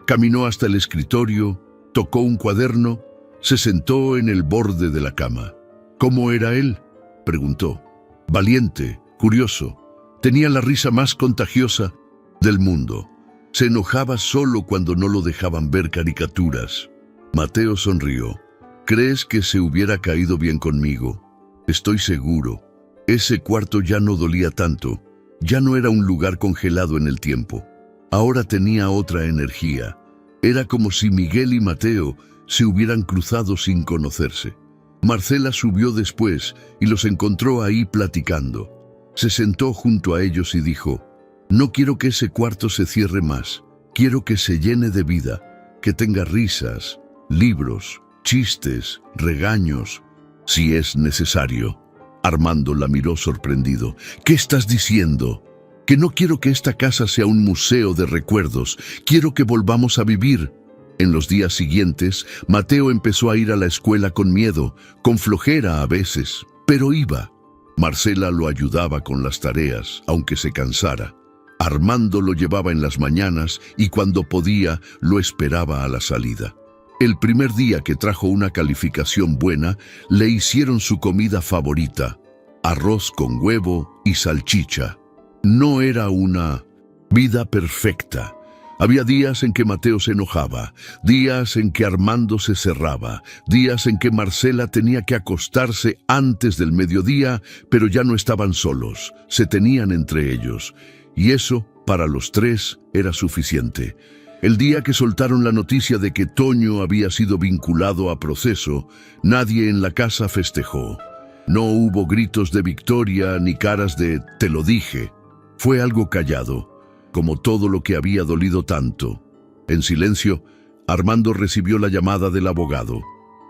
Caminó hasta el escritorio, tocó un cuaderno, se sentó en el borde de la cama. ¿Cómo era él?, preguntó. Valiente, curioso. Tenía la risa más contagiosa del mundo. Se enojaba solo cuando no lo dejaban ver caricaturas. Mateo sonrió. ¿Crees que se hubiera caído bien conmigo? Estoy seguro. Ese cuarto ya no dolía tanto. Ya no era un lugar congelado en el tiempo. Ahora tenía otra energía. Era como si Miguel y Mateo se hubieran cruzado sin conocerse. Marcela subió después y los encontró ahí platicando. Se sentó junto a ellos y dijo: no quiero que ese cuarto se cierre más. Quiero que se llene de vida, que tenga risas, libros, chistes, regaños, si es necesario. Armando la miró sorprendido. ¿Qué estás diciendo? Que no quiero que esta casa sea un museo de recuerdos. Quiero que volvamos a vivir. En los días siguientes, Mateo empezó a ir a la escuela con miedo, con flojera a veces, pero iba. Marcela lo ayudaba con las tareas, aunque se cansara. Armando lo llevaba en las mañanas y cuando podía, lo esperaba a la salida. El primer día que trajo una calificación buena, le hicieron su comida favorita, arroz con huevo y salchicha. No era una vida perfecta. Había días en que Mateo se enojaba, días en que Armando se cerraba, días en que Marcela tenía que acostarse antes del mediodía, pero ya no estaban solos, se tenían entre ellos. Y eso, para los tres, era suficiente. El día que soltaron la noticia de que Toño había sido vinculado a proceso, nadie en la casa festejó. No hubo gritos de victoria ni caras de «te lo dije». Fue algo callado, como todo lo que había dolido tanto. En silencio, Armando recibió la llamada del abogado.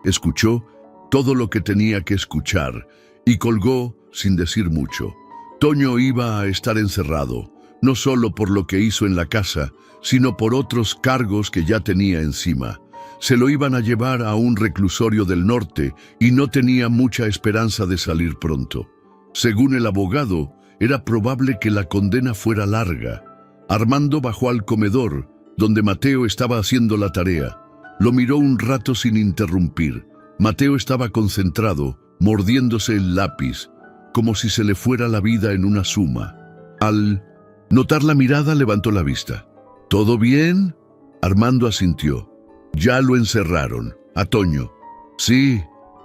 Escuchó todo lo que tenía que escuchar y colgó sin decir mucho. Toño iba a estar encerrado, no solo por lo que hizo en la casa, sino por otros cargos que ya tenía encima. Se lo iban a llevar a un reclusorio del norte y no tenía mucha esperanza de salir pronto. Según el abogado, era probable que la condena fuera larga. Armando bajó al comedor, donde Mateo estaba haciendo la tarea. Lo miró un rato sin interrumpir. Mateo estaba concentrado, mordiéndose el lápiz, como si se le fuera la vida en una suma. Al notar la mirada, levantó la vista. ¿Todo bien? Armando asintió. Ya lo encerraron. A Toño. Sí.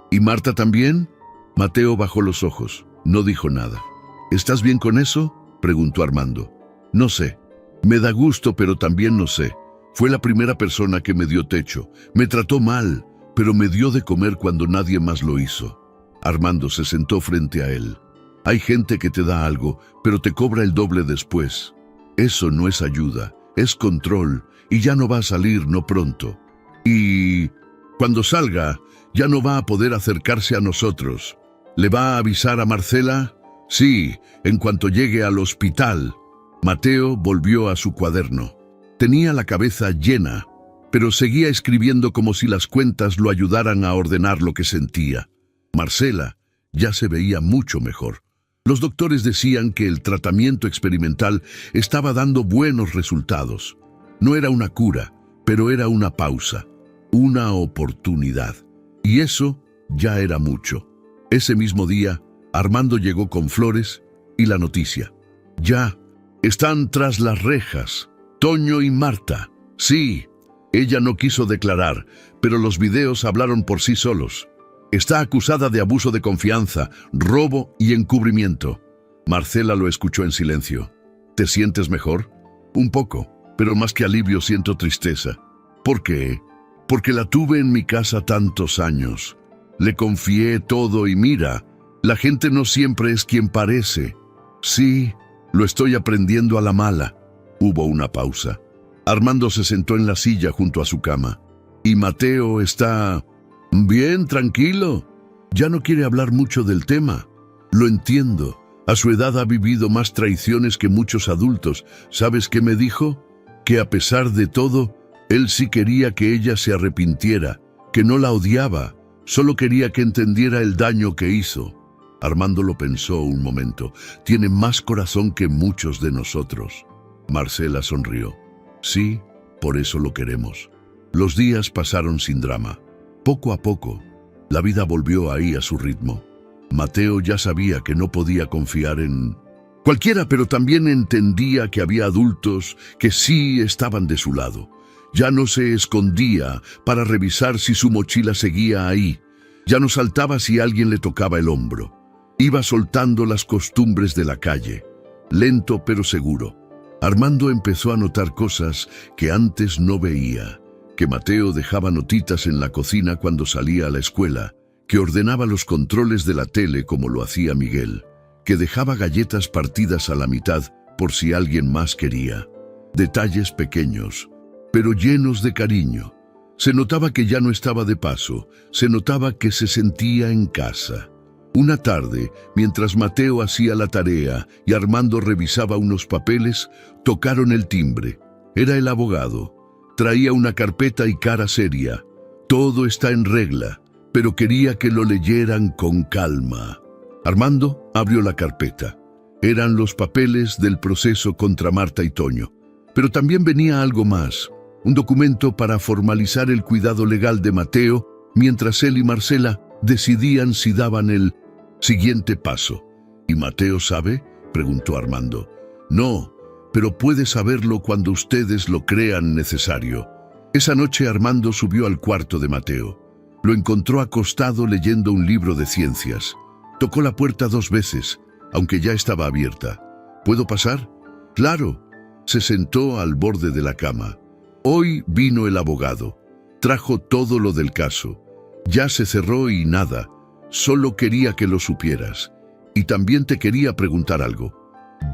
¿Y Marta también? Mateo bajó los ojos. No dijo nada. ¿Estás bien con eso?, preguntó Armando. No sé. Me da gusto, pero también no sé. Fue la primera persona que me dio techo. Me trató mal, pero me dio de comer cuando nadie más lo hizo. Armando se sentó frente a él. Hay gente que te da algo, pero te cobra el doble después. Eso no es ayuda, es control, y ya no va a salir no pronto. Y cuando salga, ya no va a poder acercarse a nosotros. ¿Le va a avisar a Marcela? Sí, en cuanto llegue al hospital. Mateo volvió a su cuaderno. Tenía la cabeza llena, pero seguía escribiendo como si las cuentas lo ayudaran a ordenar lo que sentía. Marcela ya se veía mucho mejor. Los doctores decían que el tratamiento experimental estaba dando buenos resultados. No era una cura, pero era una pausa, una oportunidad. Y eso ya era mucho. Ese mismo día, Armando llegó con flores y la noticia. Ya están tras las rejas, Toño y Marta. Sí, ella no quiso declarar, pero los videos hablaron por sí solos. Está acusada de abuso de confianza, robo y encubrimiento. Marcela lo escuchó en silencio. ¿Te sientes mejor? Un poco, pero más que alivio siento tristeza. ¿Por qué? Porque la tuve en mi casa tantos años. Le confié todo y mira, la gente no siempre es quien parece. Sí, lo estoy aprendiendo a la mala. Hubo una pausa. Armando se sentó en la silla junto a su cama. Y Mateo está bien, tranquilo. Ya no quiere hablar mucho del tema. Lo entiendo. A su edad ha vivido más traiciones que muchos adultos. ¿Sabes qué me dijo? Que a pesar de todo, él sí quería que ella se arrepintiera, que no la odiaba, solo quería que entendiera el daño que hizo. Armando lo pensó un momento. Tiene más corazón que muchos de nosotros. Marcela sonrió. Sí, por eso lo queremos. Los días pasaron sin drama. Poco a poco, la vida volvió ahí a su ritmo. Mateo ya sabía que no podía confiar en cualquiera, pero también entendía que había adultos que sí estaban de su lado. Ya no se escondía para revisar si su mochila seguía ahí. Ya no saltaba si alguien le tocaba el hombro. Iba soltando las costumbres de la calle, lento pero seguro. Armando empezó a notar cosas que antes no veía. Que Mateo dejaba notitas en la cocina cuando salía a la escuela, que ordenaba los controles de la tele como lo hacía Miguel, que dejaba galletas partidas a la mitad por si alguien más quería. Detalles pequeños, pero llenos de cariño. Se notaba que ya no estaba de paso, se notaba que se sentía en casa. Una tarde, mientras Mateo hacía la tarea y Armando revisaba unos papeles, tocaron el timbre. Era el abogado. Traía una carpeta y cara seria. Todo está en regla, pero quería que lo leyeran con calma. Armando abrió la carpeta. Eran los papeles del proceso contra Marta y Toño. Pero también venía algo más. Un documento para formalizar el cuidado legal de Mateo, mientras él y Marcela decidían si daban el siguiente paso. ¿Y Mateo sabe?, preguntó Armando. No, pero puede saberlo cuando ustedes lo crean necesario. Esa noche Armando subió al cuarto de Mateo. Lo encontró acostado leyendo un libro de ciencias. Tocó la puerta 2 veces, aunque ya estaba abierta. ¿Puedo pasar? Claro. Se sentó al borde de la cama. Hoy vino el abogado. Trajo todo lo del caso. Ya se cerró y nada. Solo quería que lo supieras. Y también te quería preguntar algo.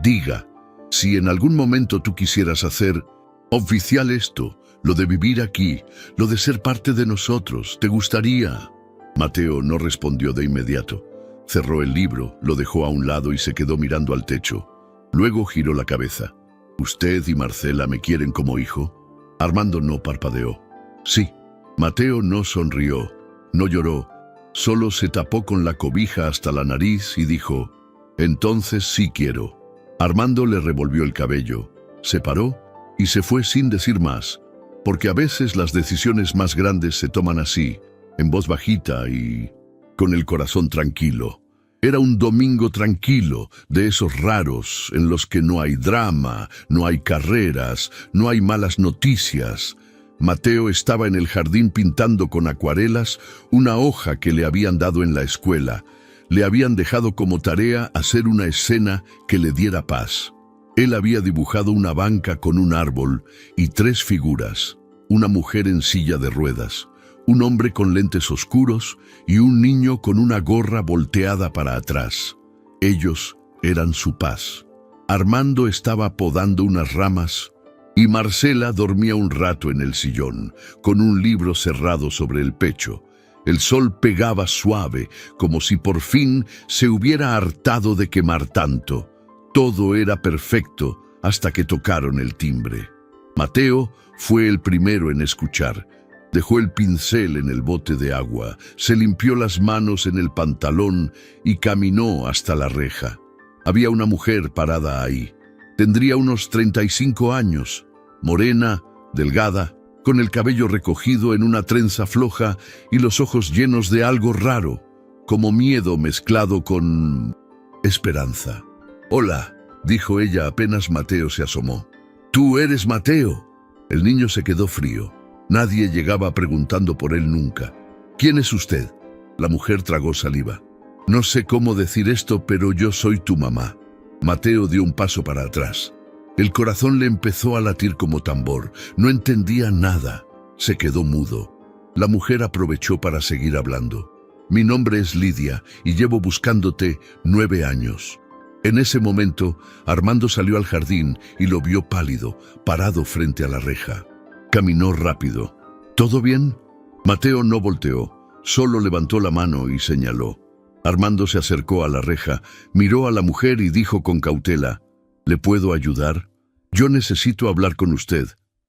Diga, si en algún momento tú quisieras hacer oficial esto, lo de vivir aquí, lo de ser parte de nosotros, ¿te gustaría? Mateo no respondió de inmediato. Cerró el libro, lo dejó a un lado y se quedó mirando al techo. Luego giró la cabeza. ¿Usted y Marcela me quieren como hijo? Armando no parpadeó. Sí. Mateo no sonrió, no lloró. Solo se tapó con la cobija hasta la nariz y dijo, entonces sí quiero. Armando le revolvió el cabello, se paró y se fue sin decir más, porque a veces las decisiones más grandes se toman así, en voz bajita y con el corazón tranquilo. Era un domingo tranquilo, de esos raros en los que no hay drama, no hay carreras, no hay malas noticias. Mateo estaba en el jardín pintando con acuarelas una hoja que le habían dado en la escuela. Le habían dejado como tarea hacer una escena que le diera paz. Él había dibujado una banca con un árbol y 3 figuras, una mujer en silla de ruedas, un hombre con lentes oscuros y un niño con una gorra volteada para atrás. Ellos eran su paz. Armando estaba podando unas ramas y Marcela dormía un rato en el sillón, con un libro cerrado sobre el pecho. El sol pegaba suave, como si por fin se hubiera hartado de quemar tanto. Todo era perfecto hasta que tocaron el timbre. Mateo fue el primero en escuchar. Dejó el pincel en el bote de agua, se limpió las manos en el pantalón y caminó hasta la reja. Había una mujer parada ahí. Tendría unos 35 años, morena, delgada, con el cabello recogido en una trenza floja y los ojos llenos de algo raro, como miedo mezclado con esperanza. «Hola», dijo ella apenas Mateo se asomó. «¿Tú eres Mateo?» El niño se quedó frío. Nadie llegaba preguntando por él nunca. «¿Quién es usted?» La mujer tragó saliva. «No sé cómo decir esto, pero yo soy tu mamá». Mateo dio un paso para atrás. El corazón le empezó a latir como tambor. No entendía nada. Se quedó mudo. La mujer aprovechó para seguir hablando. «Mi nombre es Lidia y llevo buscándote 9 años». En ese momento, Armando salió al jardín y lo vio pálido, parado frente a la reja. Caminó rápido. «¿Todo bien?» Mateo no volteó, solo levantó la mano y señaló. Armando se acercó a la reja, miró a la mujer y dijo con cautela: «¿Le puedo ayudar? Yo necesito hablar con usted.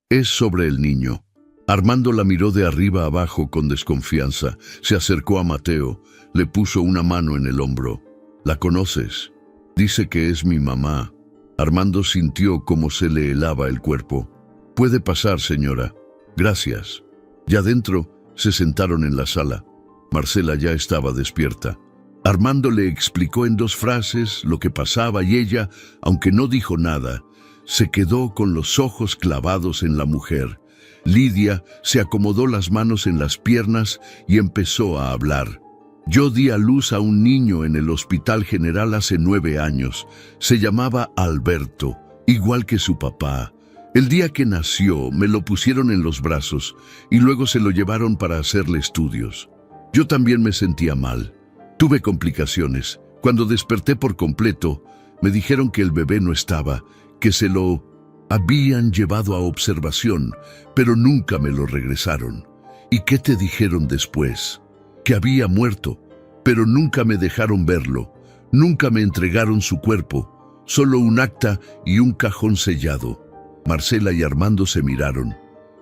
Es sobre el niño». Armando la miró de arriba abajo con desconfianza. Se acercó a Mateo, le puso una mano en el hombro. «¿La conoces?» «Dice que es mi mamá». Armando sintió cómo se le helaba el cuerpo. «Puede pasar, señora. Gracias». Ya dentro, se sentaron en la sala. Marcela ya estaba despierta. Armando le explicó en 2 frases lo que pasaba y ella, aunque no dijo nada, se quedó con los ojos clavados en la mujer. Lidia se acomodó las manos en las piernas y empezó a hablar. «Yo di a luz a un niño en el Hospital General hace 9 años. Se llamaba Alberto, igual que su papá. El día que nació me lo pusieron en los brazos y luego se lo llevaron para hacerle estudios. Yo también me sentía mal. Tuve complicaciones. Cuando desperté por completo, me dijeron que el bebé no estaba, que se lo habían llevado a observación, pero nunca me lo regresaron. ¿Y qué te dijeron después? Que había muerto, pero nunca me dejaron verlo. Nunca me entregaron su cuerpo, solo un acta y un cajón sellado». Marcela y Armando se miraron.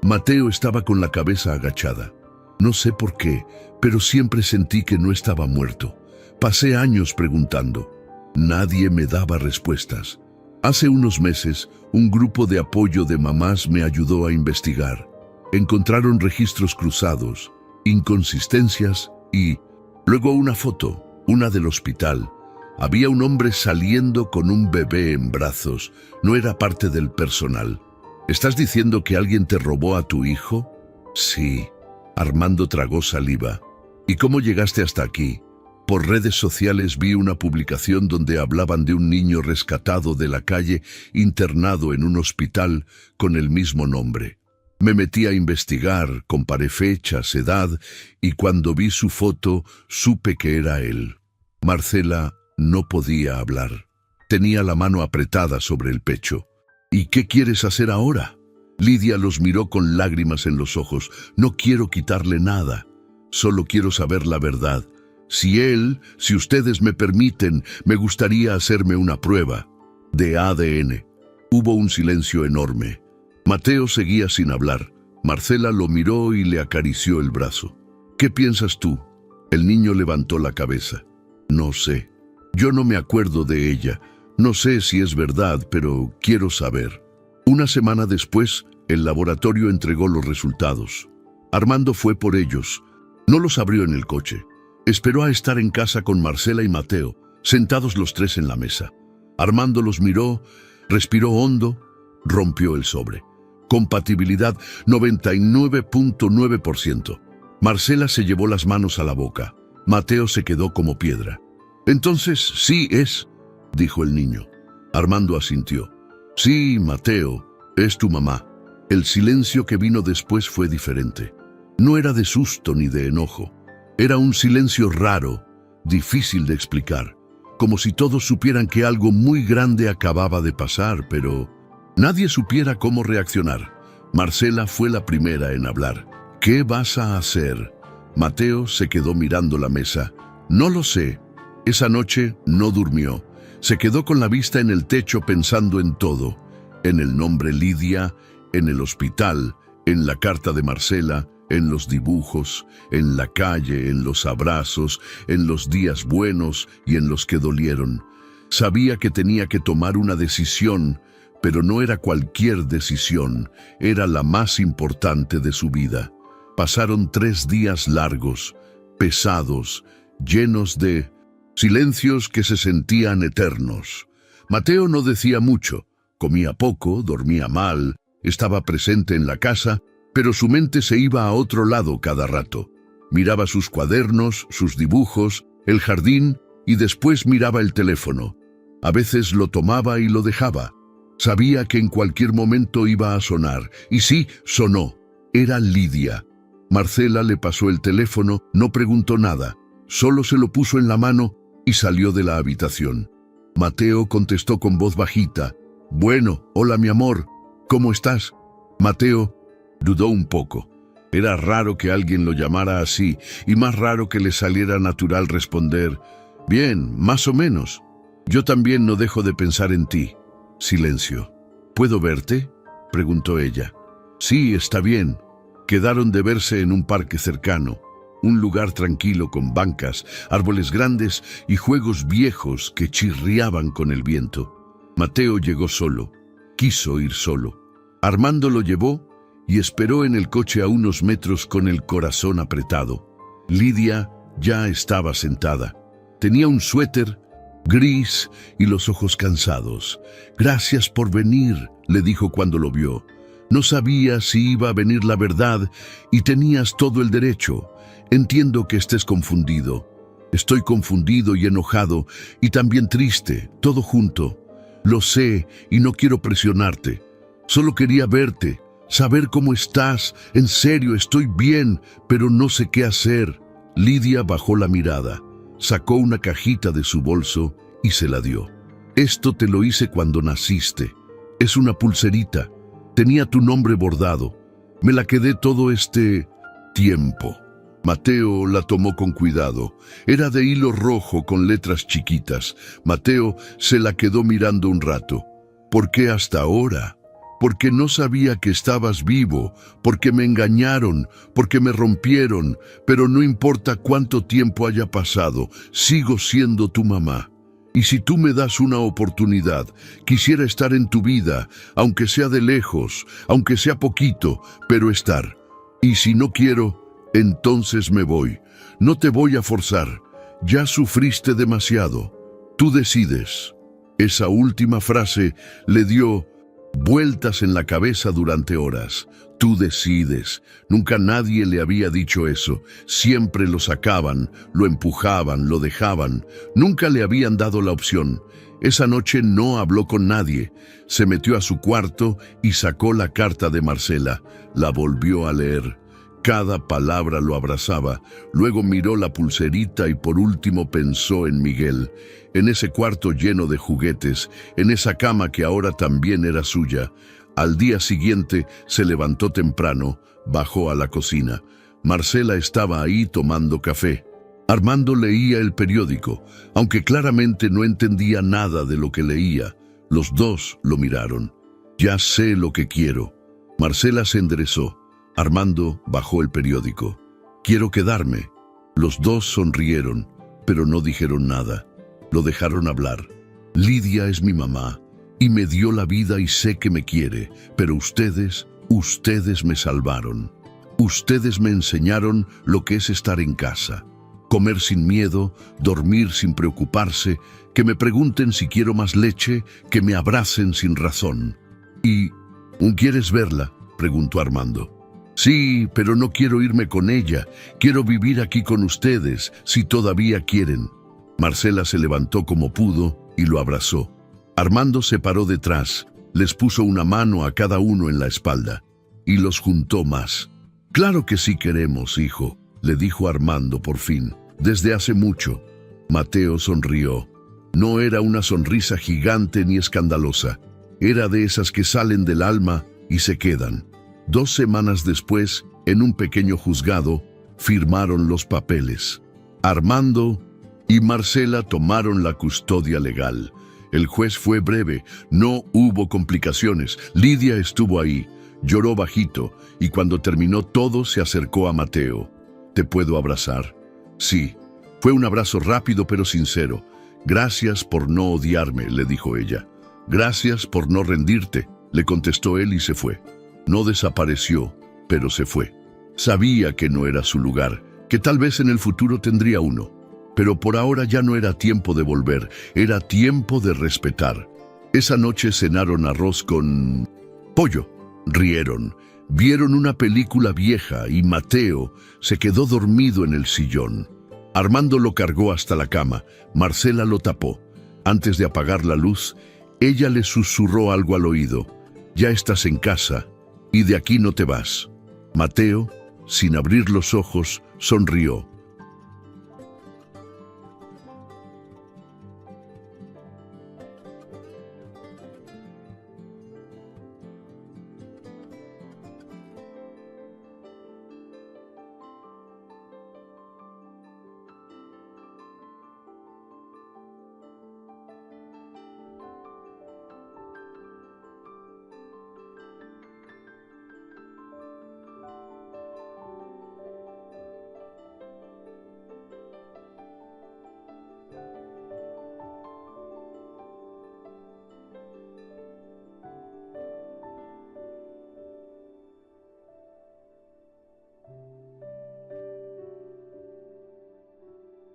Mateo estaba con la cabeza agachada. «No sé por qué, pero siempre sentí que no estaba muerto. Pasé años preguntando. Nadie me daba respuestas. Hace unos meses, un grupo de apoyo de mamás me ayudó a investigar. Encontraron registros cruzados, inconsistencias y luego una foto, una del hospital. Había un hombre saliendo con un bebé en brazos. No era parte del personal». «¿Estás diciendo que alguien te robó a tu hijo?» «Sí». Armando tragó saliva. «¿Y cómo llegaste hasta aquí?» «Por redes sociales vi una publicación donde hablaban de un niño rescatado de la calle, internado en un hospital con el mismo nombre. Me metí a investigar, comparé fechas, edad, y cuando vi su foto, supe que era él». Marcela no podía hablar. Tenía la mano apretada sobre el pecho. «¿Y qué quieres hacer ahora?» Lidia los miró con lágrimas en los ojos. «No quiero quitarle nada. Solo quiero saber la verdad. Si ustedes me permiten, me gustaría hacerme una prueba de ADN». Hubo un silencio enorme. Mateo seguía sin hablar. Marcela lo miró y le acarició el brazo. «¿Qué piensas tú?» El niño levantó la cabeza. «No sé. Yo no me acuerdo de ella. No sé si es verdad, pero quiero saber». Una semana después, el laboratorio entregó los resultados. Armando fue por ellos. No los abrió en el coche. Esperó a estar en casa con Marcela y Mateo, sentados los 3 en la mesa. Armando los miró, respiró hondo, rompió el sobre. Compatibilidad 99.9%. Marcela se llevó las manos a la boca. Mateo se quedó como piedra. «Entonces sí es», dijo el niño. Armando asintió. «Sí, Mateo, es tu mamá». El silencio que vino después fue diferente. No era de susto ni de enojo. Era un silencio raro, difícil de explicar, como si todos supieran que algo muy grande acababa de pasar, pero nadie supiera cómo reaccionar. Marcela fue la primera en hablar. «¿Qué vas a hacer?». Mateo se quedó mirando la mesa. No lo sé. Esa noche no durmió. Se quedó con la vista en el techo pensando en todo. En el nombre Lidia, en el hospital, en la carta de Marcela, en los dibujos, en la calle, en los abrazos, en los días buenos y en los que dolieron. Sabía que tenía que tomar una decisión, pero no era cualquier decisión, era la más importante de su vida. Pasaron 3 días largos, pesados, llenos de silencios que se sentían eternos. Mateo no decía mucho, comía poco, dormía mal, estaba presente en la casa, pero su mente se iba a otro lado cada rato. Miraba sus cuadernos, sus dibujos, el jardín y después miraba el teléfono. A veces lo tomaba y lo dejaba. Sabía que en cualquier momento iba a sonar. Y sí, sonó. Era Lidia. Marcela le pasó el teléfono, no preguntó nada. Solo se lo puso en la mano y salió de la habitación. Mateo contestó con voz bajita. «Bueno, hola mi amor, ¿cómo estás?» Mateo dudó un poco. Era raro que alguien lo llamara así, y más raro que le saliera natural responder, «Bien, más o menos. Yo también no dejo de pensar en ti». Silencio. «¿Puedo verte?», preguntó ella. «Sí, está bien». Quedaron de verse en un parque cercano, un lugar tranquilo con bancas, árboles grandes y juegos viejos que chirriaban con el viento. Mateo llegó solo. Quiso ir solo. Armando lo llevó y esperó en el coche a unos metros con el corazón apretado. Lidia ya estaba sentada. Tenía un suéter gris y los ojos cansados. «Gracias por venir», le dijo cuando lo vio. «No sabía si iba a venir la verdad y tenías todo el derecho. Entiendo que estés confundido. Estoy confundido y enojado y también triste, todo junto. Lo sé y no quiero presionarte. Solo quería verte, saber cómo estás. En serio, estoy bien, pero no sé qué hacer». Lidia bajó la mirada, sacó una cajita de su bolso y se la dio. «Esto te lo hice cuando naciste. Es una pulserita. Tenía tu nombre bordado. Me la quedé todo este tiempo». Mateo la tomó con cuidado. Era de hilo rojo con letras chiquitas. Mateo se la quedó mirando un rato. «¿Por qué hasta ahora? Porque no sabía que estabas vivo, porque me engañaron, porque me rompieron, pero no importa cuánto tiempo haya pasado, sigo siendo tu mamá. Y si tú me das una oportunidad, quisiera estar en tu vida, aunque sea de lejos, aunque sea poquito, pero estar. Y si no quiero, entonces me voy. No te voy a forzar. Ya sufriste demasiado. Tú decides». Esa última frase le dio vueltas en la cabeza durante horas. Tú decides. Nunca nadie le había dicho eso. Siempre lo sacaban, lo empujaban, lo dejaban. Nunca le habían dado la opción. Esa noche no habló con nadie. Se metió a su cuarto y sacó la carta de Marcela. La volvió a leer. Cada palabra lo abrazaba. Luego miró la pulserita y por último pensó en Miguel, en ese cuarto lleno de juguetes, en esa cama que ahora también era suya. Al día siguiente se levantó temprano, bajó a la cocina. Marcela estaba ahí tomando café. Armando leía el periódico, aunque claramente no entendía nada de lo que leía. Los dos lo miraron. «Ya sé lo que quiero». Marcela se enderezó. Armando bajó el periódico. «Quiero quedarme». Los dos sonrieron, pero no dijeron nada. Lo dejaron hablar. «Lidia es mi mamá, y me dio la vida y sé que me quiere, pero ustedes me salvaron. Ustedes me enseñaron lo que es estar en casa. Comer sin miedo, dormir sin preocuparse, que me pregunten si quiero más leche, que me abracen sin razón». «¿Y quieres verla?», preguntó Armando. «Sí, pero no quiero irme con ella. Quiero vivir aquí con ustedes, si todavía quieren». Marcela se levantó como pudo y lo abrazó. Armando se paró detrás, les puso una mano a cada uno en la espalda y los juntó más. «Claro que sí queremos, hijo», le dijo Armando por fin, «desde hace mucho». Mateo sonrió. No era una sonrisa gigante ni escandalosa. Era de esas que salen del alma y se quedan. 2 semanas después, en un pequeño juzgado, firmaron los papeles. Armando y Marcela tomaron la custodia legal. El juez fue breve, no hubo complicaciones. Lidia estuvo ahí, lloró bajito y cuando terminó todo se acercó a Mateo. ¿Te puedo abrazar? Sí. Fue un abrazo rápido pero sincero. Gracias por no odiarme, le dijo ella. Gracias por no rendirte, le contestó él y se fue. No desapareció, pero se fue. Sabía que no era su lugar, que tal vez en el futuro tendría uno. Pero por ahora ya no era tiempo de volver, era tiempo de respetar. Esa noche cenaron arroz con pollo, rieron, vieron una película vieja y Mateo se quedó dormido en el sillón. Armando lo cargó hasta la cama, Marcela lo tapó. Antes de apagar la luz, ella le susurró algo al oído. Ya estás en casa y de aquí no te vas. Mateo, sin abrir los ojos, sonrió.